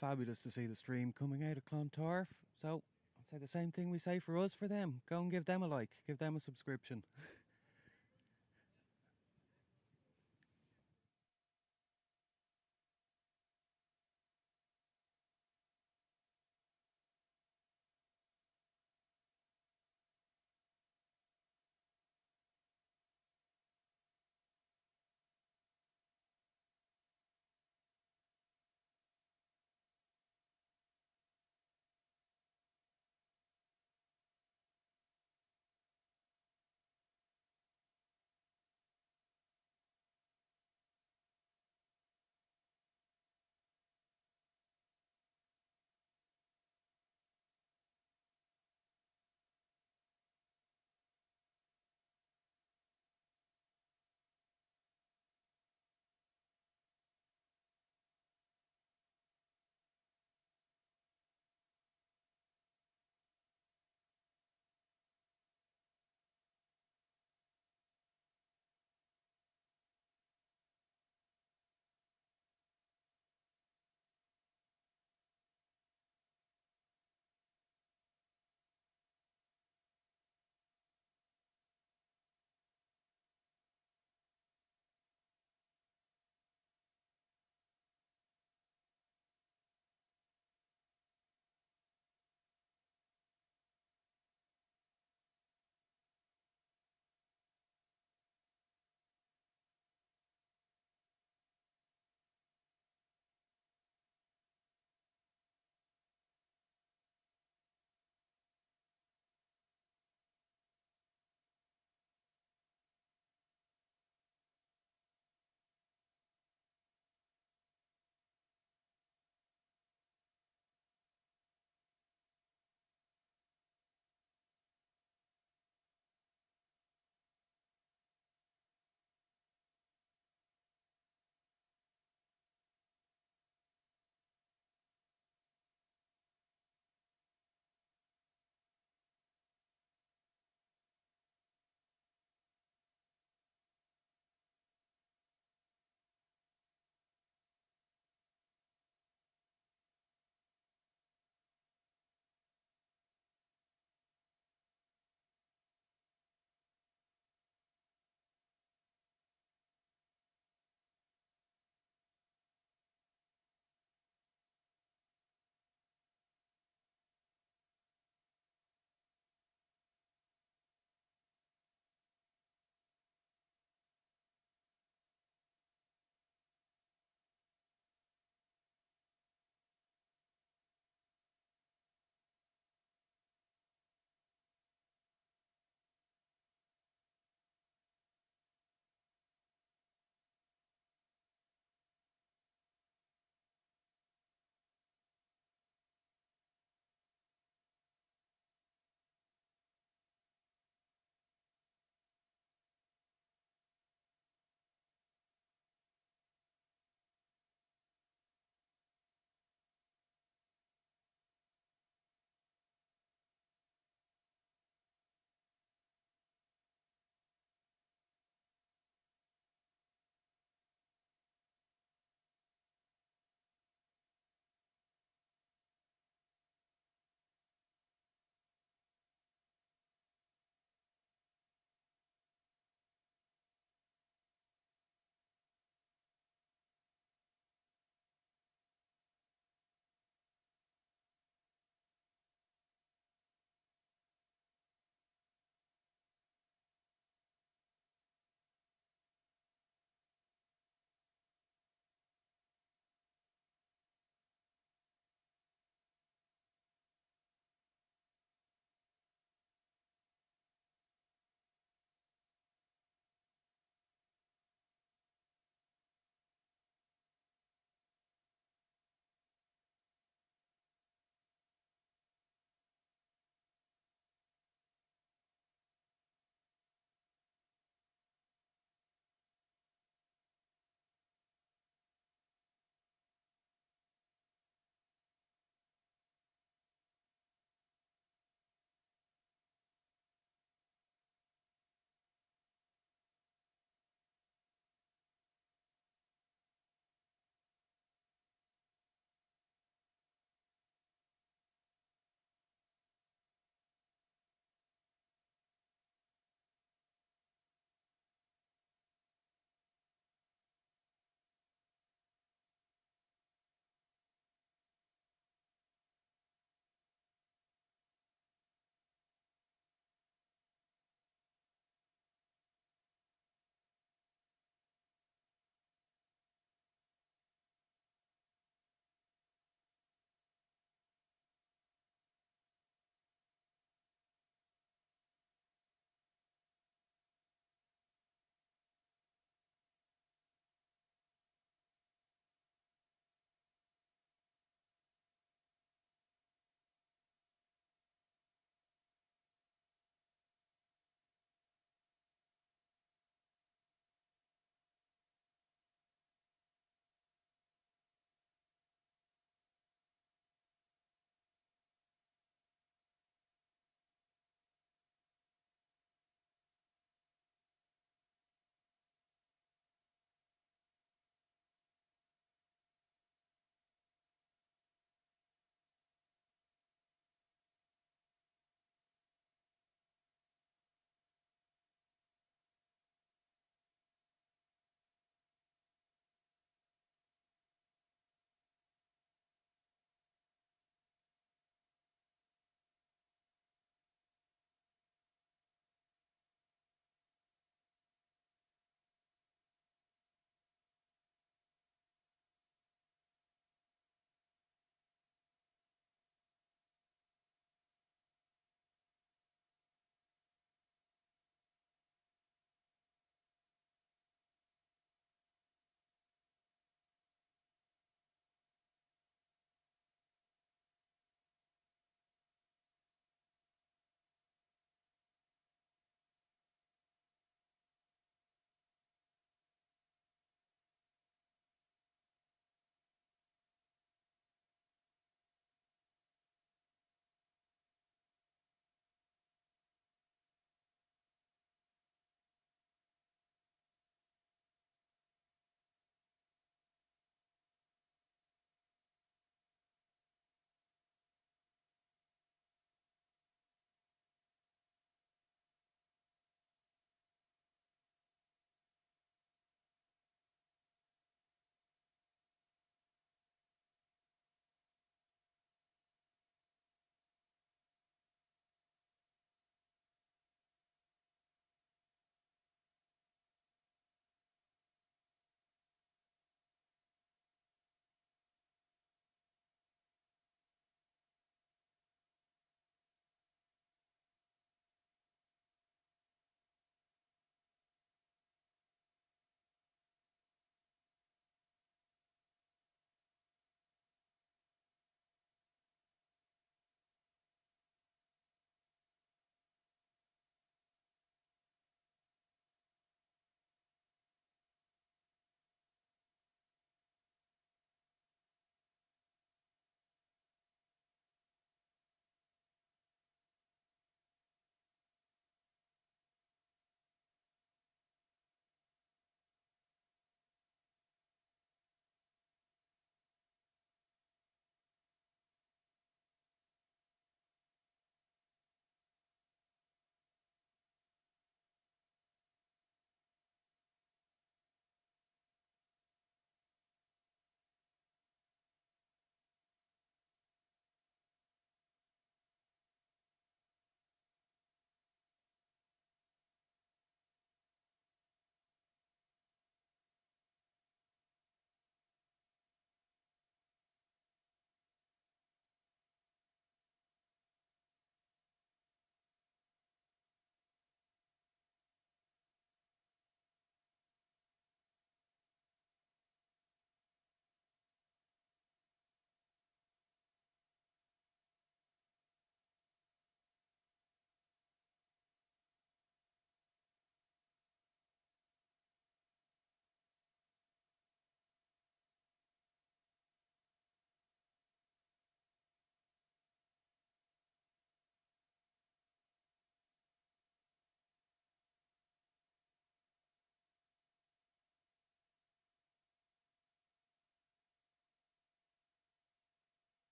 fabulous to see the stream coming out of Clontarf. So I'll say the same thing we say for us for them. Go and give them a like, give them a subscription.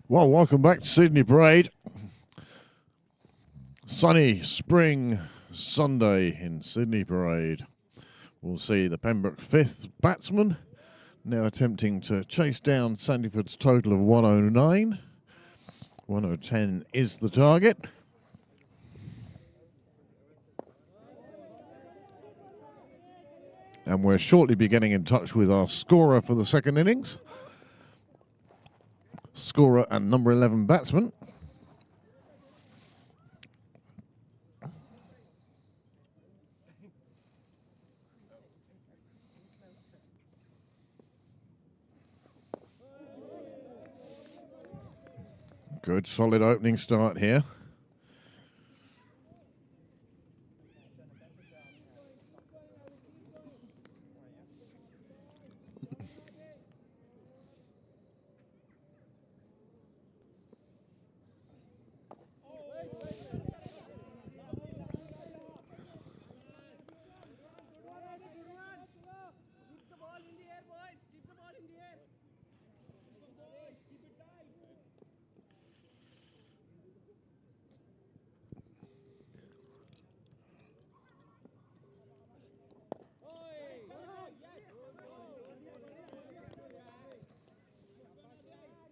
Well, welcome back to Sydney Parade. Sunny spring Sunday in Sydney Parade. We'll see the Pembroke fifth batsman now attempting to chase down Sandyford's total of 109. 110 is the target. And we're shortly be getting in touch with our scorer for the second innings. Scorer and number 11 batsman. Good, solid opening start here.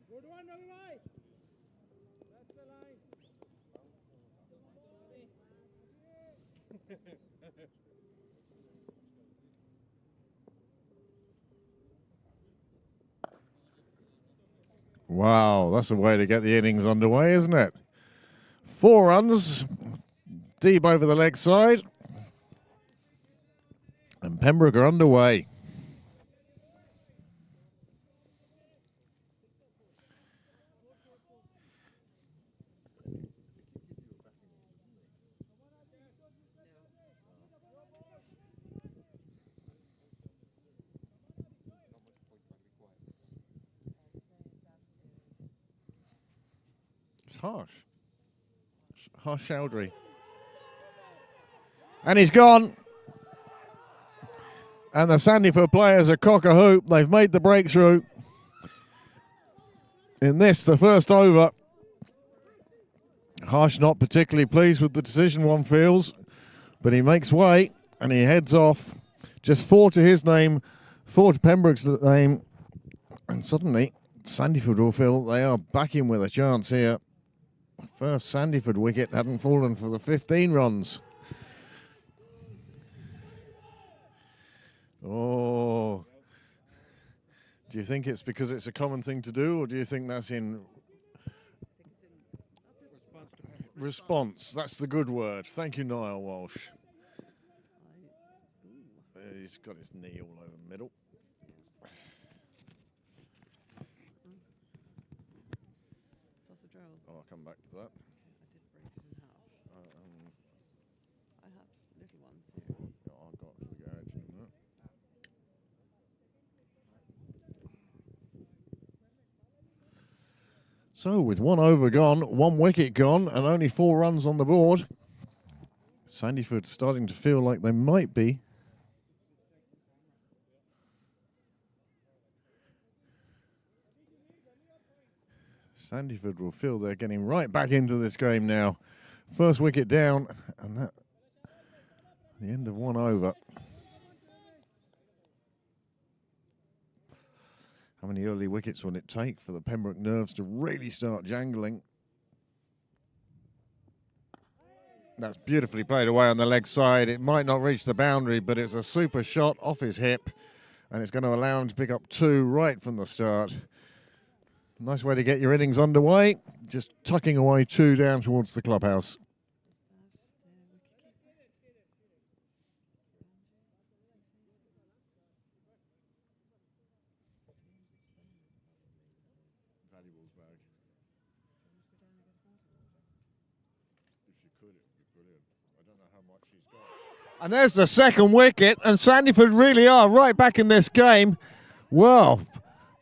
Good one, Ravi bhai. That's the line. Wow, that's a way to get the innings underway, isn't it? 4 runs, deep over the leg side. And Pembroke are underway. It's harsh. Harsh Chowdhury. And he's gone. And the Sandyford players are cock a hoop. They've made the breakthrough. In this, the first over. Harsh not particularly pleased with the decision, one feels. But he makes way and he heads off. Just 4 to his name, 4 to Pembroke's name. And suddenly, Sandyford will feel they are back in with a chance here. First Sandyford wicket hadn't fallen for the 15 runs. Oh. Do you think it's because it's a common thing to do, or do you think that's in response? That's the good word. Thank you, Niall Walsh. He's got his knee all over the middle. Sausage roll. Oh, I'll come back to that. I did break it in half. I have little ones here. I'll go up to the garage in a minute. So, with 1 over gone, 1 wicket gone, and only 4 runs on the board, Sandyford starting to feel like they might be Sandyford will feel they're getting right back into this game now. First wicket down, and that the end of 1 over. How many early wickets will it take for the Pembroke nerves to really start jangling? That's beautifully played away on the leg side. It might not reach the boundary, but it's a super shot off his hip, and it's going to allow him to pick up 2 right from the start. Nice way to get your innings underway. Just tucking away 2 down towards the clubhouse. Valuables bag. If she could, it would be brilliant. I don't know how much she's got. And there's the second wicket, and Sandyford really are right back in this game. Well,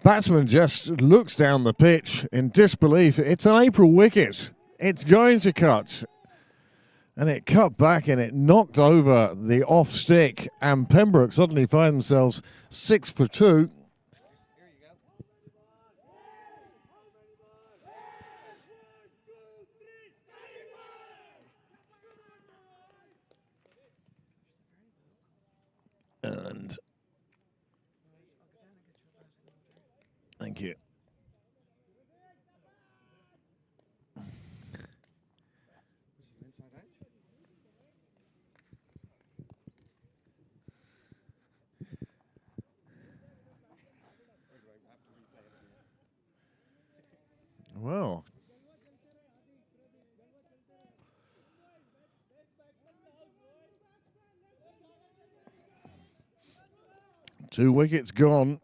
batsman just looks down the pitch in disbelief. It's an April wicket. It's going to cut. And it cut back and it knocked over the off stick. And Pembroke suddenly find themselves 6 for 2. wicket. Well, two wickets gone,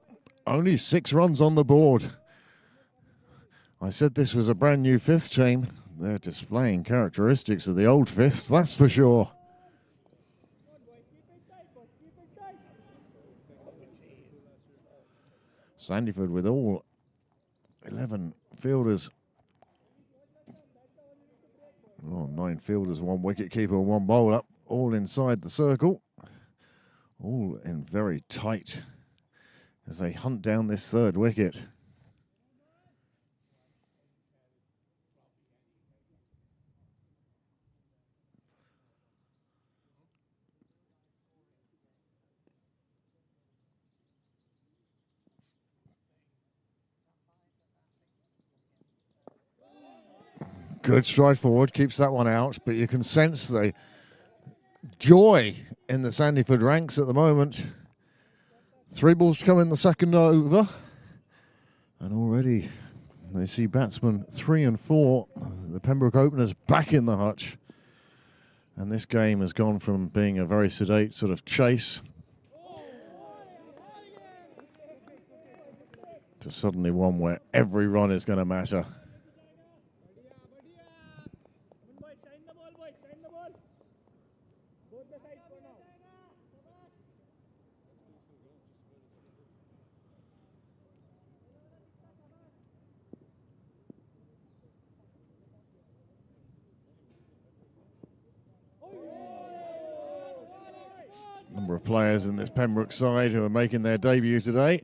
only 6 runs on the board. I said this was a brand new fifth team. They're displaying characteristics of the old fifths, that's for sure. Sandyford with all 11 fielders. Oh, 9 fielders, 1 wicket keeper, 1 bowler, all inside the circle. All in very tight as they hunt down this 3rd wicket. Good stride forward, keeps that one out, but you can sense the joy in the Sandyford ranks at the moment. 3 balls to come in the 2nd over, and already they see batsmen 3 and 4, the Pembroke openers back in the hutch, and this game has gone from being a very sedate sort of chase to suddenly one where every run is going to matter. Number of players in this Pembroke side who are making their debut today.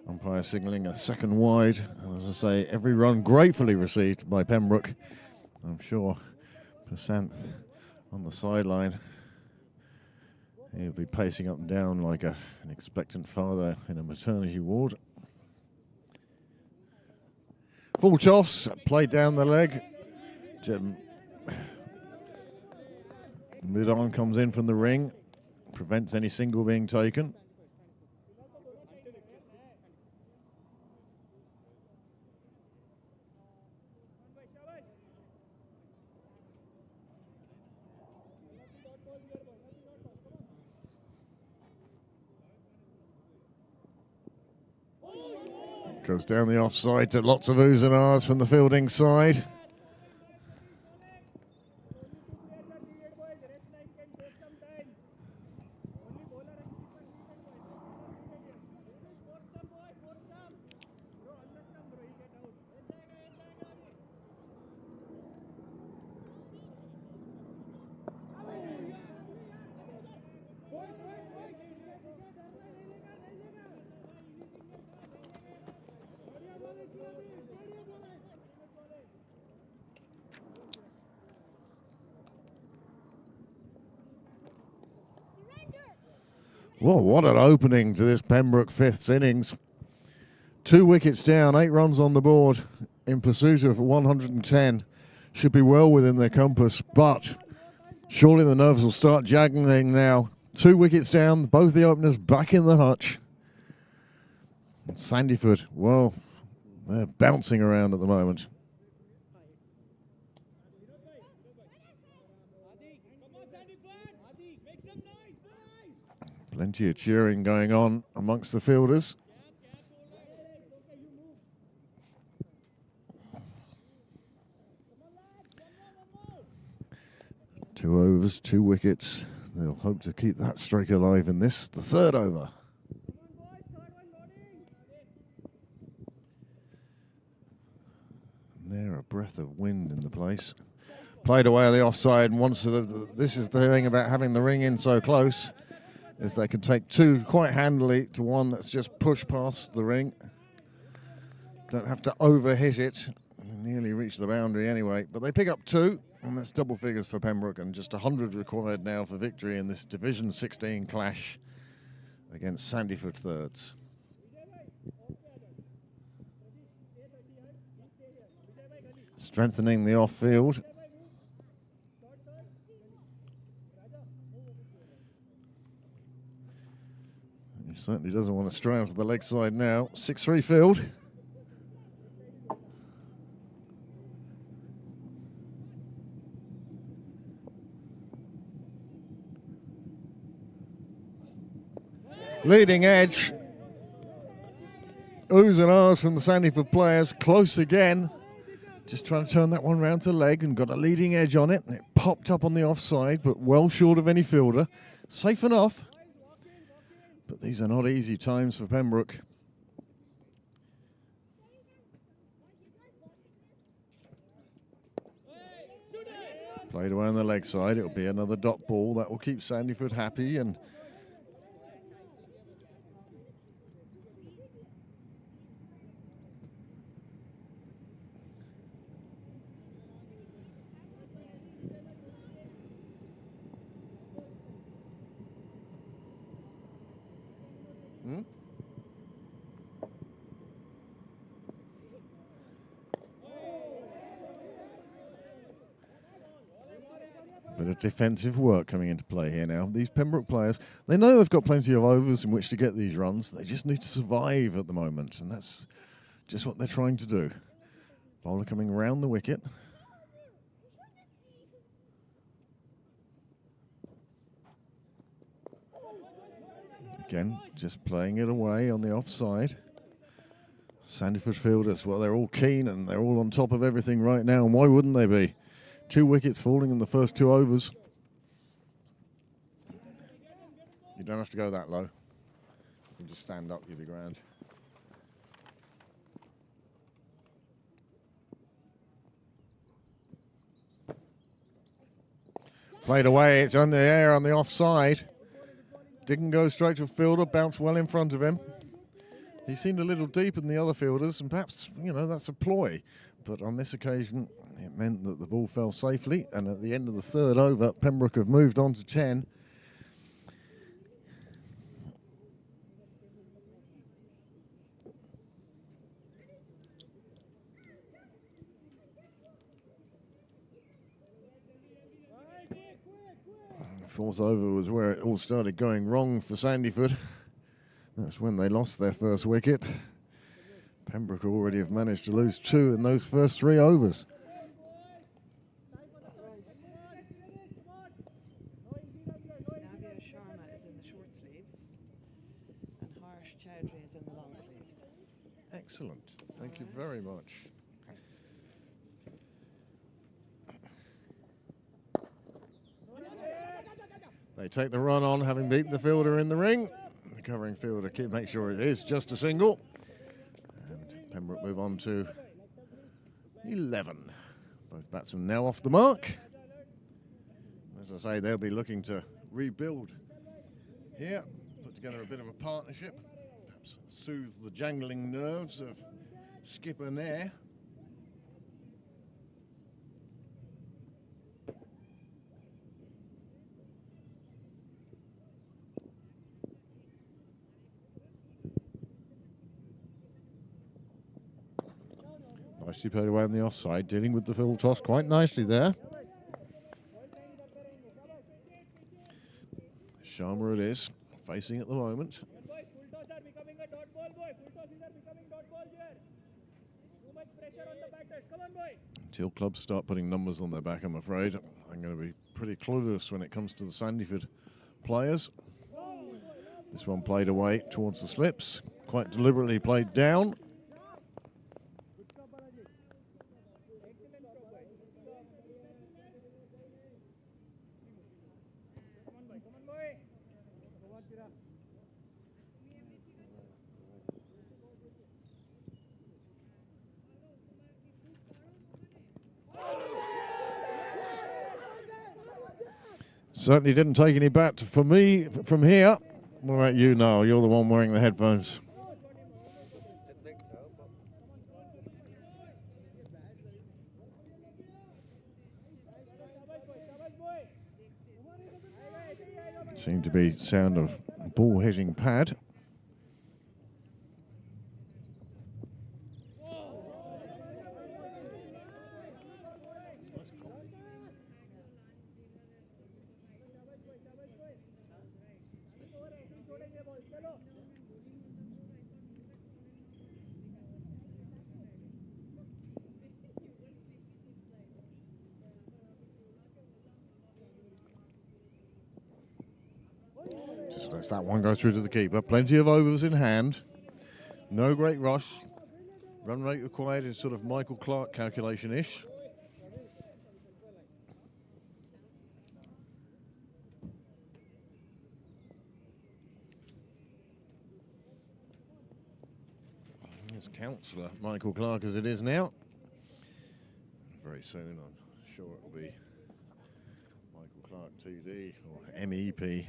Umpire signalling a 2nd wide, and as I say, every run gratefully received by Pembroke. I'm sure Prasanth on the sideline, he'll be pacing up and down like an expectant father in a maternity ward. Full toss, played down the leg. Mid-on comes in from the ring, prevents any single being taken. Goes down the offside to lots of oohs and ahs from the fielding side. Whoa, what an opening to this Pembroke 5th innings. 2 wickets down, 8 runs on the board in pursuit of 110. Should be well within their compass, but surely the nerves will start juggling now. 2 wickets down, both the openers back in the hutch. And Sandyford, well, they're bouncing around at the moment. Plenty of cheering going on amongst the fielders. Two overs, 2 wickets. They'll hope to keep that streak alive in this, the 3rd over. And there, a breath of wind in the place. Played away on the offside, and once this is the thing about having the ring in so close, is they can take 2 quite handily to 1 that's just pushed past the ring. Don't have to overhit it. They nearly reach the boundary anyway, but they pick up 2, and that's double figures for Pembroke, and just 100 required now for victory in this Division 16 clash against Sandyford thirds. strengthening the off field. He certainly doesn't want to stray onto the leg side now. 6-3 field. Leading edge. Oohs and ahs from the Sandyford players. Close again. Just trying to turn that one round to leg and got a leading edge on it. And it popped up on the offside, but well short of any fielder. Safe enough. But these are not easy times for Pembroke. Played away on the leg side. It'll be another dot ball. That will keep Sandyford happy. And bit of defensive work coming into play here now. These Pembroke players, they know they've got plenty of overs in which to get these runs. They just need to survive at the moment, and that's just what they're trying to do. Bowler coming round the wicket. Again, just playing it away on the offside. Sandyford fielders, well, they're all keen and they're all on top of everything right now, and why wouldn't they be? 2 wickets falling in the first 2 overs. You don't have to go that low. You can just stand up, you'll be grand. Played away, it's on the air on the offside. Didn't go straight to a fielder, bounced well in front of him. He seemed a little deeper than the other fielders, and perhaps, you know, that's a ploy. But on this occasion, it meant that the ball fell safely, and at the end of the 3rd over, Pembroke have moved on to 10. The 4th over was where it all started going wrong for Sandyford. That's when they lost their first wicket. Pembroke already have managed to lose 2 in those first 3 overs. Excellent. Thank you very much. They take the run on, having beaten the fielder in the ring. The covering fielder makes sure it is just a single. And Pembroke move on to 11. Both batsmen now off the mark. As I say, they'll be looking to rebuild here, put together a bit of a partnership, perhaps soothe the jangling nerves of skipper Nair. Nicely played away on the offside, dealing with the full toss quite nicely there. Sharma it is, facing at the moment. Until clubs start putting numbers on their back, I'm afraid, I'm going to be pretty clueless when it comes to the Sandyford players. This one played away towards the slips, quite deliberately played down. Certainly didn't take any bat for me from here. What about you, Noel? You're the one wearing the headphones. Seemed to be sound of ball hitting pad. Lets that one go through to the keeper. Plenty of overs in hand. No great rush. Run rate required is sort of Michael Clark calculation-ish. It's counsellor Michael Clark as it is now. Very soon, I'm sure it will be Michael Clark TD or MEP.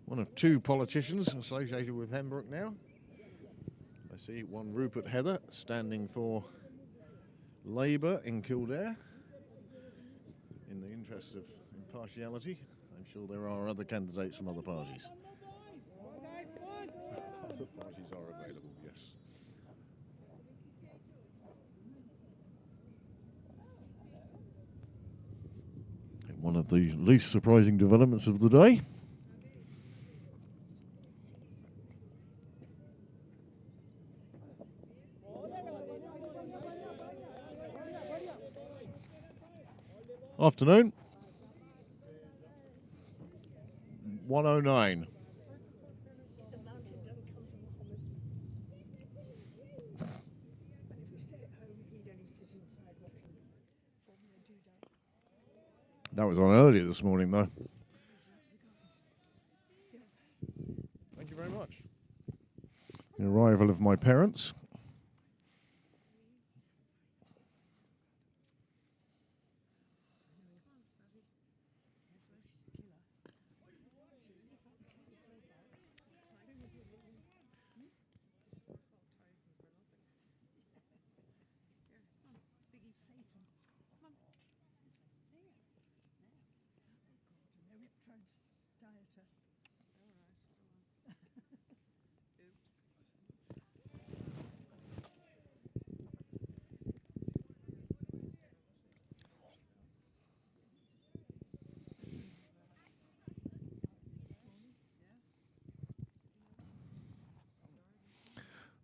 One of two politicians associated with Pembroke now. I see one Rupert Heather standing for Labour in Kildare. In the interest of impartiality, I'm sure there are other candidates from other parties. Other parties are available, yes. And one of the least surprising developments of the day. Afternoon. 109. That was on earlier this morning, though. Thank you very much. The arrival of my parents.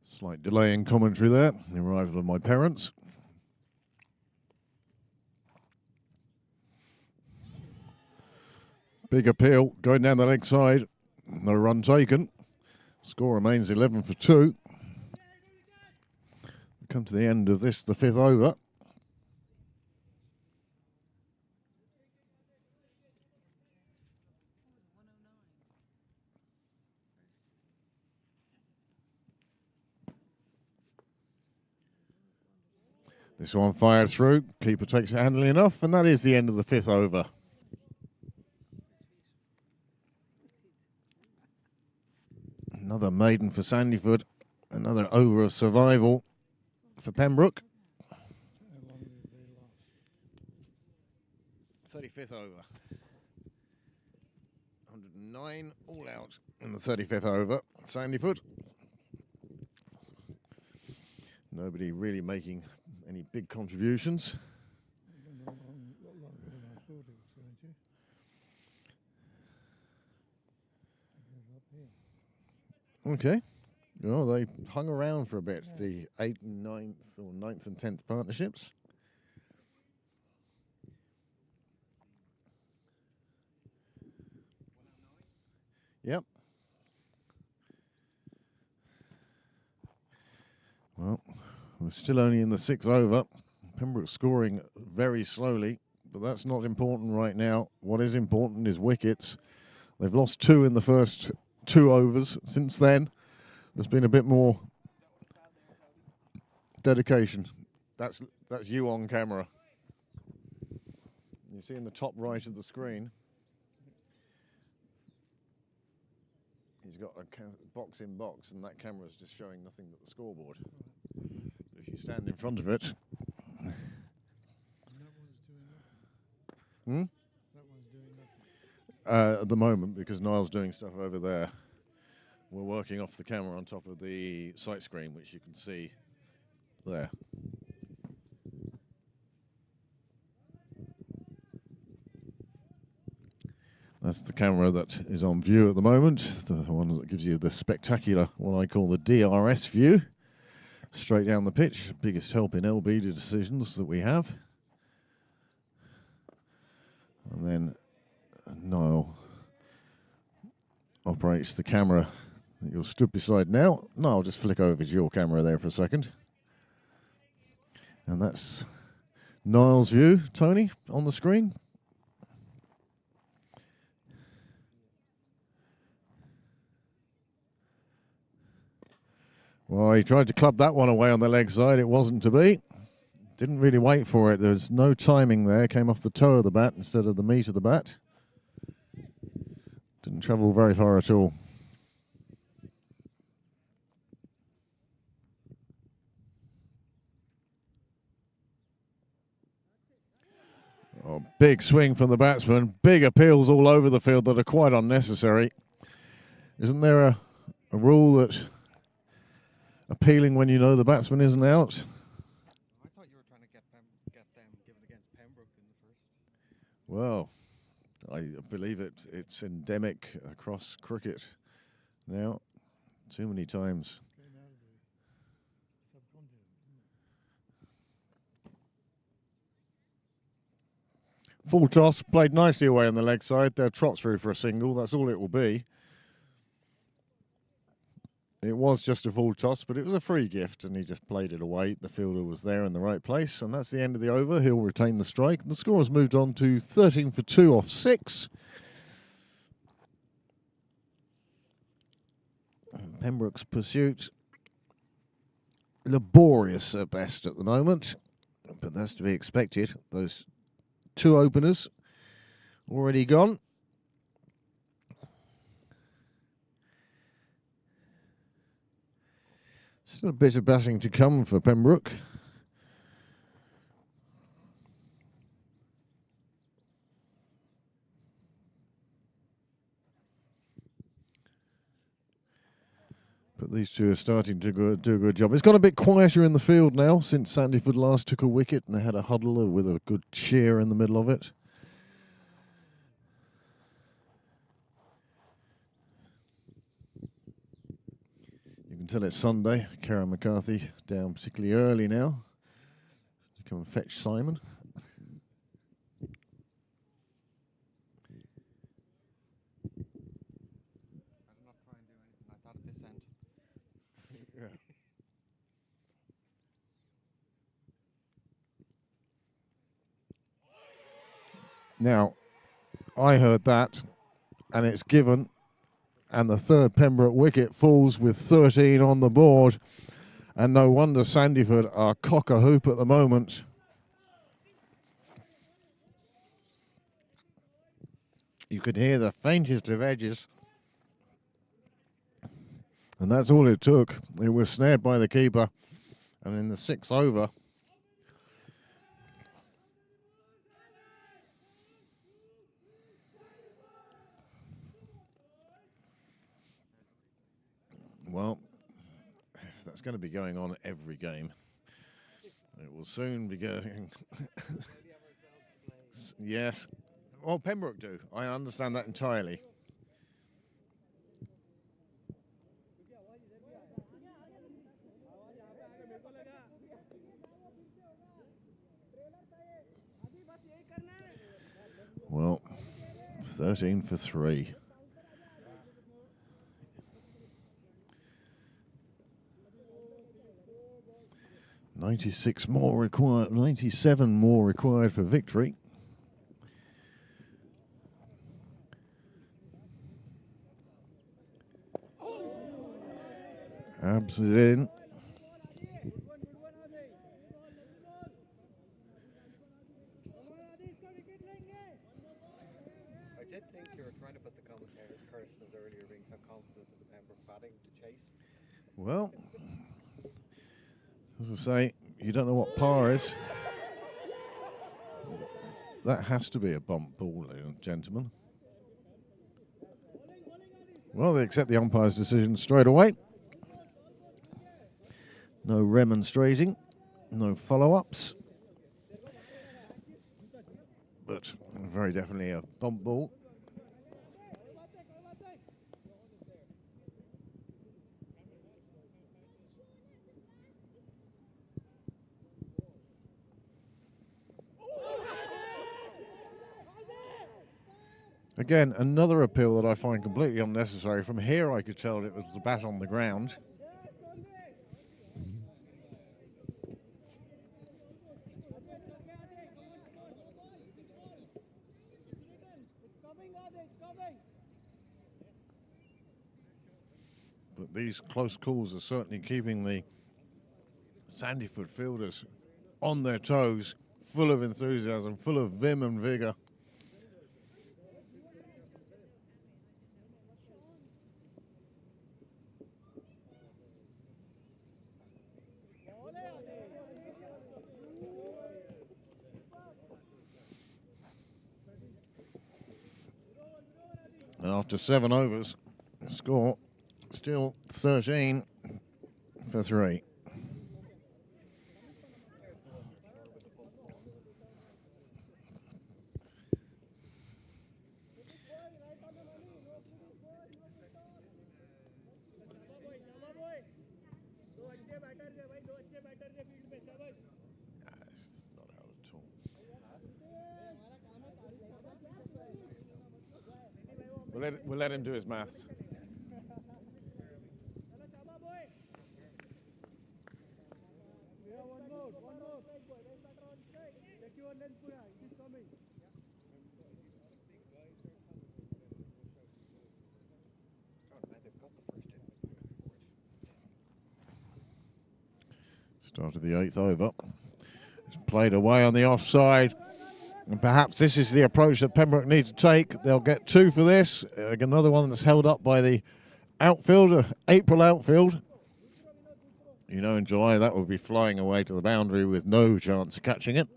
Slight delay in commentary there. The arrival of my parents. Big appeal going down the leg side. No run taken. Score remains 11 for 2. We come to the end of this, the 5th over. This one fired through. Keeper takes it handily enough, and that is the end of the 5th over. Another maiden for Sandyford. Another over of survival for Pembrook. 35th over. 109 all out in the 35th over. Sandyford. Nobody really making any big contributions. Okay. Well, they hung around for a bit, the 8th and 9th or 9th and 10th partnerships. Yep. Well, we're still only in the 6th over. Pembroke scoring very slowly, but that's not important right now. What is important is wickets. They've lost 2 in the first 2 overs. Since then, there's been a bit more dedication. That's you on camera. You see in the top right of the screen, he's got a box in box, and that camera is just showing nothing but the scoreboard. If you stand in front of it, at the moment, because Niall's doing stuff over there, we're working off the camera on top of the sight screen, which you can see there. That's the camera that is on view at the moment, the one that gives you the spectacular, what I call the DRS view, straight down the pitch. Biggest help in LB decisions that we have. operates the camera that you're stood beside now. No, I'll just flick over to your camera there for a second. And that's Niall's view, Tony, on the screen. Well, he tried to club that one away on the leg side. It wasn't to be. Didn't really wait for it. There's no timing there. Came off the toe of the bat instead of the meat of the bat. Didn't travel very far at all. Oh, big swing from the batsman. Big appeals all over the field that are quite unnecessary. Isn't there a rule that appealing when you know the batsman isn't out? I thought you were trying to get them given against Pembroke in the first. Well, I believe it's endemic across cricket now. Too many times. Full toss, played nicely away on the leg side. They'll trot through for a single. That's all it will be. It was just a full toss, but it was a free gift, and he just played it away. The fielder was there in the right place, and that's the end of the over. He'll retain the strike. The score has moved on to 13 for 2 off 6. Pembroke's pursuit, laborious at best at the moment, but that's to be expected. Those two openers already gone. Still a bit of batting to come for Pembroke. But these two are starting to do a good job. It's got a bit quieter in the field now since Sandyford last took a wicket, and they had a huddle with a good cheer in the middle of it. You can tell it's Sunday. Karen McCarthy down particularly early now to come and fetch Simon. I'm not trying to do anything like that at this end. Yeah. Now, I heard that, and it's given, and the third Pembroke wicket falls with 13 on the board, and no wonder Sandyford are cock-a-hoop at the moment. You could hear the faintest of edges, and that's all it took. It was snared by the keeper, and in the 6th over, well, if that's going to be going on every game, it will soon be going. Yes. Well, Pembroke do. I understand that entirely. Well, 13 for 3. .96 more required, 97 more required for victory. Abs is in. I did think you were trying to put the commentators' curses earlier, being so confident in the Pembroke batting to chase. Well, as I say, you don't know what par is. That has to be a bump ball, ladies and gentlemen. Well, they accept the umpire's decision straight away. No remonstrating, no follow-ups. But very definitely a bump ball. Again, another appeal that I find completely unnecessary. From here I could tell it was the bat on the ground. But these close calls are certainly keeping the Sandyford fielders on their toes, full of enthusiasm, full of vim and vigour. And after 7 overs, the score still 13 for 3. It's not out at all. We'll let him do his maths. Start of the 8th over. It's played away on the offside. And perhaps this is the approach that Pembroke need to take. They'll get 2 for this. Another one that's held up by the outfielder, April outfield. You know, in July that would be flying away to the boundary with no chance of catching it.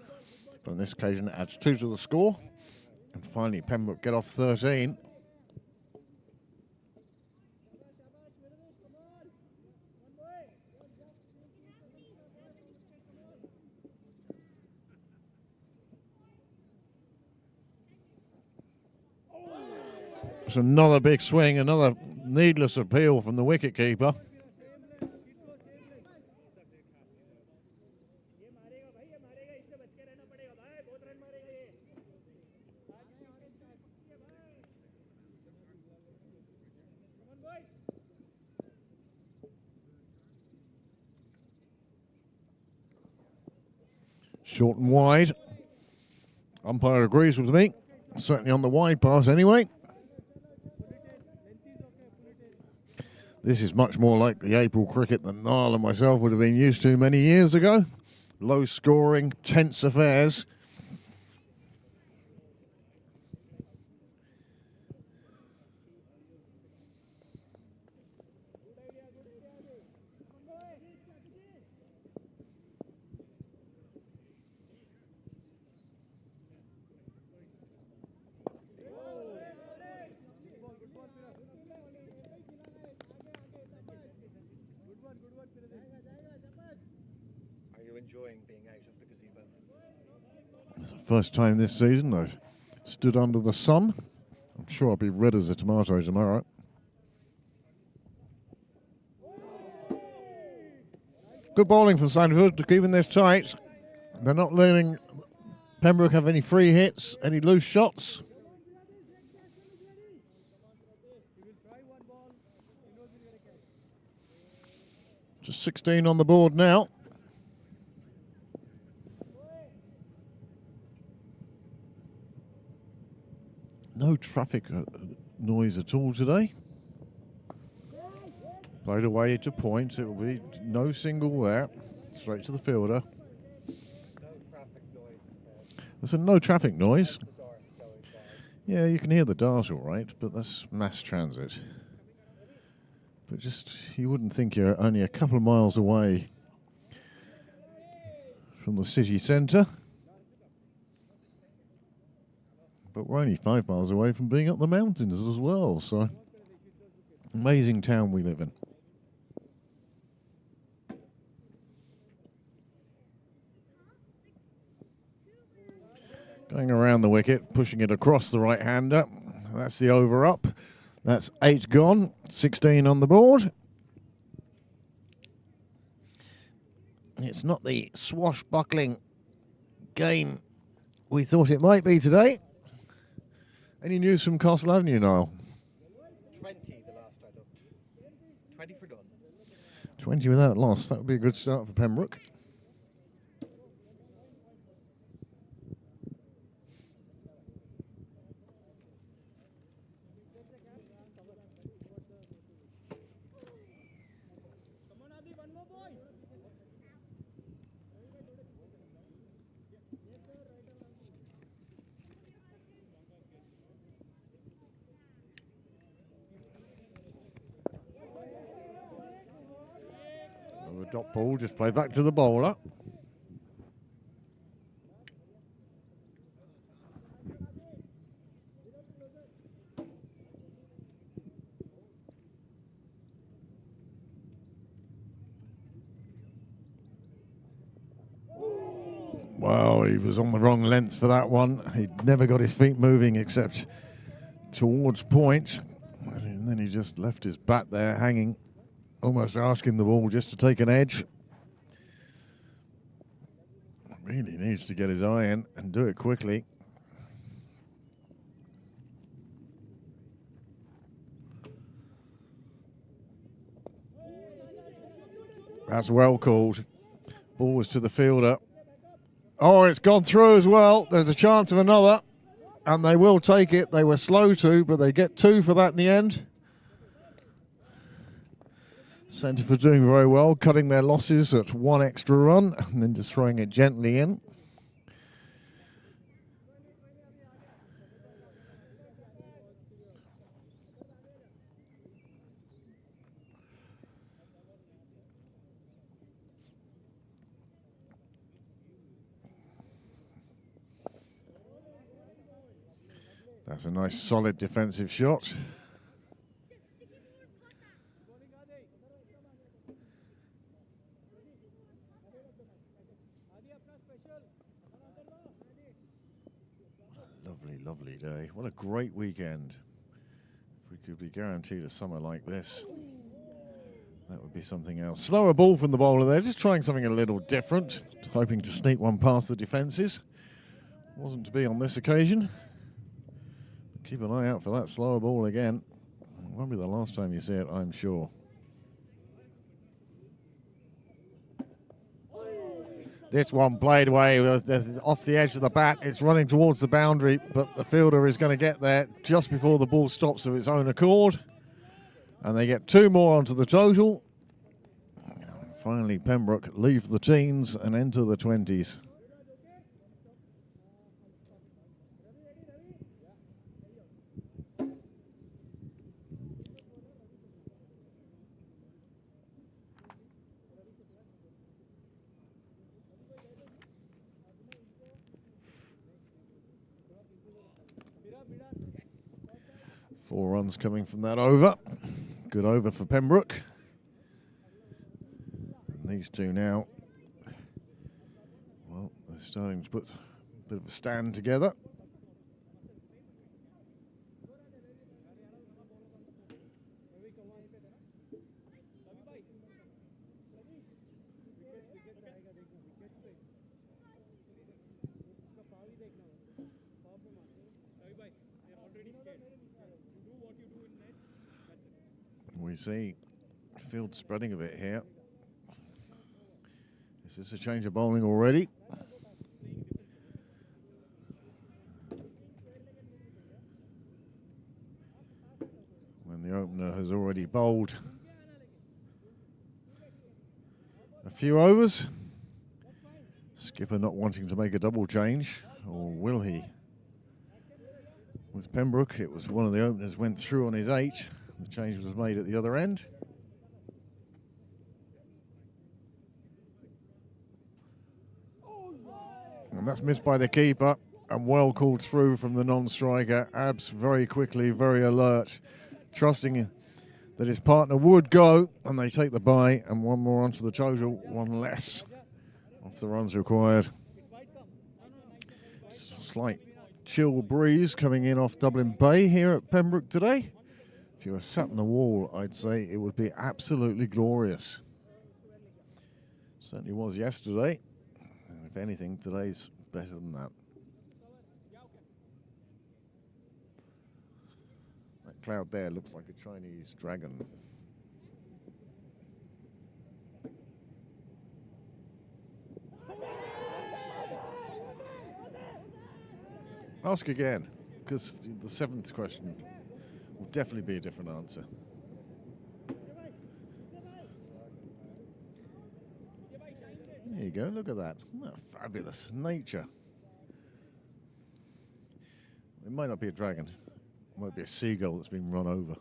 But on this occasion it adds 2 to the score. And finally Pembroke get off 13. It's another big swing, another needless appeal from the wicket keeper. Short and wide. Umpire agrees with me. Certainly on the wide pass anyway. This is much more like the April cricket than Niall and myself would have been used to many years ago. Low scoring, tense affairs. Enjoying being out of the gazebo? It's the first time this season I've stood under the sun. I'm sure I'll be red as a tomato tomorrow. Good bowling from Sandyford to keeping this tight. They're not letting Pembroke have any free hits, any loose shots. Just 16 on the board now. No traffic noise at all today. Played away to point. It will be no single there. Straight to the fielder. No traffic noise. There's a no traffic noise. Yeah, you can hear the dart all right, but that's mass transit. But just, you wouldn't think you're only a couple of miles away from the city centre. But we're only 5 miles away from being up the mountains as well, so amazing town we live in. Going around the wicket, pushing it across the right-hander. That's the over up. That's 8 gone, 16 on the board. It's not the swashbuckling game we thought it might be today. Any news from Castle Avenue, Niall? 20 the last I looked. 20 for done. 20 without loss. That would be a good start for Pembroke. Come on, Adi, one more boy. The dot ball just played back to the bowler. Well, he was on the wrong length for that one. He never got his feet moving except towards point. And then he just left his bat there hanging, almost asking the ball just to take an edge. Really needs to get his eye in and do it quickly. That's well called. Ball was to the fielder. Oh, it's gone through as well. There's a chance of another, and they will take it. They were slow to, but they get 2 for that in the end. Sandyford doing very well, cutting their losses at 1 extra run, and then just throwing it gently in. That's a nice solid defensive shot. Lovely, lovely day. What a great weekend. If we could be guaranteed a summer like this, that would be something else. Slower ball from the bowler there, just trying something a little different, hoping to sneak one past the defences. Wasn't to be on this occasion. Keep an eye out for that slower ball again. It won't be the last time you see it, I'm sure. This one played away off the edge of the bat. It's running towards the boundary, but the fielder is going to get there just before the ball stops of its own accord. And they get 2 more onto the total. Finally, Pembroke leave the teens and enter the 20s. Four runs coming from that over. Good over for Pembroke. And these two now, well, they're starting to put a bit of a stand together. We see field spreading a bit here. Is this a change of bowling already? When the opener has already bowled a few overs. Skipper not wanting to make a double change, or will he? With Pembroke, it was one of the openers went through on his 8. The change was made at the other end. And that's missed by the keeper, and well called through from the non-striker. Abs very quickly, very alert, trusting that his partner would go, and they take the bye, and 1 more onto the total, 1 less off the runs required. Slight chill breeze coming in off Dublin Bay here at Pembroke today. If you were sat on the wall, I'd say it would be absolutely glorious. Certainly was yesterday. And if anything, today's better than that. cloud there looks like a Chinese dragon. Ask again, because the 7th question will definitely be a different answer. There you go, look at that. Oh, fabulous. Nature. It might not be a dragon. It might be a seagull that's been run over.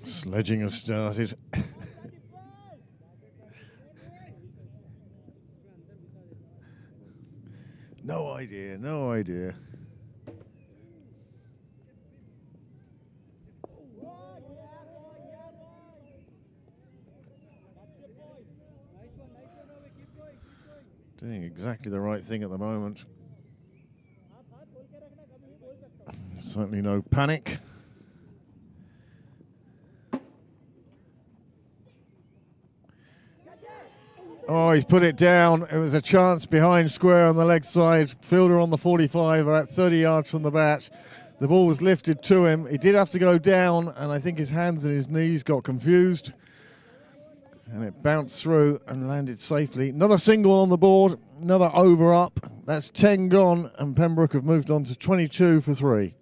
Sledging has started. No idea, no idea. Doing exactly the right thing at the moment. Certainly no panic. Oh, he's put it down. It was a chance behind square on the leg side. Fielder on the 45 are at 30 yards from the bat. The ball was lifted to him. He did have to go down, and I think his hands and his knees got confused. And it bounced through and landed safely. Another single on the board, another over up. That's 10 gone, and Pembroke have moved on to 22 for 3.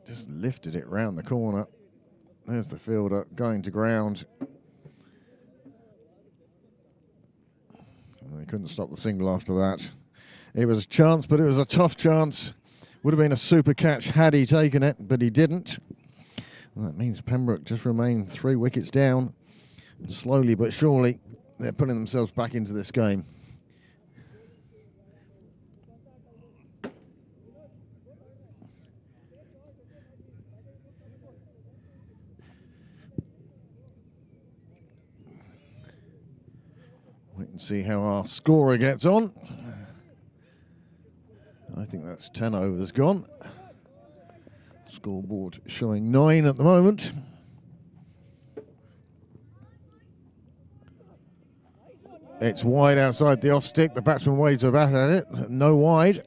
Just lifted it round the corner. There's the fielder going to ground. And they couldn't stop the single after that. It was a chance, but it was a tough chance. Would have been a super catch had he taken it, but he didn't. And that means Pembroke just remain 3 wickets down. And slowly but surely, they're putting themselves back into this game. Wait and see how our scorer gets on. I think that's 10 overs gone. Scoreboard showing 9 at the moment. It's wide outside the off stick. The batsman waves a bat at it. No wide.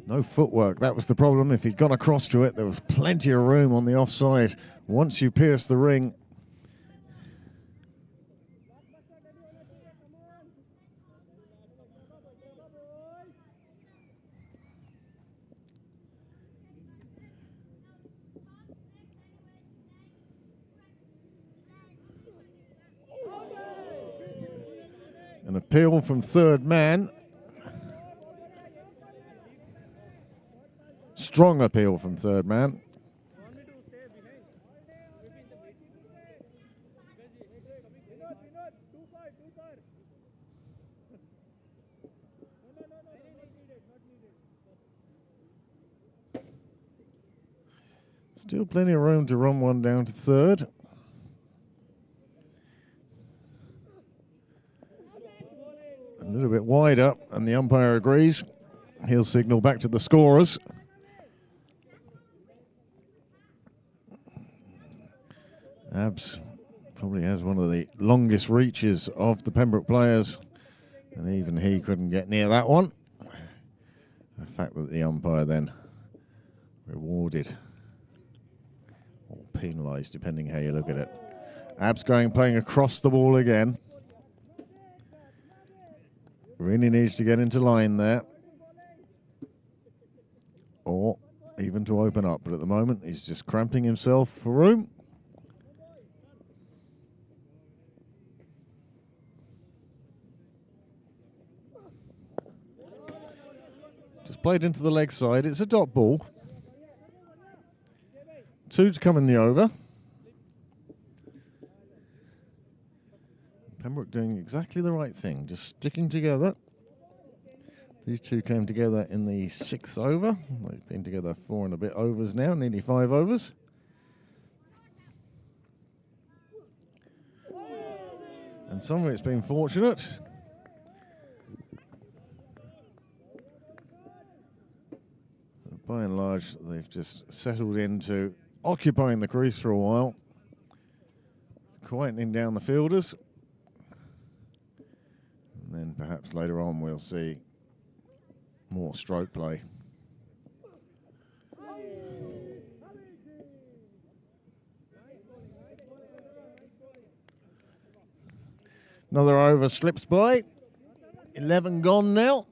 No footwork. That was the problem. If he'd gone across to it, there was plenty of room on the offside. Once you pierce the ring, an appeal from third man. Strong appeal from third man. Still plenty of room to run one down to third. A little bit wide up, and the umpire agrees. He'll signal back to the scorers. Abs probably has one of the longest reaches of the Pembroke players, and even he couldn't get near that one. The fact that the umpire then rewarded or penalised, depending how you look at it. Abs playing across the ball again. Really needs to get into line there, or even to open up, but at the moment he's just cramping himself for room. Just played into the leg side. It's a dot ball. 2 to come in the over. Pembroke doing exactly the right thing, just sticking together. These two came together in the 6th over. They've been together 4 and a bit overs now, nearly 5 overs. And some of it's been fortunate. But by and large, they've just settled into occupying the crease for a while, quietening down the fielders. And then perhaps later on we'll see more stroke play. Another over slips by. 11 gone now.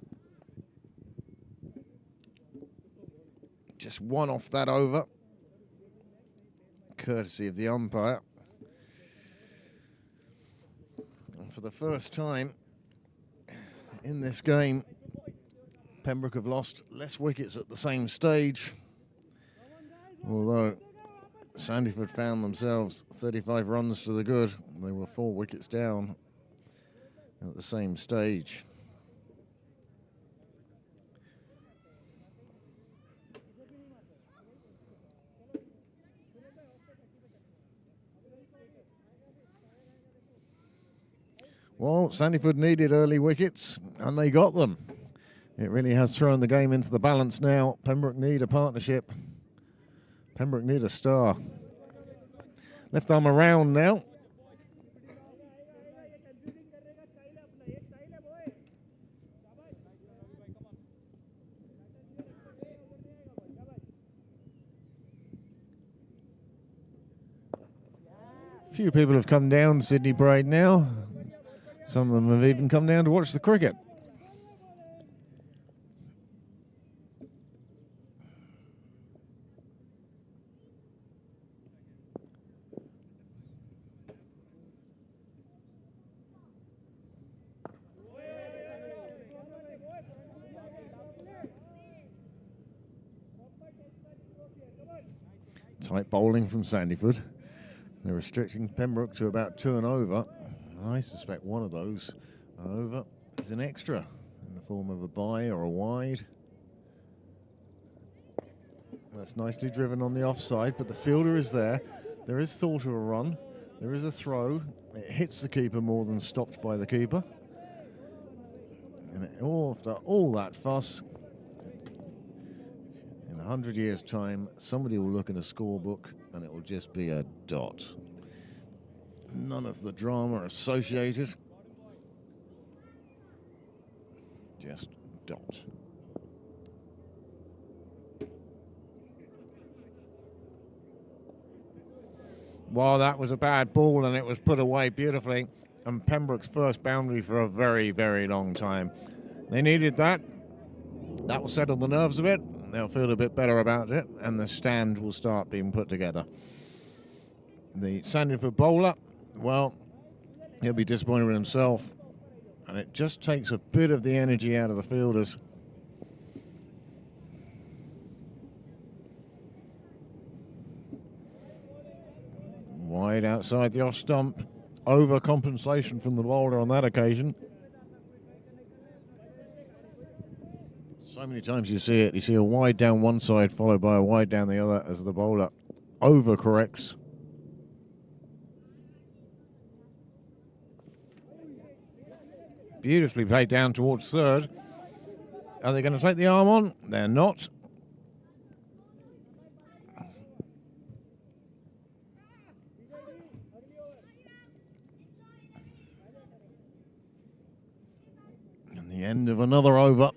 Just one off that over, courtesy of the umpire. And for the first time in this game, Pembroke have lost less wickets at the same stage, although Sandyford found themselves 35 runs to the good. They were 4 wickets down at the same stage. Well, Sandyford needed early wickets, and they got them. It really has thrown the game into the balance now. Pembroke need a partnership. Pembroke need a star. Left arm around now. Few people have come down Sydney Parade now. Some of them have even come down to watch the cricket. Tight bowling from Sandyford. They're restricting Pembroke to about 2 and over. I suspect one of those over is an extra in the form of a bye or a wide. That's nicely driven on the offside, but the fielder is there. There is thought of a run. There is a throw. It hits the keeper more than stopped by the keeper. And after all that fuss, in 100 years' time, somebody will look in a scorebook and it will just be a dot. None of the drama associated. Just dot. Well, that was a bad ball and it was put away beautifully. And Pembroke's first boundary for a very, very long time. They needed that. That will settle the nerves a bit. They'll feel a bit better about it. And the stand will start being put together. The Sandyford bowler, well, he'll be disappointed with himself. And it just takes a bit of the energy out of the fielders. Wide outside the off stump. Overcompensation from the bowler on that occasion. So many times you see it. You see a wide down one side followed by a wide down the other as the bowler overcorrects. Beautifully played down towards third. Are they going to take the arm on? They're not. And the end of another over.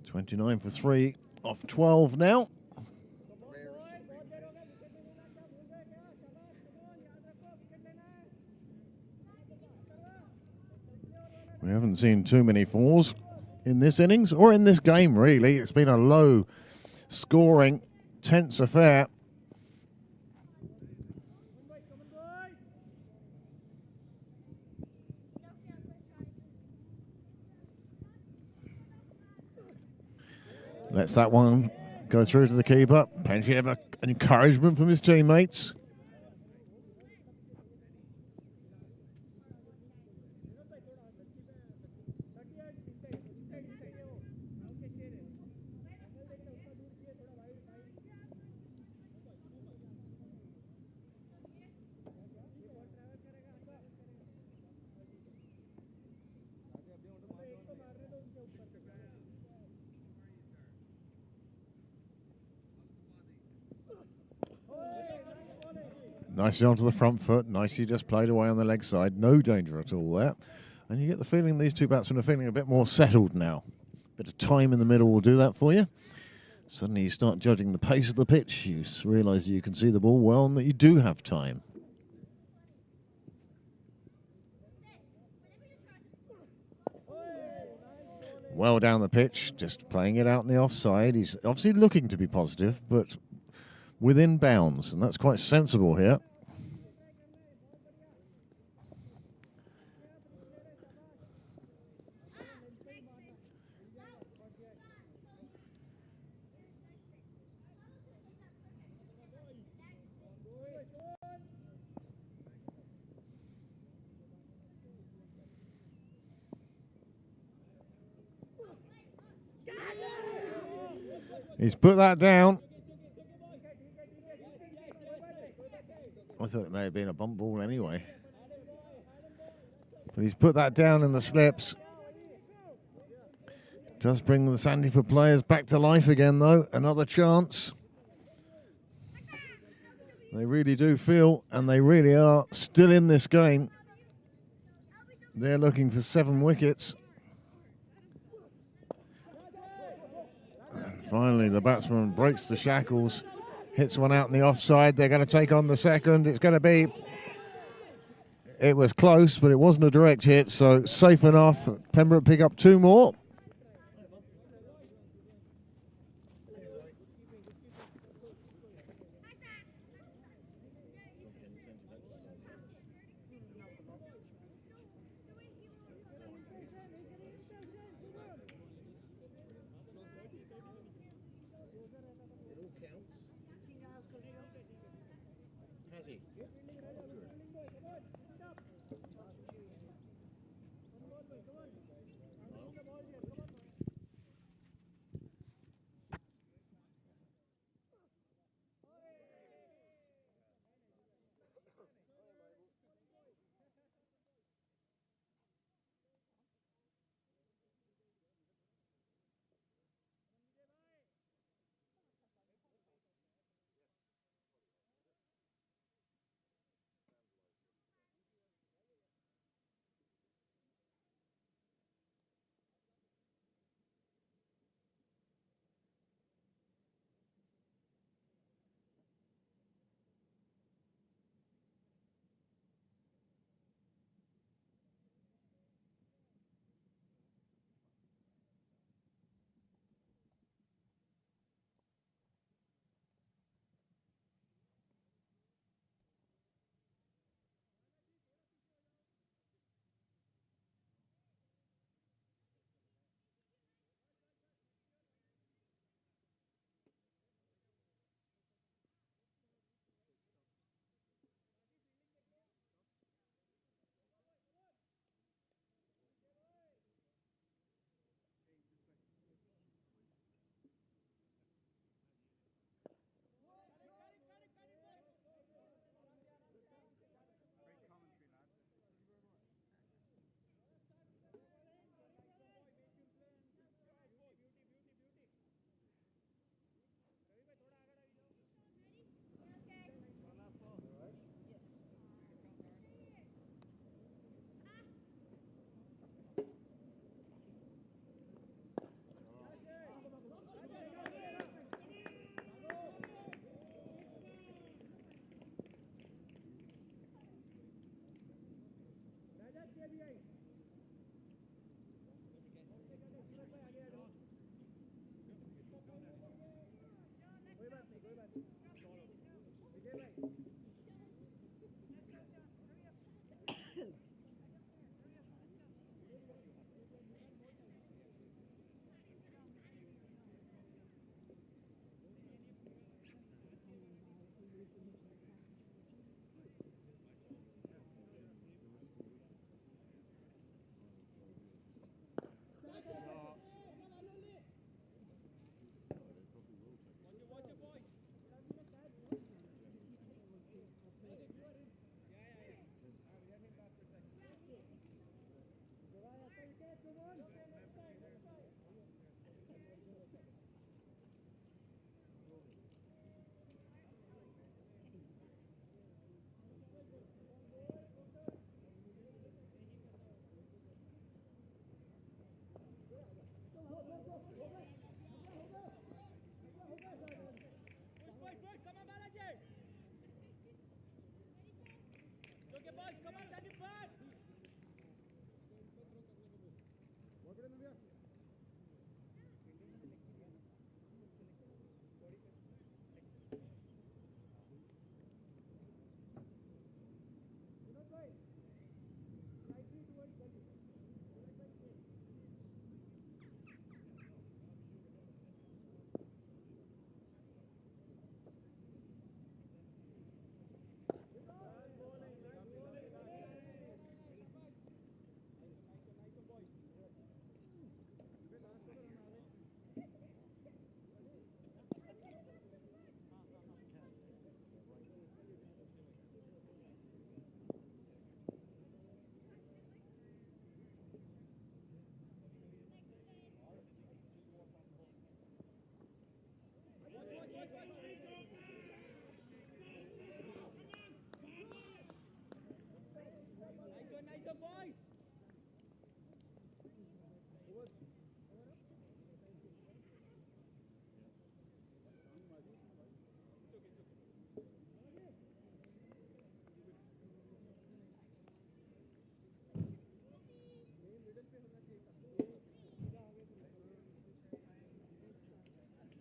.29 for 3 off 12 now. We haven't seen too many fours in this innings, or in this game, really. It's been a low-scoring, tense affair. Lets that one go through to the keeper. Plenty of encouragement from his teammates. Nicely onto the front foot, nicely just played away on the leg side, no danger at all there. And you get the feeling these two batsmen are feeling a bit more settled now. Bit of time in the middle will do that for you. Suddenly you start judging the pace of the pitch, you realise you can see the ball well and that you do have time. Well down the pitch, just playing it out in the offside. He's obviously looking to be positive, but within bounds, and that's quite sensible here. He's put that down. I thought it may have been a bump ball anyway. But he's put that down in the slips. Does bring the Sandyford players back to life again, though. Another chance. They really do feel, and they really are, still in this game. They're looking for 7 wickets. And finally, the batsman breaks the shackles. Hits one out in the offside. They're going to take on the second. It's going to be... It was close, but it wasn't a direct hit, so safe enough. Pembroke pick up 2 more.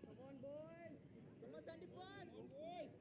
Come on, boys! Come on, Sandyford! Boys!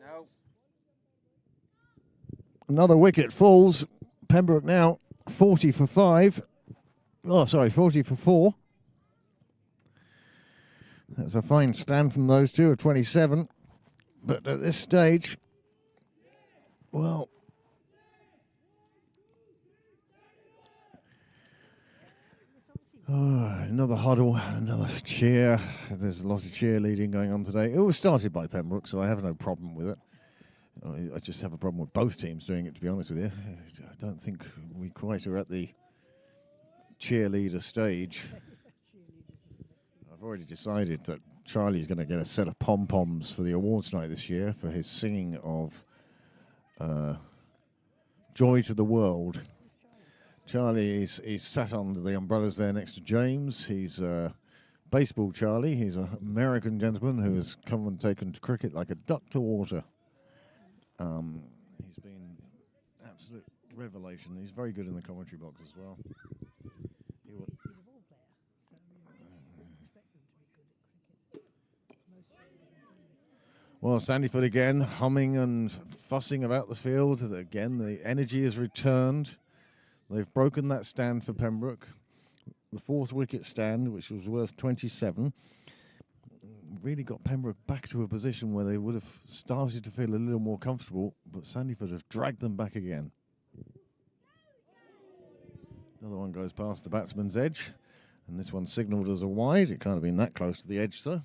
No. Another wicket falls. Pembroke now 40 for 5. Oh, sorry, 40 for 4. That's a fine stand from those two of 27. But at this stage, well, another huddle, another cheer. There's a lot of cheerleading going on today. It was started by Pembroke, so I have no problem with it. I just have a problem with both teams doing it, to be honest with you. I don't think we quite are at the cheerleader stage. I've already decided that Charlie's going to get a set of pom-poms for the awards night this year for his singing of Joy to the World. Charlie is sat under the umbrellas there next to James. He's baseball Charlie. He's an American gentleman who has come and taken to cricket like a duck to water. He's been absolute revelation. He's very good in the commentary box as well. He's a ball player, so you expect them to be good at Well, Sandyford again humming and fussing about the field. Again, the energy has returned. They've broken that stand for Pembroke. The 4th wicket stand, which was worth 27, really got Pembroke back to a position where they would have started to feel a little more comfortable, but Sandyford have dragged them back again. Another one goes past the batsman's edge, and this one signalled as a wide. It can't have been that close to the edge, sir.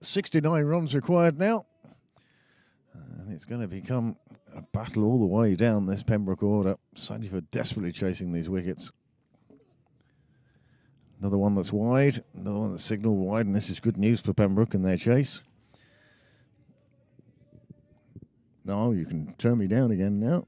69 runs required now. And it's going to become a battle all the way down this Pembroke order. Sandyford desperately chasing these wickets. Another one that's wide, another one that's signalled wide, and this is good news for Pembroke in their chase. No, you can turn me down again now.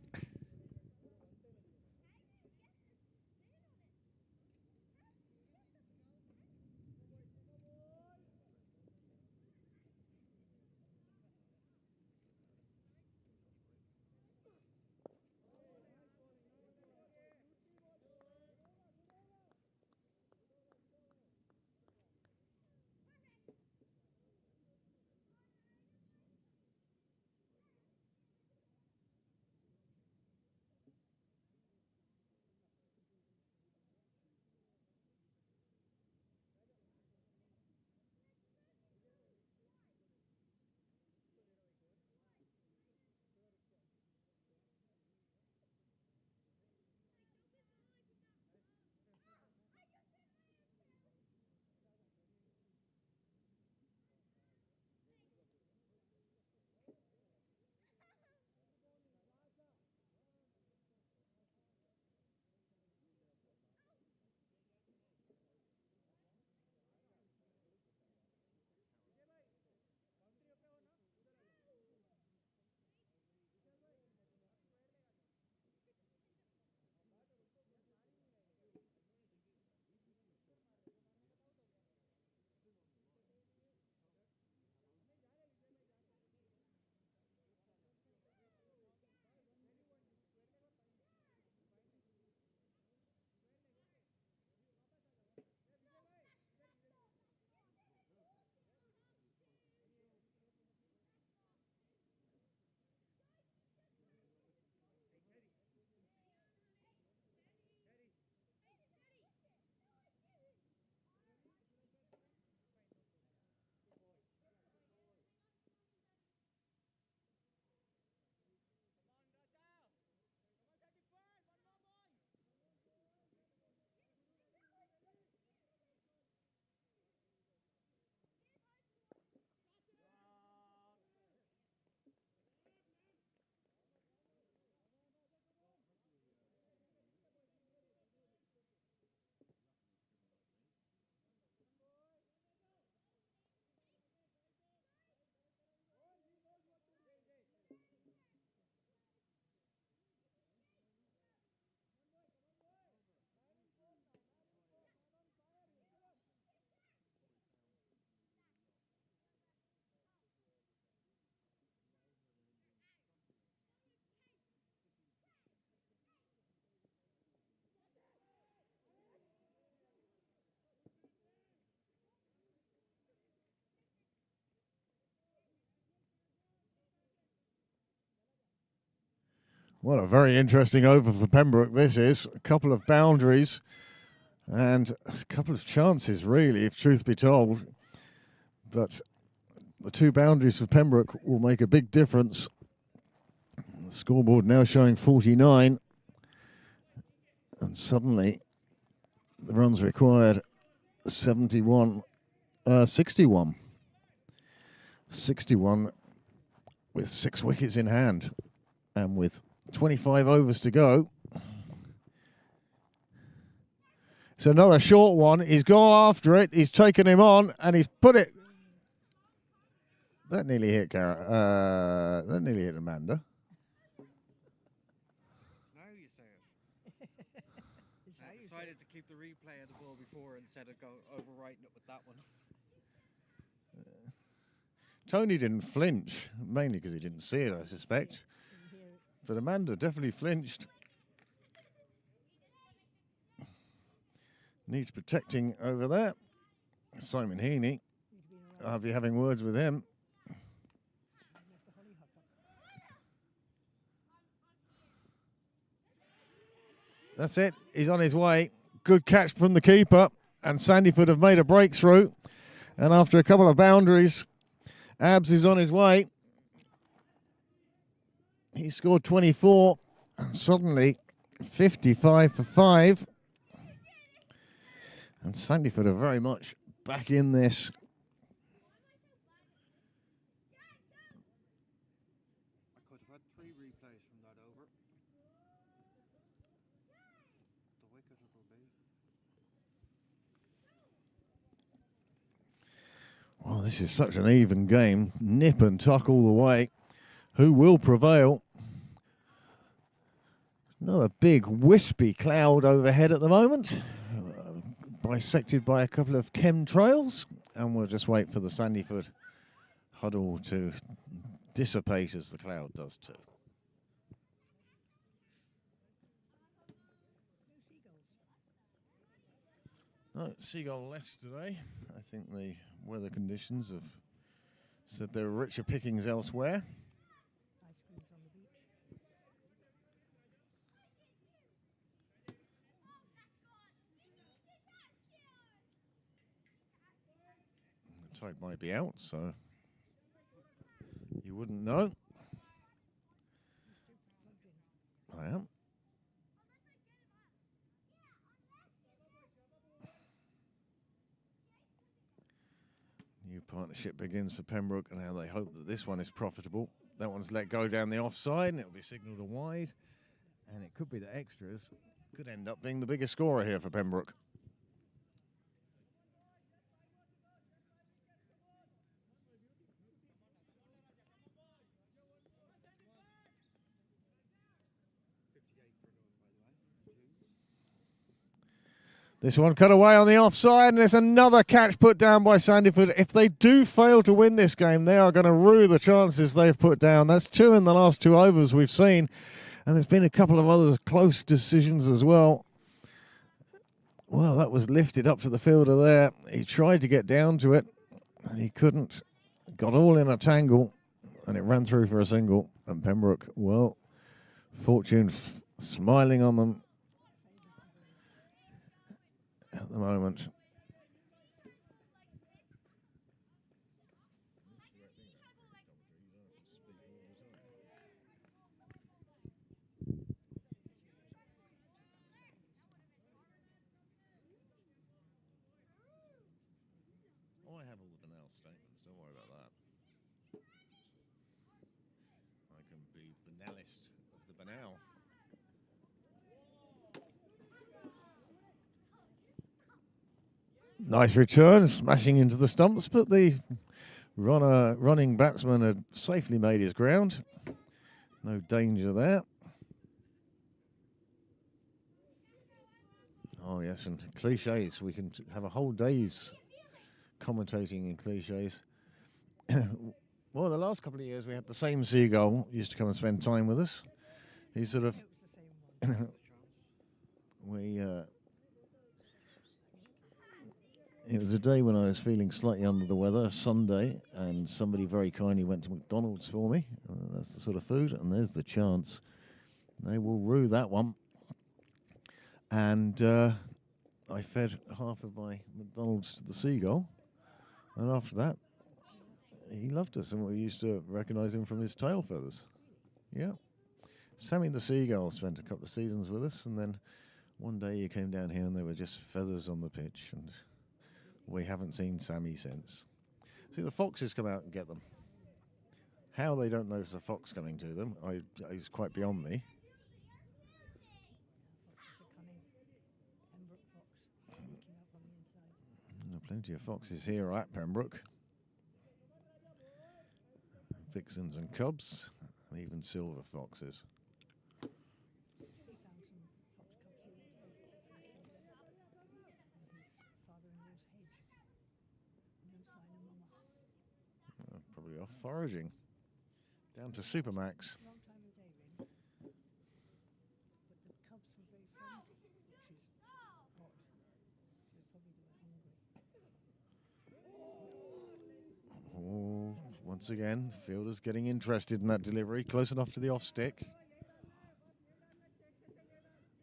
What a very interesting over for Pembroke this is. A couple of boundaries and a couple of chances, really, if truth be told. But the 2 boundaries for Pembroke will make a big difference. The scoreboard now showing 49. And suddenly, the runs required 61. 61 with 6 wickets in hand. And with 25 overs to go. It's another short one. He's gone after it. He's taken him on and he's put it. That nearly hit that nearly hit Amanda. Now you say it. I decided to keep the replay of the ball before instead of overwriting it with that one. Tony didn't flinch, mainly because he didn't see it, I suspect. But Amanda definitely flinched. Needs protecting over there. Simon Heaney. I'll be having words with him. That's it. He's on his way. Good catch from the keeper. And Sandyford have made a breakthrough. And after a couple of boundaries, Abs is on his way. He scored 24. And suddenly 55 for 5. And Sandyford are very much back in this. I could have had 3 replays from that over. The wicket it will be. Well, this is such an even game. Nip and tuck all the way. Who will prevail? Another big wispy cloud overhead at the moment. Bisected by a couple of chemtrails. And we'll just wait for the Sandyford huddle to dissipate as the cloud does too. No, seagull less today. I think the weather conditions have said there are richer pickings elsewhere. Ice creams on the beach. The tide might be out, so you wouldn't know. I am. New partnership begins for Pembroke, and now they hope that this one is profitable. That one's let go down the offside, and it'll be signalled a wide. And it could be that extras could end up being the biggest scorer here for Pembroke. This one cut away on the offside, and there's another catch put down by Sandyford. If they do fail to win this game, they are going to rue the chances they've put down. That's 2 in the last 2 overs we've seen, and there's been a couple of other close decisions as well. Well, that was lifted up to the fielder there. He tried to get down to it, and he couldn't. Got all in a tangle, and it ran through for a single. And Pembroke, well, fortune smiling on them at the moment. Oh, I have all the banal statements, don't worry about that. I can be banalist of the banal. Nice return, smashing into the stumps, but the running batsman had safely made his ground. No danger there. Oh yes, and cliches. We can have a whole day's commentating in cliches. Well, the last couple of years we had the same seagull used to come and spend time with us. He sort of it was a day when I was feeling slightly under the weather, a Sunday, and somebody very kindly went to McDonald's for me. That's the sort of food, and there's the chance. They will rue that one. And I fed half of my McDonald's to the seagull, and after that, he loved us, and we used to recognise him from his tail feathers. Yeah. Sammy the seagull spent a couple of seasons with us, and then one day he came down here and there were just feathers on the pitch, and we haven't seen Sammy since. See, the foxes come out and get them. How they don't notice a fox coming to them is quite beyond me. Plenty of foxes here at Pembroke. Vixens and cubs, and even silver foxes. Probably off foraging. Down to Supermax. Once again, the fielder's getting interested in that delivery, close enough to the off stick.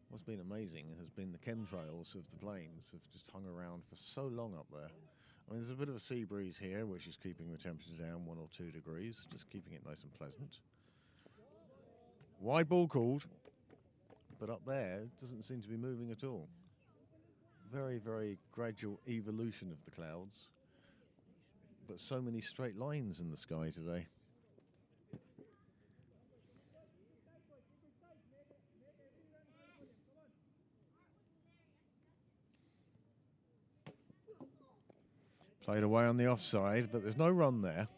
What's been amazing has been the chemtrails of the planes have just hung around for so long up there. I mean, there's a bit of a sea breeze here, which is keeping the temperature down 1 or 2 degrees, just keeping it nice and pleasant. Wide ball called, but up there it doesn't seem to be moving at all. Very, very gradual evolution of the clouds, but so many straight lines in the sky today. Played away on the offside, but there's no run there.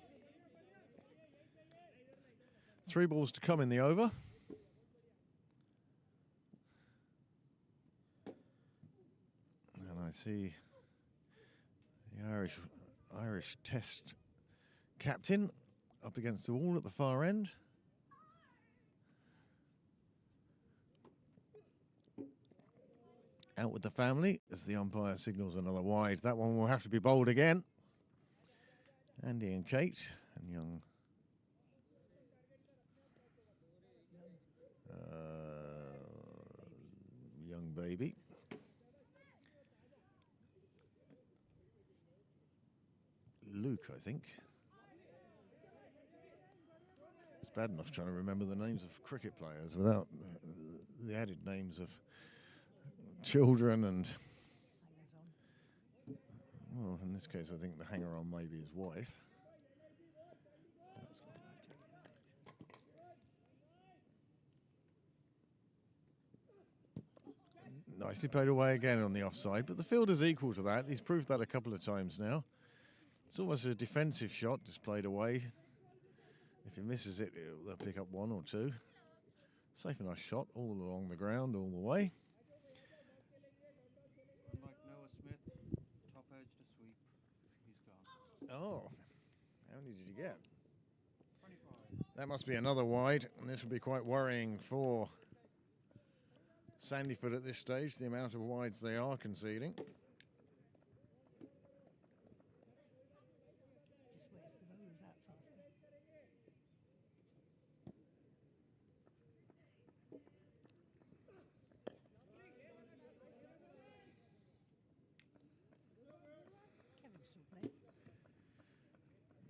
3 balls to come in the over. And I see the Irish Test captain up against the wall at the far end. Out with the family as the umpire signals another wide. That one will have to be bowled again. Andy and Kate and young baby. Luke, I think. It's bad enough trying to remember the names of cricket players without the added names of children and, well, in this case I think the hanger-on may be his wife. Nicely played away again on the offside, but the fielder's equal to that. He's proved that a couple of times now. It's almost a defensive shot, just played away. If he misses it, they'll pick up 1 or 2. Safe enough shot all along the ground, all the way. Like Noah Smith, top edge to sweep. He's gone. Oh, how many did you get? 25. That must be another wide, and this will be quite worrying for Sandyford at this stage, the amount of wides they are conceding.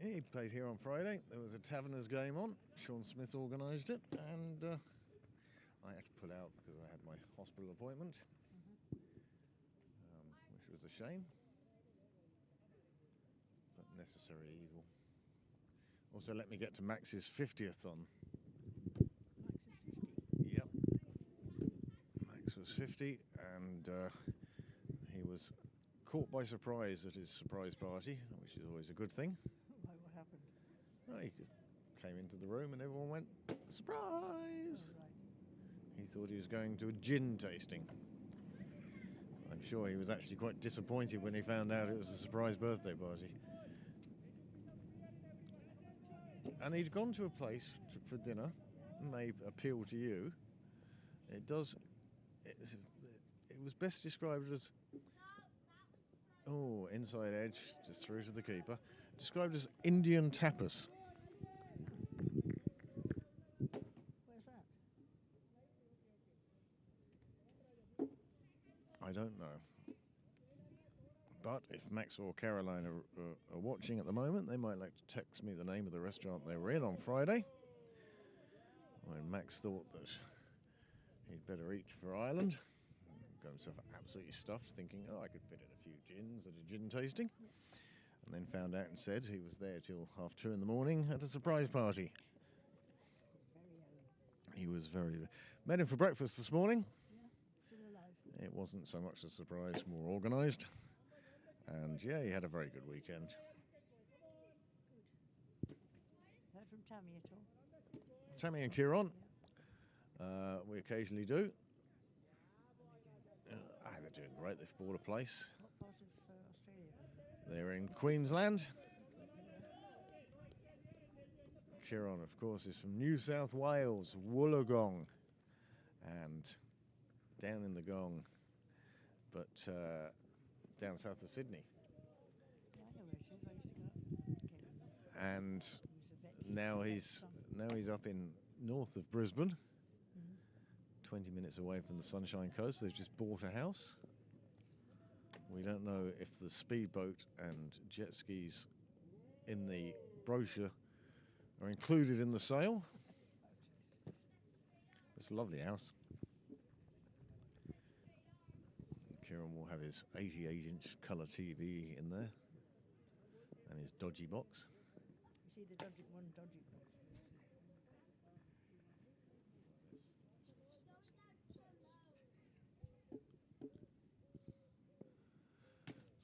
He played here on Friday. There was a Taverners game on. Sean Smith organised it, and I had to pull out because I had my hospital appointment, which was a shame, but necessary evil. Also, let me get to Max's 50th on. Yep. Max was 50, and he was caught by surprise at his surprise party, which is always a good thing. Why, what happened? Well, he came into the room and everyone went, surprise! He thought he was going to a gin tasting. I'm sure he was actually quite disappointed when he found out it was a surprise birthday party. And he'd gone to a place for dinner, may appeal to you. It was best described as, oh, inside edge, just through to the keeper. Described as Indian tapas. Where's that? I don't know. But if Max or Caroline are watching at the moment, they might like to text me the name of the restaurant they were in on Friday. When Max thought that he'd better eat for Ireland. Got himself absolutely stuffed, thinking, oh, I could fit in a few gins at a gin tasting. And then found out and said he was there till 2:30 in the morning at a surprise party. He was very... Met him for breakfast this morning. Still alive. It wasn't so much a surprise, more organised. And yeah, he had a very good weekend. Heard from Tammy at all? Tammy and Kieran, we occasionally do. They're doing great. They've bought a place. What part of Australia? They're in Queensland. Kieran, of course, is from New South Wales, Wollongong, and down in the Gong, but down south of Sydney. Yeah, I know where it is. I used to go up. Okay. And now he's up in north of Brisbane, 20 minutes away from the Sunshine Coast. They've just bought a house. We don't know if the speedboat and jet skis in the brochure are included in the sale. It's a lovely house. Kieran will have his 88-inch colour TV in there and his dodgy box. You see the dodgy one, dodgy box.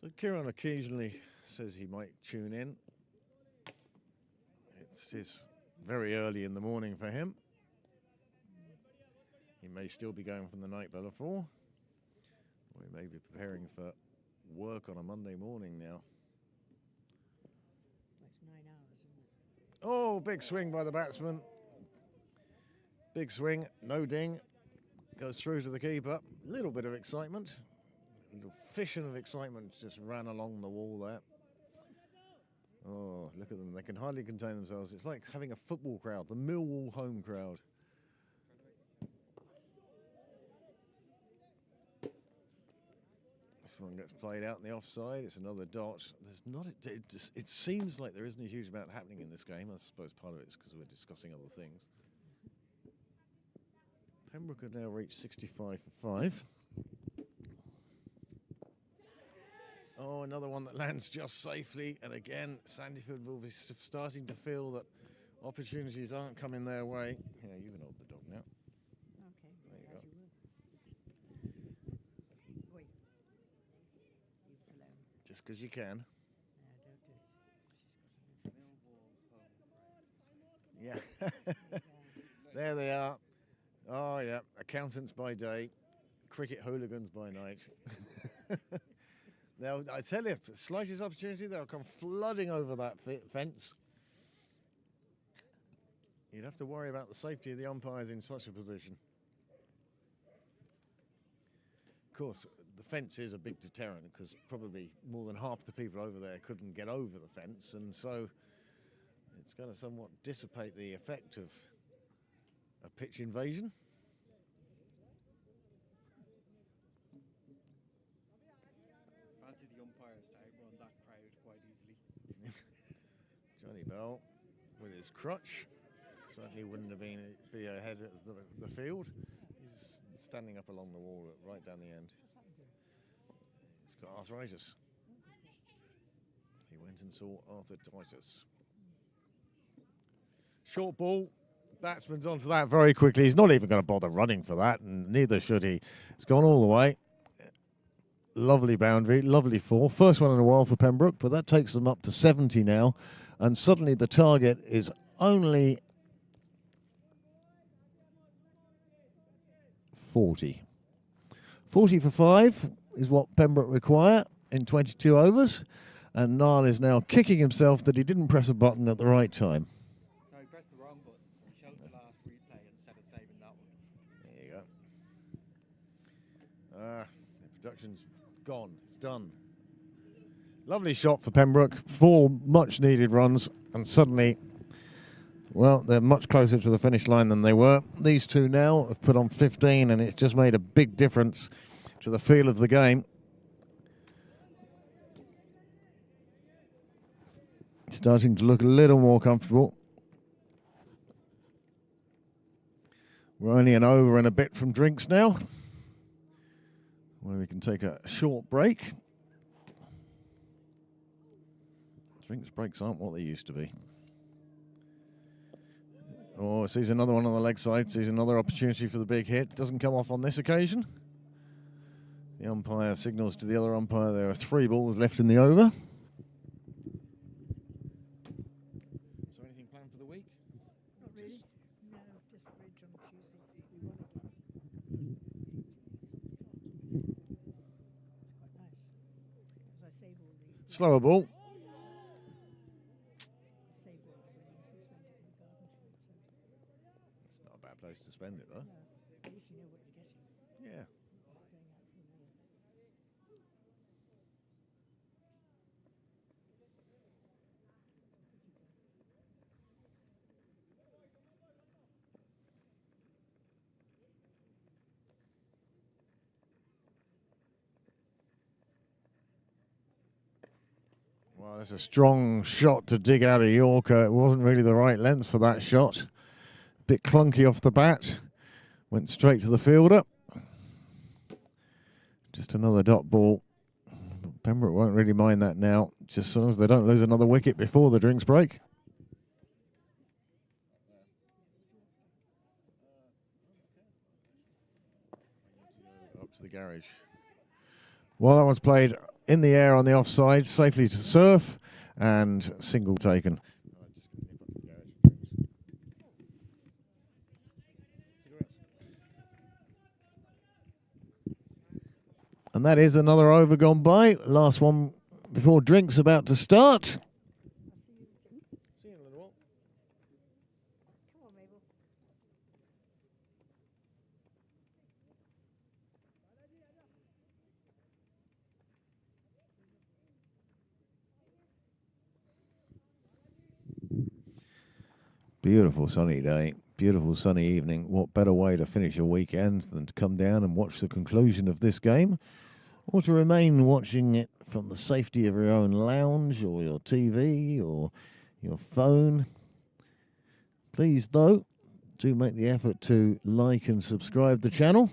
So Kieran occasionally says he might tune in. It's very early in the morning for him. He may still be going from the night before. We may be preparing for work on a Monday morning now. That's 9 hours, isn't it? Oh, big swing by the batsman. Big swing, no ding. Goes through to the keeper. Little bit of excitement. A little fission of excitement just ran along the wall there. Oh, look at them. They can hardly contain themselves. It's like having a football crowd, the Millwall home crowd. This one gets played out in the offside. It's another dot. There's not. It seems like there isn't a huge amount happening in this game. I suppose part of it's because we're discussing other things. Pembroke have now reached 65 for 5. Oh, another one that lands just safely. And again, Sandyford will be starting to feel that opportunities aren't coming their way. Yeah, you can hold the dog now. Okay. There you go. Wait. Leave it alone. Just because you can. No, don't do it. Yeah. There they are. Oh, yeah. Accountants by day, cricket hooligans by night. Now, I tell you, slightest opportunity, they'll come flooding over that fence. You'd have to worry about the safety of the umpires in such a position. Of course, the fence is a big deterrent because probably more than half the people over there couldn't get over the fence, and so it's going to somewhat dissipate the effect of a pitch invasion. Fancy the umpires to outrun that crowd quite easily. Johnny Bell with his crutch certainly wouldn't have be ahead of the field. He's standing up along the wall right down the end. He's got arthritis. He went and saw arthritis. Short ball. Batsman's onto that very quickly. He's not even going to bother running for that, and neither should he. It's gone all the way. Lovely boundary, lovely 4. First one in a while for Pembroke, but that takes them up to 70 now. And suddenly the target is only 40. 40 for 5 is what Pembroke require in 22 overs. And Niall is now kicking himself that he didn't press a button at the right time. No, he pressed the wrong button, so he showed the last replay instead of saving that one. There you go. The production's gone. It's done. Lovely shot for Pembroke. 4 much needed runs, and suddenly, well, they're much closer to the finish line than they were. These two now have put on 15, and it's just made a big difference to the feel of the game. Starting to look a little more comfortable. We're only an over and a bit from drinks now, where we can take a short break. Drinks breaks aren't what they used to be. Oh, sees another one on the leg side, sees another opportunity for the big hit. Doesn't come off on this occasion. The umpire signals to the other umpire there are 3 balls left in the over. So anything planned for the week? Not really. No, just bridge on Tuesday. We won it. It's quite nice. As I save all the... Slower ball. Save all the winnings. You spend it in the garden. It's not a bad place to spend it, though. No, at least you know what you're getting. Yeah. Going out from there. That's a strong shot to dig out of Yorker. It wasn't really the right length for that shot. Bit clunky off the bat. Went straight to the fielder. Just another dot ball. Pembroke won't really mind that now, just as long as they don't lose another wicket before the drinks break. Up to the garage. Well, that one's played in the air on the offside, safely to surf, and single taken. And that is another over gone by. Last one before drinks about to start. See you in a little while. Come on, Mabel. Beautiful sunny day, beautiful sunny evening. What better way to finish a weekend than to come down and watch the conclusion of this game, or to remain watching it from the safety of your own lounge or your TV or your phone. Please, though, do make the effort to like and subscribe the channel.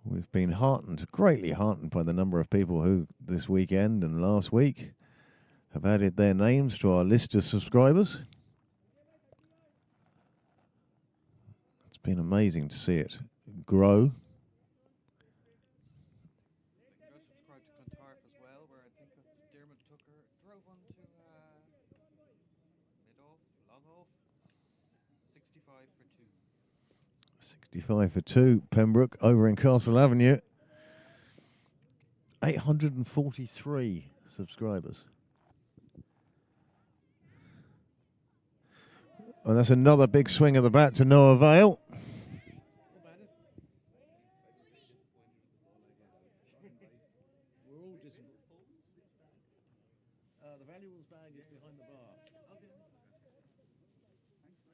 We've been heartened, greatly heartened by the number of people who this weekend and last week have added their names to our list of subscribers. It's been amazing to see it grow. Go subscribe to Clontarf as well, where I think it's Dermot Tucker drove on to mid-off, long-off, 65 for 2. 65 for 2, Pembrook over in Castle Avenue. 843 subscribers. And that's another big swing of the bat to no avail. We're all the valuables bag is behind the bar. Okay.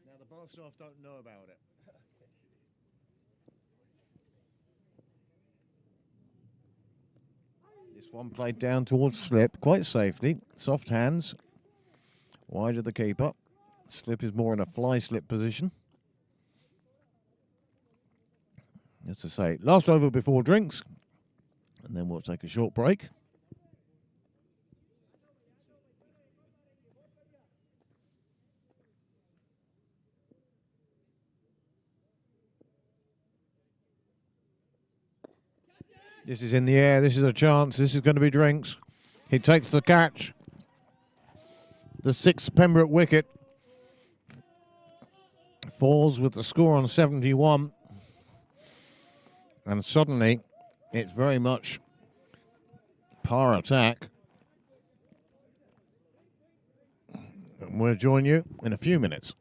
Now the bar staff don't know about it. This one played down towards slip quite safely. Soft hands. Wide of the keeper. Slip is more in a fly slip position. As to say, last over before drinks. And then we'll take a short break. This is in the air. This is a chance. This is going to be drinks. He takes the catch. The 6th Pembroke wicket. Falls with the score on 71. And suddenly, it's very much par attack. And we'll join you in a few minutes.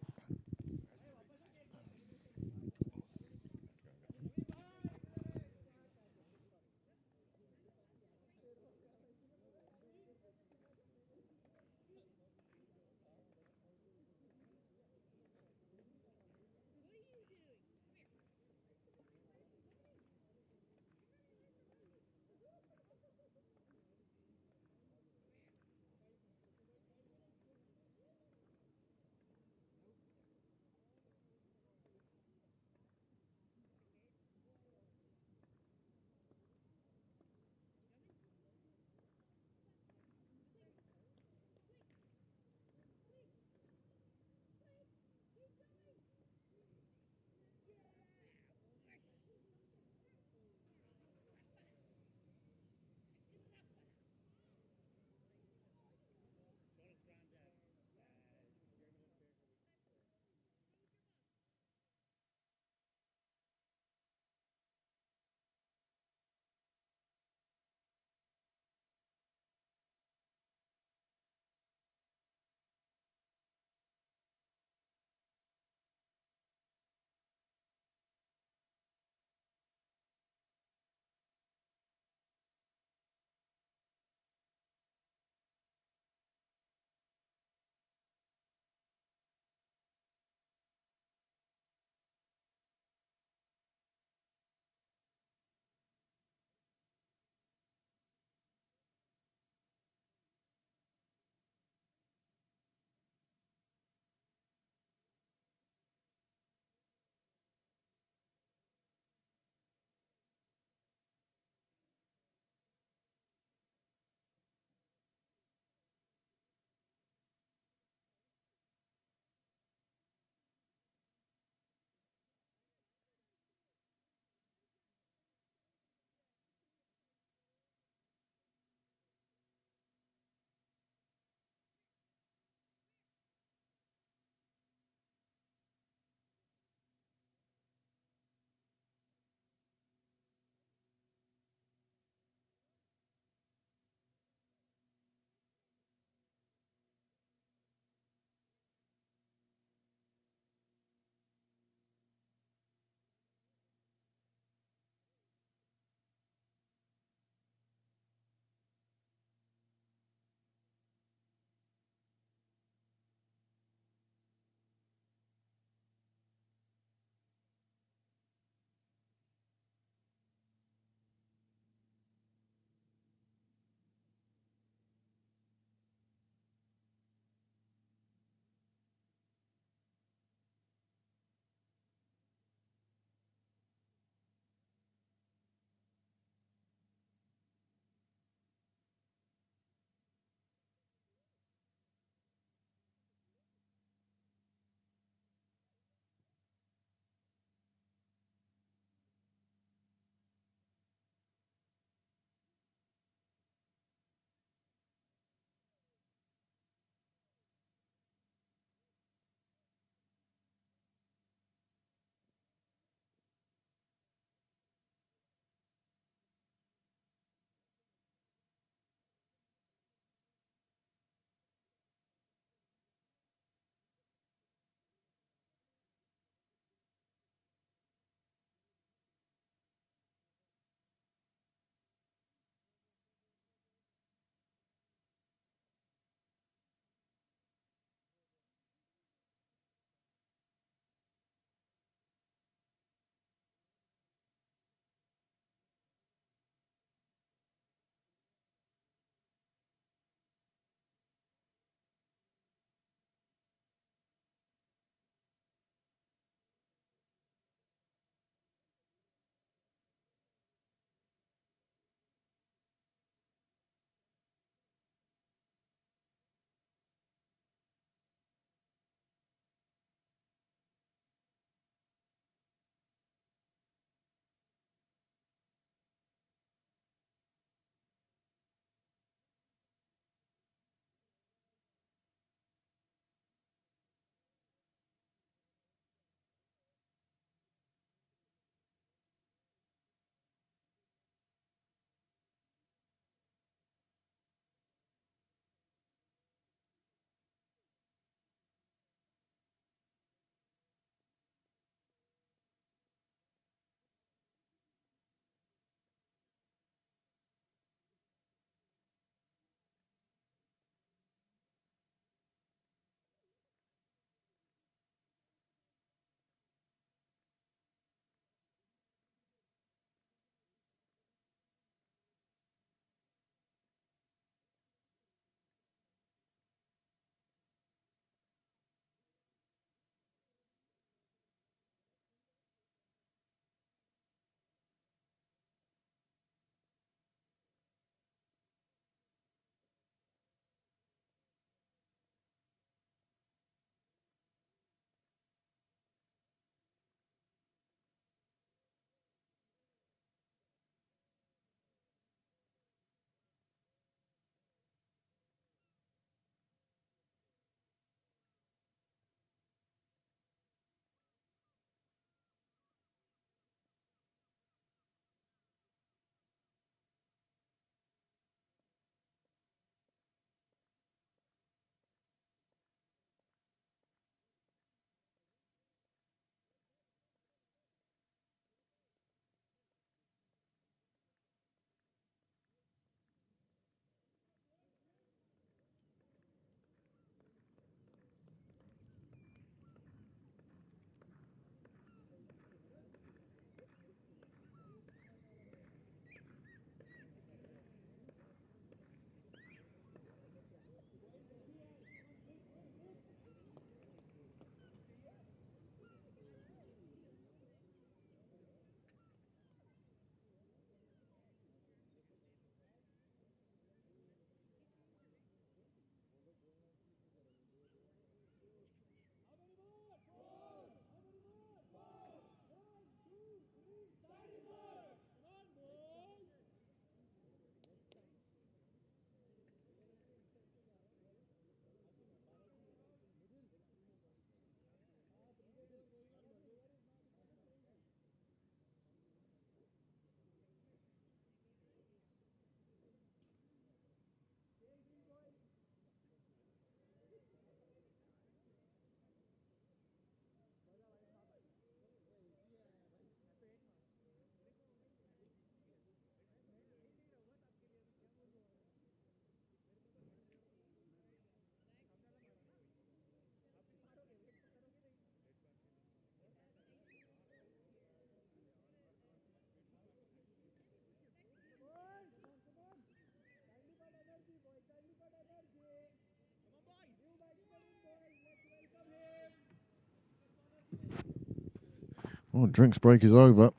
Well, drinks break is over,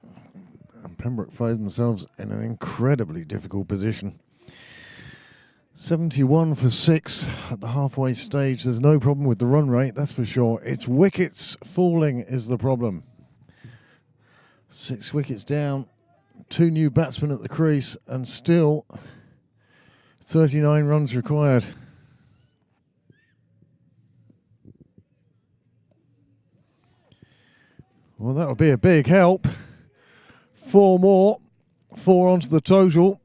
and Pembroke find themselves in an incredibly difficult position. 71 for 6 at the halfway stage. There's no problem with the run rate, that's for sure. It's wickets falling is the problem. 6 wickets down, 2 new batsmen at the crease, and still 39 runs required. Well, that would be a big help. 4 more, 4 onto the total.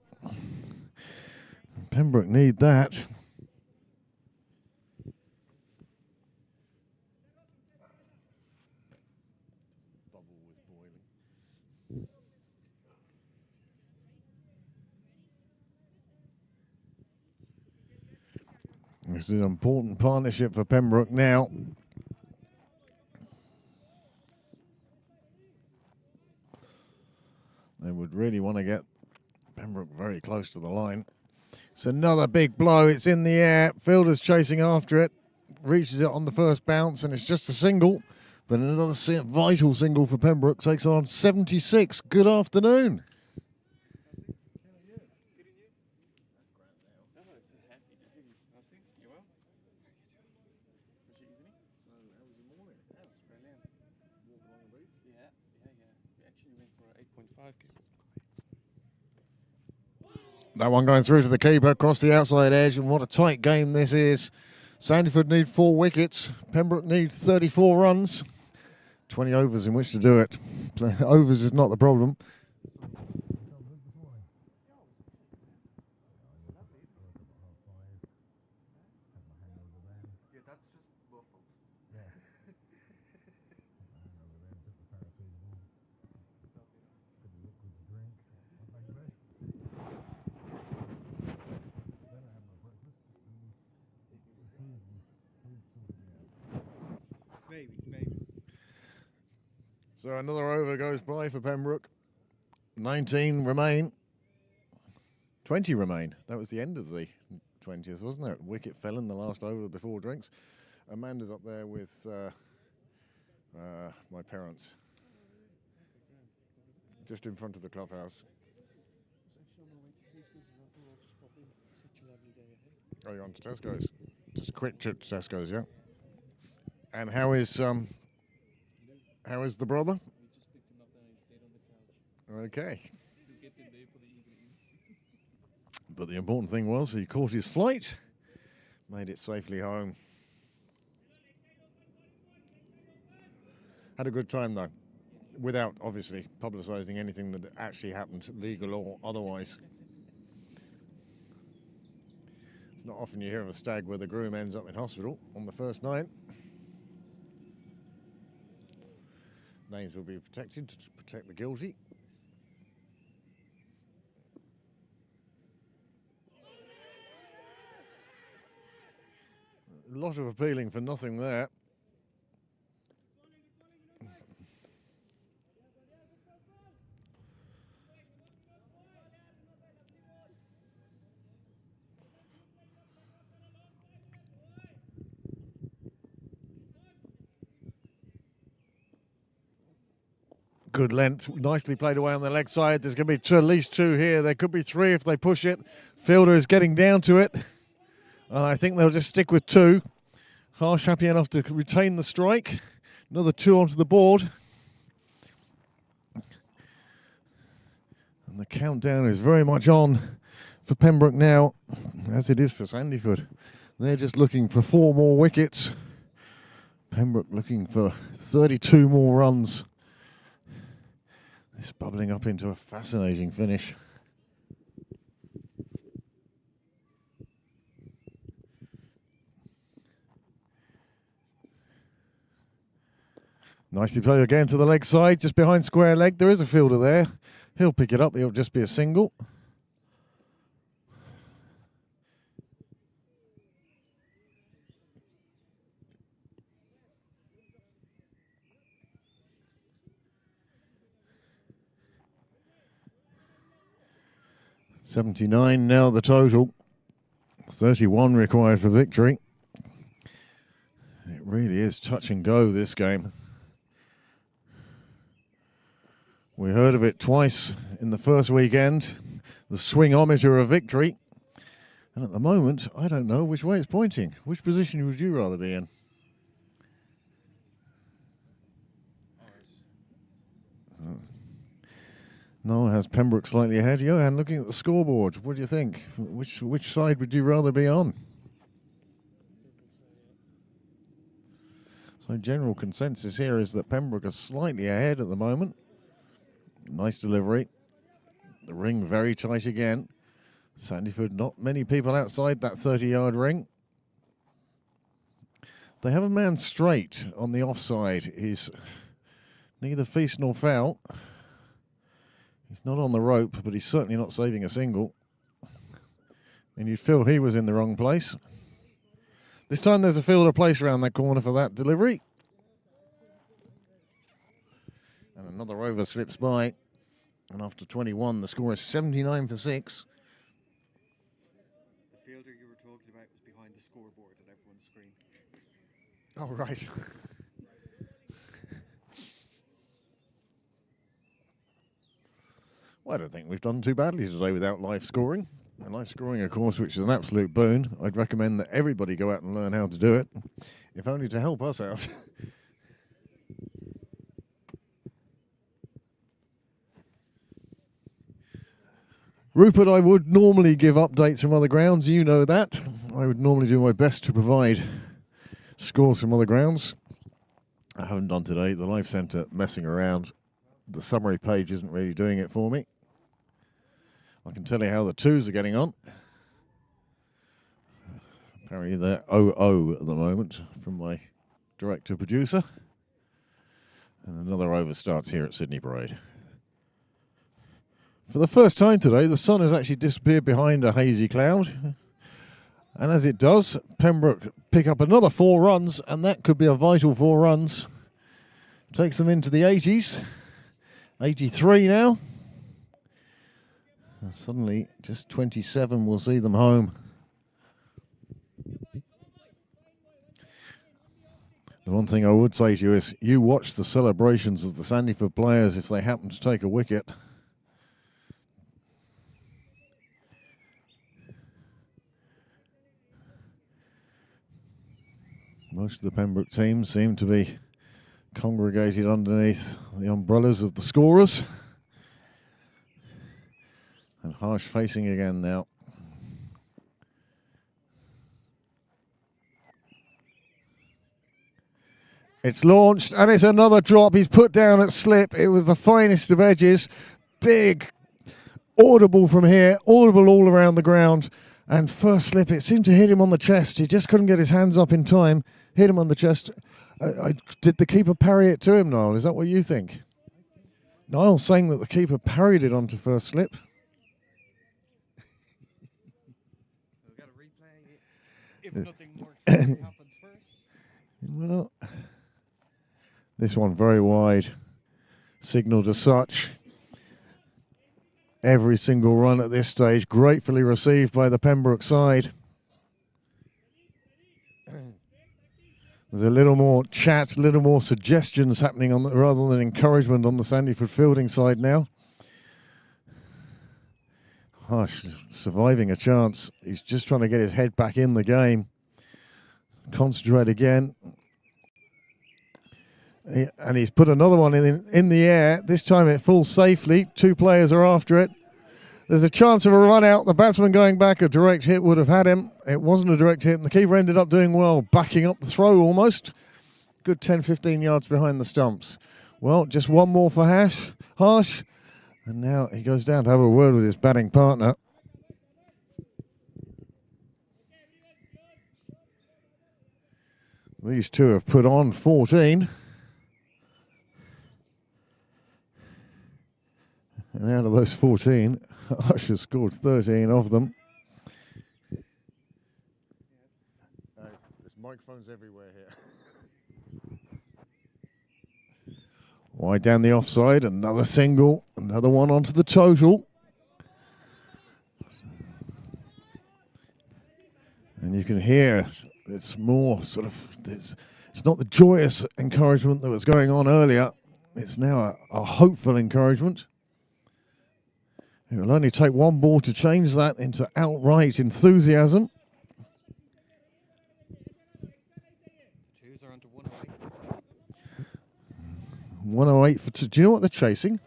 Pembroke need that. This is an important partnership for Pembroke now. They would really want to get Pembroke very close to the line. It's another big blow. It's in the air. Fielder's chasing after it. Reaches it on the first bounce, and it's just a single. But another vital single for Pembroke. Takes on 76. Good afternoon. That one going through to the keeper, across the outside edge, and what a tight game this is. Sandyford need 4 wickets. Pembroke need 34 runs. 20 overs in which to do it. Overs is not the problem. So another over goes by for Pembroke. 19 remain. 20 remain. That was the end of the 20th, wasn't it? Wicket fell in the last over before drinks. Amanda's up there with my parents. Just in front of the clubhouse. Oh, you're on to Tesco's. Just a quick trip to Tesco's, yeah? And how is the brother? Okay. But the important thing was he caught his flight, made it safely home. Had a good time though, without obviously publicising anything that actually happened, legal or otherwise. It's not often you hear of a stag where the groom ends up in hospital on the first night. Names will be protected to protect the guilty. A lot of appealing for nothing there. Good length, nicely played away on the leg side. There's going to be at least 2 here. There could be 3 if they push it. Fielder is getting down to it. I think they'll just stick with 2. Harsh happy enough to retain the strike. Another 2 onto the board. And the countdown is very much on for Pembroke now, as it is for Sandyford. They're just looking for 4 more wickets. Pembroke looking for 32 more runs. This bubbling up into a fascinating finish. Nicely played again to the leg side, just behind square leg. There is a fielder there. He'll pick it up. He'll just be a single. .79 now the total. 31 required for victory. It really is touch and go, this game. We heard of it twice in the first weekend, the swingometer of victory. And at the moment, I don't know which way it's pointing. Which position would you rather be in? Noel has Pembroke slightly ahead. Johan, looking at the scoreboard, what do you think? Which side would you rather be on? So general consensus here is that Pembroke are slightly ahead at the moment. Nice delivery. The ring very tight again. Sandyford, not many people outside that 30-yard ring. They have a man straight on the offside. He's neither feast nor foul. He's not on the rope, but he's certainly not saving a single. And you'd feel he was in the wrong place. This time there's a fielder place around that corner for that delivery. And another over slips by. And after 21, the score is 79 for 6. The fielder you were talking about was behind the scoreboard on everyone's screen. Oh, right. Well, I don't think we've done too badly today without live scoring. And live scoring, of course, which is an absolute boon. I'd recommend that everybody go out and learn how to do it, if only to help us out. Rupert, I would normally give updates from other grounds. You know that. I would normally do my best to provide scores from other grounds. I haven't done today. The Live Centre messing around. The summary page isn't really doing it for me. I can tell you how the twos are getting on. Apparently they're 0-0 at the moment from my director-producer. And another over starts here at Sydney Parade. For the first time today, the sun has actually disappeared behind a hazy cloud. And as it does, Pembroke pick up another 4 runs, and that could be a vital 4 runs. Takes them into the 80s. 83 now. And suddenly, just 27 will see them home. The one thing I would say to you is, you watch the celebrations of the Sandyford players if they happen to take a wicket. Most of the Pembroke teams seem to be congregated underneath the umbrellas of the scorers. And Harsh facing again now. It's launched and it's another drop. He's put down at slip. It was the finest of edges. Big, audible from here, audible all around the ground. And first slip, it seemed to hit him on the chest. He just couldn't get his hands up in time. Hit him on the chest. Did the keeper parry it to him, Niall? Is that what you think? Niall's saying that the keeper parried it onto first slip. We've got to replay it if nothing more exciting happens first. Well, this one very wide. Signalled as such. Every single run at this stage gratefully received by the Pembroke side. There's a little more chat, a little more suggestions happening on rather than encouragement on the Sandyford fielding side now. Hush, surviving a chance. He's just trying to get his head back in the game. Concentrate again. And he's put another one in the air. This time it falls safely. 2 players are after it. There's a chance of a run out. The batsman going back, a direct hit would have had him. It wasn't a direct hit, and the keeper ended up doing well, backing up the throw almost. Good 10-15 yards behind the stumps. Well, just one more for Harsh. And now he goes down to have a word with his batting partner. These two have put on 14. And out of those 14, Harsh has scored 13 of them. There's microphones everywhere here. Wide down the offside, another single, another one onto the total. And you can hear it's more sort of, it's not the joyous encouragement that was going on earlier. It's now a hopeful encouragement. It will only take one ball to change that into outright enthusiasm. Twos are onto 108. 108 for two. Do you know what they're chasing?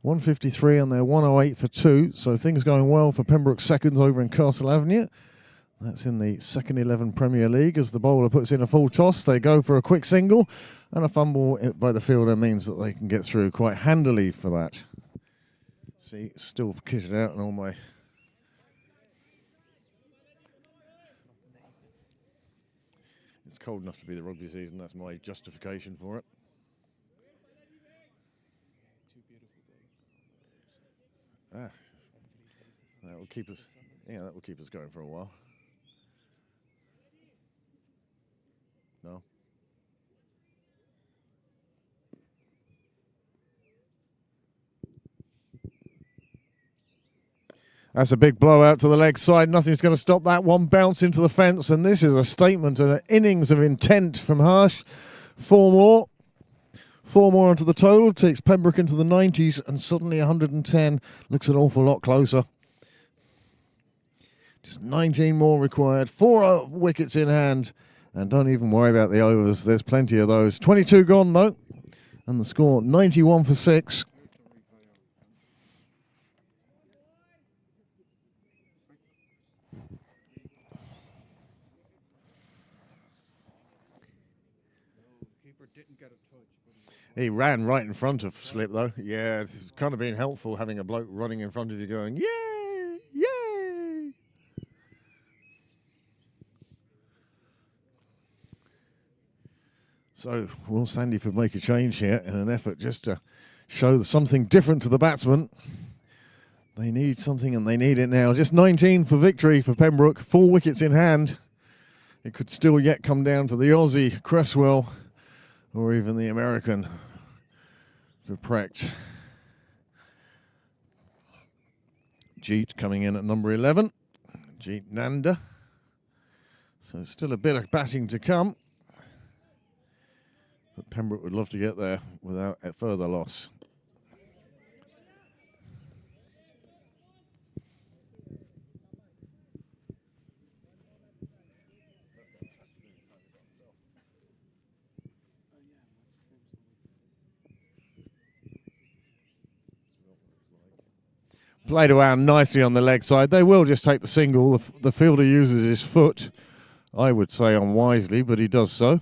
153 and they're 108 for two. So things going well for Pembroke seconds over in Castle Avenue. That's in the second 11 Premier League. As the bowler puts in a full toss, they go for a quick single, and a fumble by the fielder means that they can get through quite handily for that. See, still kitted out and all my... It's cold enough to be the rugby season. That's my justification for it. That will keep us. Yeah, that will keep us going for a while. No. That's a big blowout to the leg side. Nothing's going to stop that one. Bounce into the fence, and this is a statement and an innings of intent from Harsh. Four more onto the total. Takes Pembroke into the 90s, and suddenly 110 looks an awful lot closer. Just 19 more required. 4 wickets in hand, and don't even worry about the overs. There's plenty of those. 22 gone though, and the score 91 for 6. He ran right in front of Slip, though. Yeah, it's kind of been helpful having a bloke running in front of you going, yay, yay. So will Sandyford make a change here in an effort just to show something different to the batsmen? They need something, and they need it now. Just 19 for victory for Pembroke. 4 wickets in hand. It could still yet come down to the Aussie, Cresswell, or even the American for Precht. Jeet coming in at number 11. Jeet Nanda. So still a bit of batting to come. But Pembroke would love to get there without a further loss. Played around nicely on the leg side. They will just take the single. The fielder uses his foot, I would say unwisely, but he does so.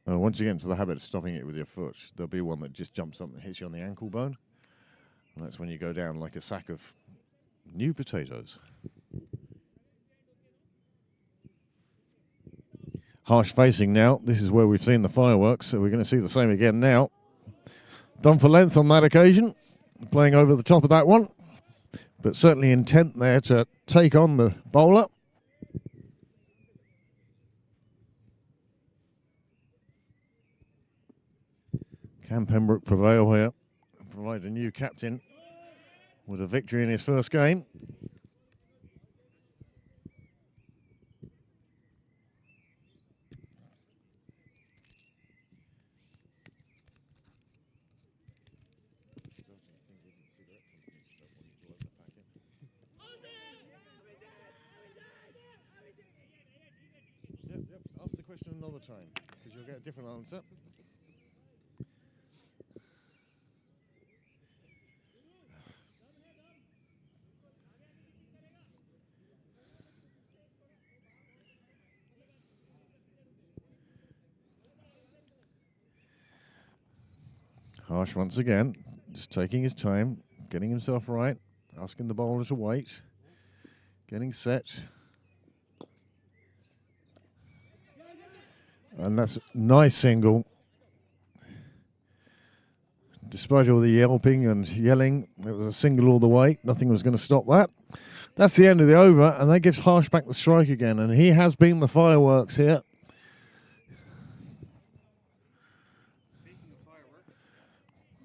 Once you get into the habit of stopping it with your foot, there'll be one that just jumps up and hits you on the ankle bone. And that's when you go down like a sack of new potatoes. Harsh facing now. This is where we've seen the fireworks, so we're going to see the same again now. Done for length on that occasion. Playing over the top of that one. But certainly intent there to take on the bowler. Can Pembroke prevail here and provide a new captain with a victory in his first game? Yep. Ask the question another time, because you'll get a different answer. Harsh once again, just taking his time, getting himself right, asking the bowler to wait, getting set. And that's a nice single. Despite all the yelping and yelling, it was a single all the way. Nothing was going to stop that. That's the end of the over, and that gives Harsh back the strike again. And he has been the fireworks here. Speaking of fireworks,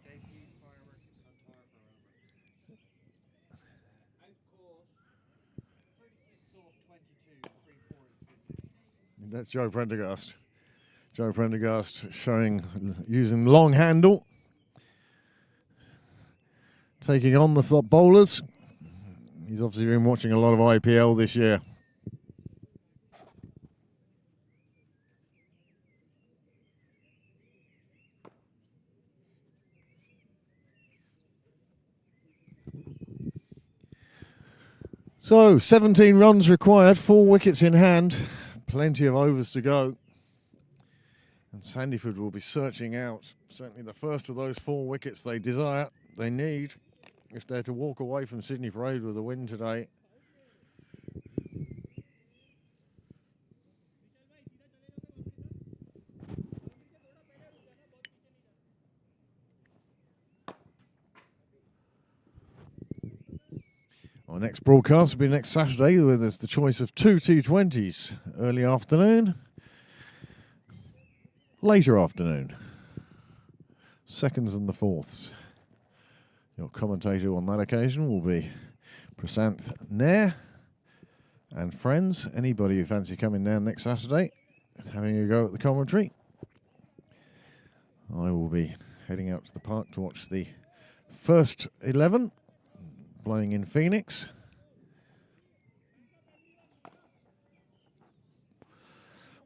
JP's fireworks in Clontarf are over. Out course, 36 off 22, 3 That's Joe Prendergast. Joe Prendergast using long handle, taking on the bowlers. He's obviously been watching a lot of IPL this year. So 17 runs required, 4 wickets in hand, plenty of overs to go. And Sandyford will be searching out certainly the first of those 4 wickets they need, if they're to walk away from Sydney Parade with a win today. Our next broadcast will be next Saturday, where there's the choice of 2 T20s, early afternoon, later afternoon, seconds and the fourths. Your commentator on that occasion will be Prasanth Nair and friends. Anybody who fancy coming down next Saturday, having a go at the commentary. I will be heading out to the park to watch the first 11 playing in Phoenix.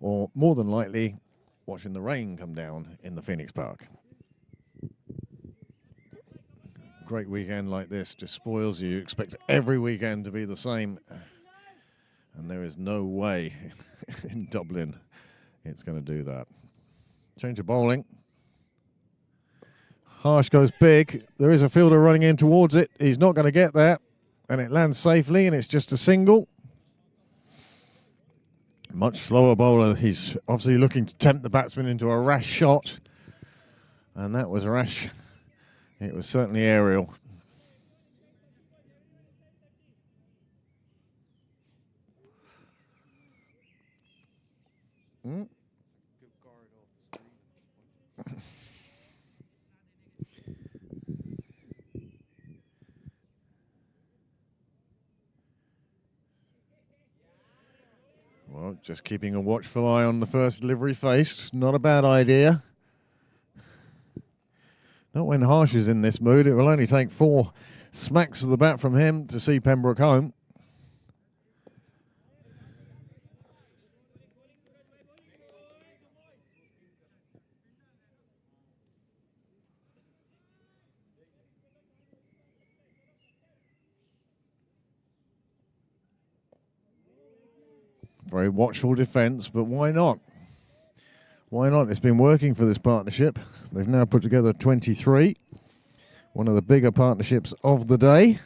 Or more than likely, watching the rain come down in the Phoenix Park. Great weekend like this just spoils you. You expect every weekend to be the same. And there is no way in Dublin it's going to do that. Change of bowling. Harsh goes big. There is a fielder running in towards it. He's not going to get there. And it lands safely, and it's just a single. Much slower bowler. He's obviously looking to tempt the batsman into a rash shot. And that was rash. It was certainly aerial. Well, just keeping a watchful eye on the first delivery faced. Not a bad idea. Not when Harsh is in this mood. It will only take 4 smacks of the bat from him to see Pembroke home. Very watchful defence, but why not? Why not? It's been working for this partnership. They've now put together 23. One of the bigger partnerships of the day.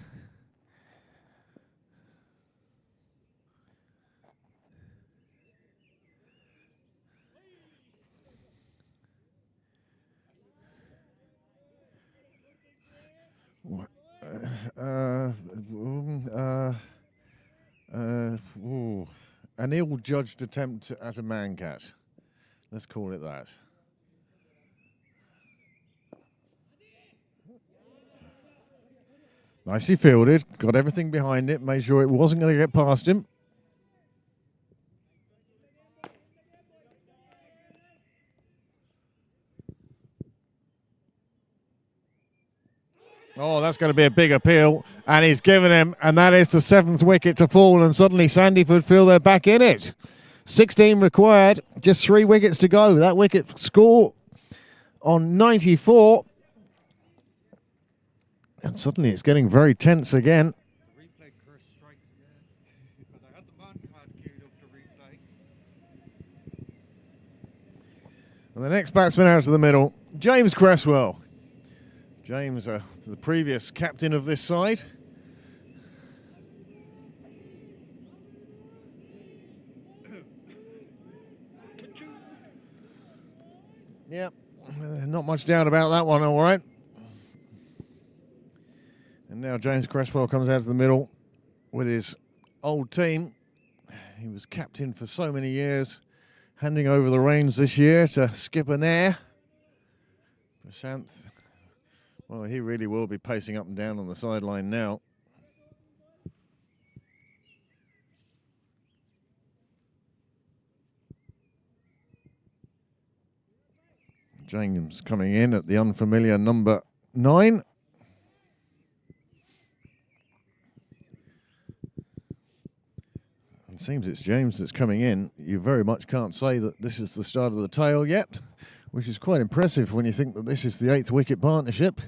An ill-judged attempt at a man-cat. Let's call it that. Nicely fielded, got everything behind it, made sure it wasn't going to get past him. Oh, that's going to be a big appeal, and he's given him, and that is the 7th wicket to fall, and suddenly Sandyford feel they're back in it. 16 required, just 3 wickets to go. That wicket score on 94. And suddenly it's getting very tense again. Replay curse strikes again, because I had the man card queued up to replay. And the next batsman out to the middle, James Cresswell. James, the previous captain of this side. Yep, not much doubt about that one, all right. And now James Cresswell comes out of the middle with his old team. He was captain for so many years, handing over the reins this year to skipper Nair. Prasanth, well, he really will be pacing up and down on the sideline now. James coming in at the unfamiliar number 9. It seems it's James that's coming in. You very much can't say that this is the start of the tail yet, which is quite impressive when you think that this is the 8th wicket partnership.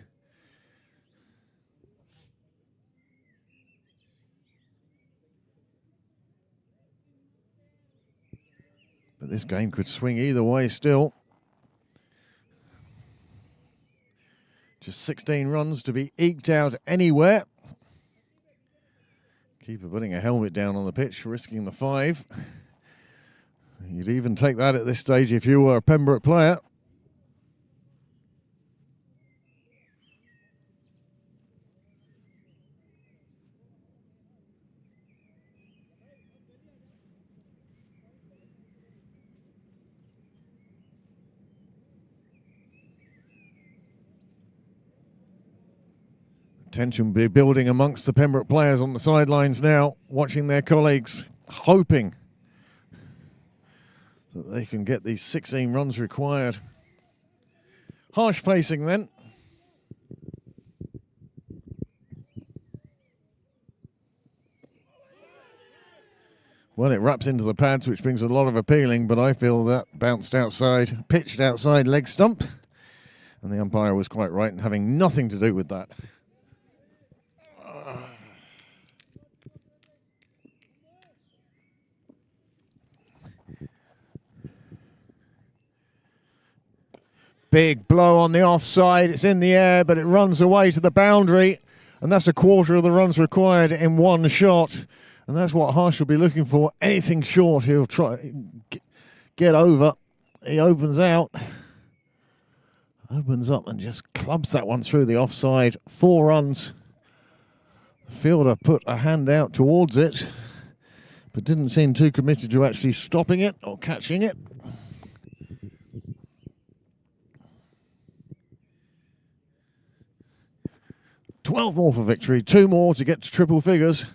But this game could swing either way still. Just 16 runs to be eked out anywhere. Keeper putting a helmet down on the pitch, risking the 5. You'd even take that at this stage if you were a Pembroke player. Tension will be building amongst the Pembroke players on the sidelines now, watching their colleagues, hoping that they can get these 16 runs required. Harsh facing then. Well, it wraps into the pads, which brings a lot of appealing, but I feel that bounced outside, pitched outside leg stump, and the umpire was quite right in having nothing to do with that. Big blow on the offside. It's in the air, but it runs away to the boundary. And that's a quarter of the runs required in one shot. And that's what Harsh will be looking for. Anything short, he'll try get over. He opens out. Opens up and just clubs that one through the offside. 4 runs. The fielder put a hand out towards it, but didn't seem too committed to actually stopping it or catching it. $12 more for victory, 2 more to get to triple figures.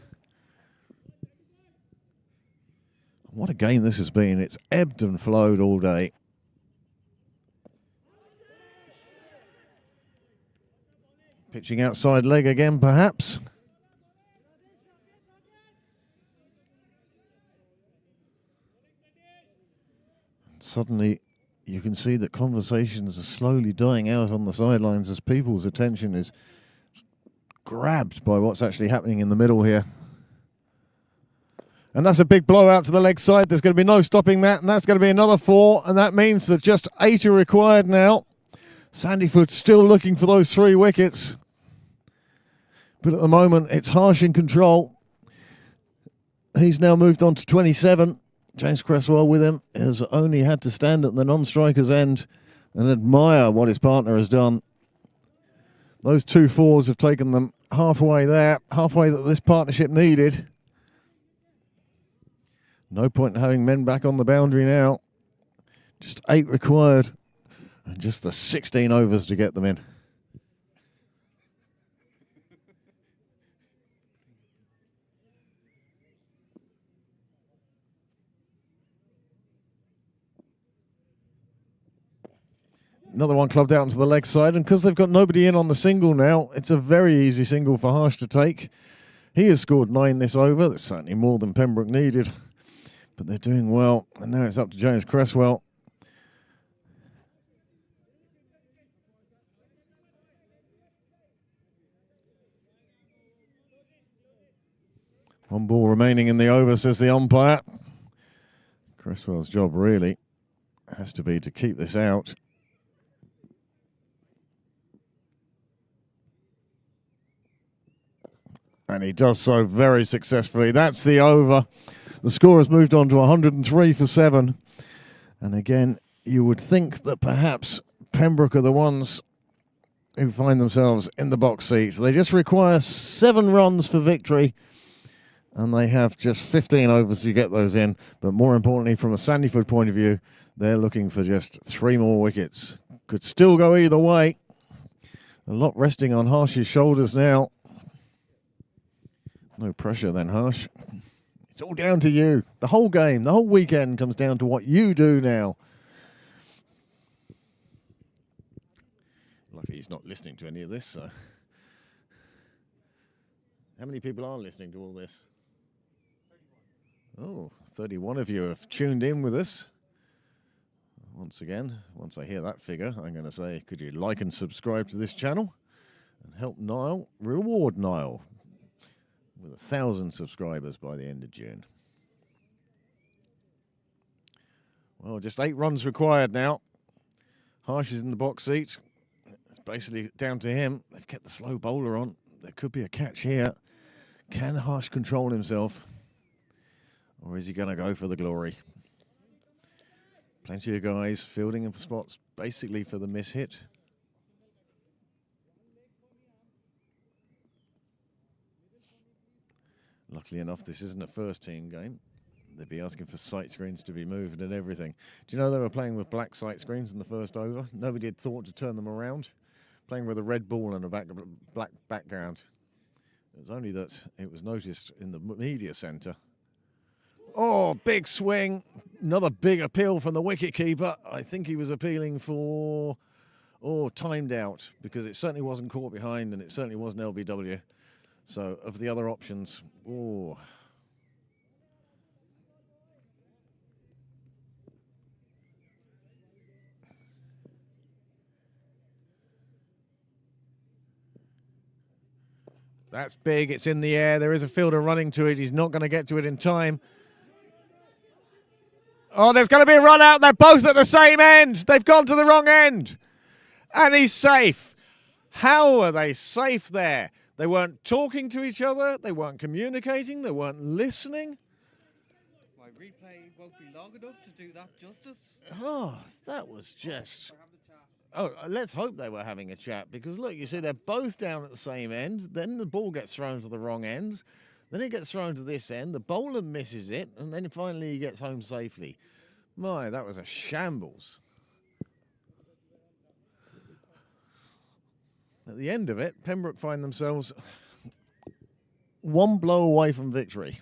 What a game this has been. It's ebbed and flowed all day. Pitching outside leg again, perhaps. And suddenly, you can see that conversations are slowly dying out on the sidelines as people's attention is grabbed by what's actually happening in the middle here. And that's a big blowout to the leg side. There's going to be no stopping that, and that's going to be another 4, and that means that just 8 are required now. Sandyford still looking for those 3 wickets. But at the moment, it's Harsh in control. He's now moved on to 27. James Cresswell with him has only had to stand at the non-striker's end and admire what his partner has done. Those 2 4s have taken them halfway there, halfway that this partnership needed. No point in having men back on the boundary now. Just 8 required, and just the 16 overs to get them in. Another one clubbed out onto the leg side, and because they've got nobody in on the single now, it's a very easy single for Harsh to take. He has scored 9 this over. That's certainly more than Pembroke needed, but they're doing well. And now it's up to James Cresswell. One ball remaining in the over, says the umpire. Cresswell's job really has to be to keep this out. And he does so very successfully. That's the over. The score has moved on to 103 for 7. And again, you would think that perhaps Pembroke are the ones who find themselves in the box seat. They just require 7 runs for victory. And they have just 15 overs to get those in. But more importantly, from a Sandyford point of view, they're looking for just 3 more wickets. Could still go either way. A lot resting on Harsh's shoulders now. No pressure then, Harsh. It's all down to you. The whole game, the whole weekend comes down to what you do now. Luckily he's not listening to any of this, so. How many people are listening to all this? 31. Oh, 31 of you have tuned in with us. Once again, once I hear that figure, I'm going to say, could you like and subscribe to this channel and help Niall, reward Niall with 1,000 subscribers by the end of June. Well, just 8 runs required now. Harsh is in the box seat. It's basically down to him. They've kept the slow bowler on. There could be a catch here. Can Harsh control himself? Or is he going to go for the glory? Plenty of guys fielding in for spots, basically for the miss hit. Luckily enough, this isn't a first team game. They'd be asking for sight screens to be moved and everything. Do you know they were playing with black sight screens in the first over? Nobody had thought to turn them around. Playing with a red ball and a black background. It was only that it was noticed in the media centre. Oh, big swing. Another big appeal from the wicket-keeper. I think he was appealing for, timed out, because it certainly wasn't caught behind and it certainly wasn't LBW. So, of the other options, That's big. It's in the air. There is a fielder running to it. He's not going to get to it in time. Oh, there's going to be a run out. They're both at the same end. They've gone to the wrong end. And he's safe. How are they safe there? They weren't talking to each other. They weren't communicating. They weren't listening. My replay won't be long enough to do that justice. Oh, that was just... Oh, let's hope they were having a chat, because look, you see they're both down at the same end. Then the ball gets thrown to the wrong end. Then it gets thrown to this end. The bowler misses it, and then finally he gets home safely. My, that was a shambles. At the end of it, Pembroke find themselves one blow away from victory.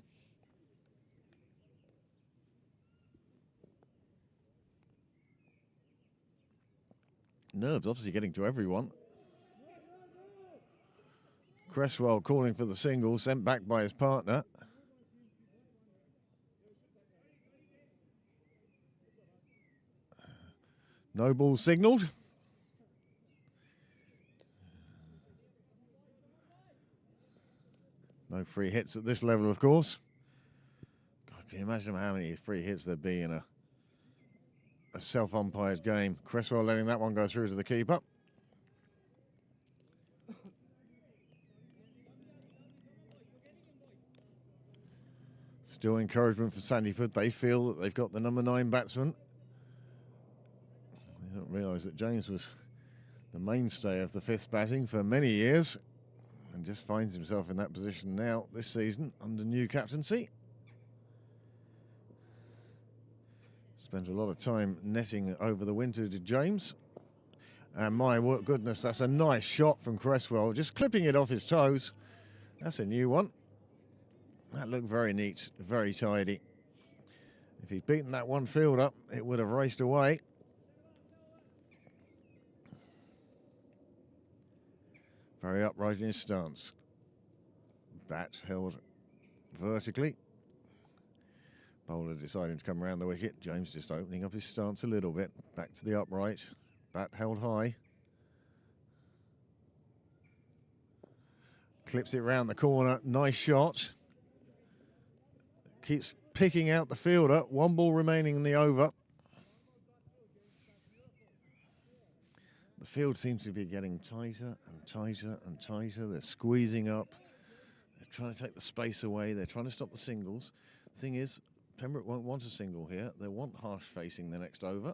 Nerves obviously getting to everyone. Cresswell calling for the single, sent back by his partner. No ball signalled. No free hits at this level, of course. God, can you imagine how many free hits there'd be in a self-umpired game? Cresswell letting that one go through to the keeper. Still encouragement for Sandyford. They feel that they've got the number 9 batsman. They don't realise that James was the mainstay of the 5th batting for many years and just finds himself in that position now this season under new captaincy. Spent a lot of time netting over the winter, did James. And my goodness, that's a nice shot from Cresswell, just clipping it off his toes. That's a new one. That looked very neat, very tidy. If he'd beaten that one field up, it would have raced away. Very upright in his stance. Bat held vertically. Bowler deciding to come around the wicket. James just opening up his stance a little bit. Back to the upright. Bat held high. Clips it round the corner. Nice shot. Keeps picking out the fielder. One ball remaining in the over. The field seems to be getting tighter and tighter and tighter. They're squeezing up. They're trying to take the space away. They're trying to stop the singles. The thing is, Pembroke won't want a single here. They want Harsh facing the next over.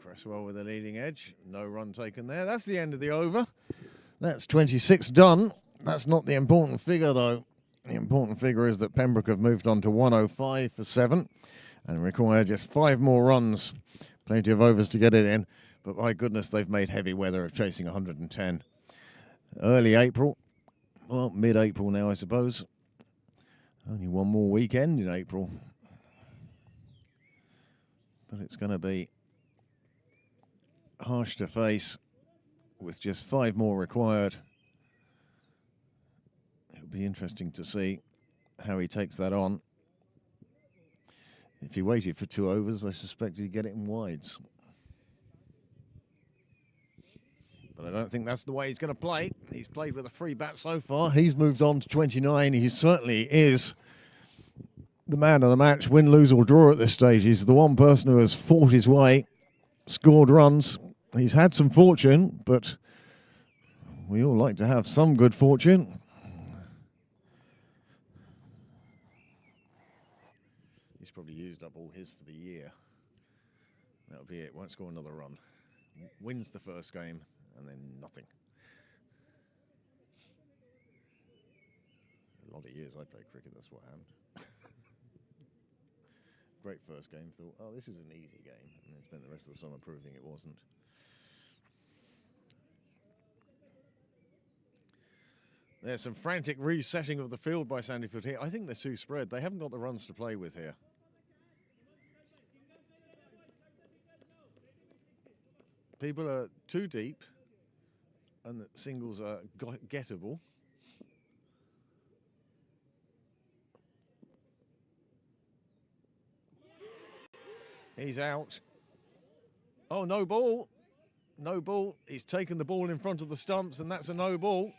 Cresswell with a leading edge. No run taken there. That's the end of the over. That's 26 done. That's not the important figure, though. The important figure is that Pembroke have moved on to 105 for 7 and require just 5 more runs. Plenty of overs to get it in. But my goodness, they've made heavy weather of chasing 110. Early April. Well, mid-April now, I suppose. Only one more weekend in April. And it's going to be Harsh to face with just 5 more required. It'll be interesting to see how he takes that on. If he waited for 2 overs, I suspect he'd get it in wides. But I don't think that's the way he's going to play. He's played with a free bat so far. He's moved on to 29. He certainly is the man of the match, win, lose or draw at this stage. He's the one person who has fought his way, scored runs. He's had some fortune, but we all like to have some good fortune. He's probably used up all his for the year. That'll be it. Won't score another run. Wins the first game and then nothing. A lot of years I played cricket, that's what happened. Great first game, thought, oh, this is an easy game. And then spent the rest of the summer proving it wasn't. There's some frantic resetting of the field by Sandyford here. I think they're too spread. They haven't got the runs to play with here. People are too deep and the singles are gettable. He's out. Oh, no ball. No ball. He's taken the ball in front of the stumps and that's a no ball.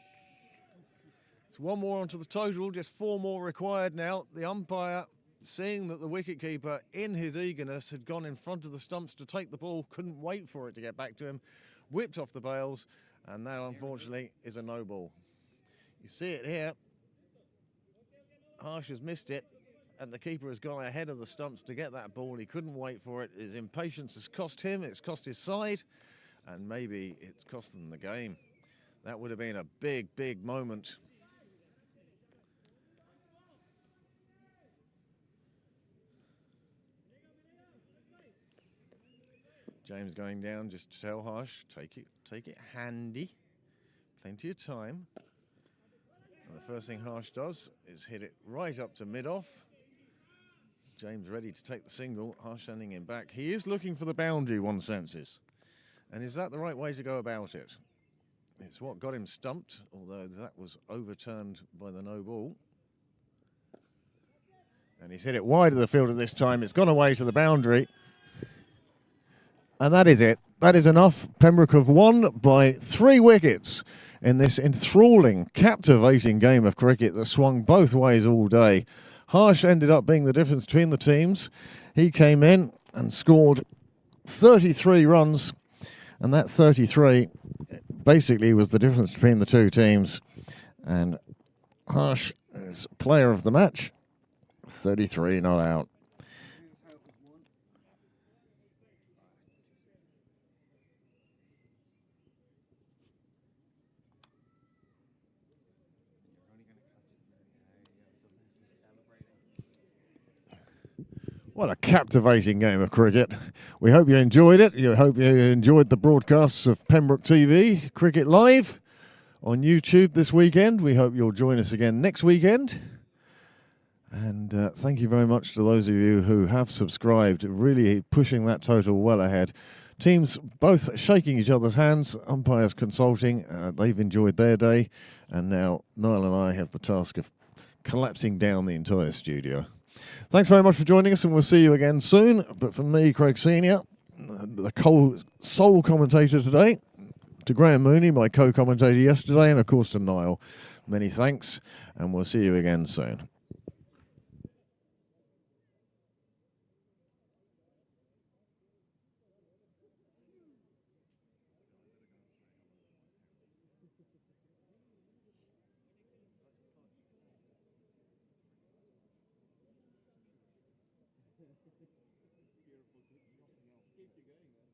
It's 1 more onto the total, just 4 more required now. The umpire, seeing that the wicketkeeper, in his eagerness, had gone in front of the stumps to take the ball, couldn't wait for it to get back to him, whipped off the bails, and that, unfortunately, is a no ball. You see it here. Harsh has missed it, and the keeper has gone ahead of the stumps to get that ball. He couldn't wait for it. His impatience has cost him, it's cost his side, and maybe it's cost them the game. That would have been a big, big moment. James going down just to tell Harsh, take it handy, plenty of time. And the first thing Harsh does is hit it right up to mid-off. James ready to take the single, Harsh sending him back. He is looking for the boundary, one senses. And is that the right way to go about it? It's what got him stumped, although that was overturned by the no ball. And he's hit it wide of the fielder this time. It's gone away to the boundary. And that is it. That is enough. Pembroke have won by 3 wickets in this enthralling, captivating game of cricket that swung both ways all day. Harsh ended up being the difference between the teams. He came in and scored 33 runs, and that 33 basically was the difference between the 2 teams. And Harsh is player of the match. 33 not out. What a captivating game of cricket. We hope you enjoyed it. We hope you enjoyed the broadcasts of Pembroke TV, Cricket Live on YouTube this weekend. We hope you'll join us again next weekend. And thank you very much to those of you who have subscribed, really pushing that total well ahead. Teams both shaking each other's hands, umpires consulting. They've enjoyed their day. And now Niall and I have the task of collapsing down the entire studio. Thanks very much for joining us, and we'll see you again soon. But from me, Craig Senior, the sole commentator today, to Graham Mooney, my co-commentator yesterday, and of course to Niall, many thanks, and we'll see you again soon. Keep you going.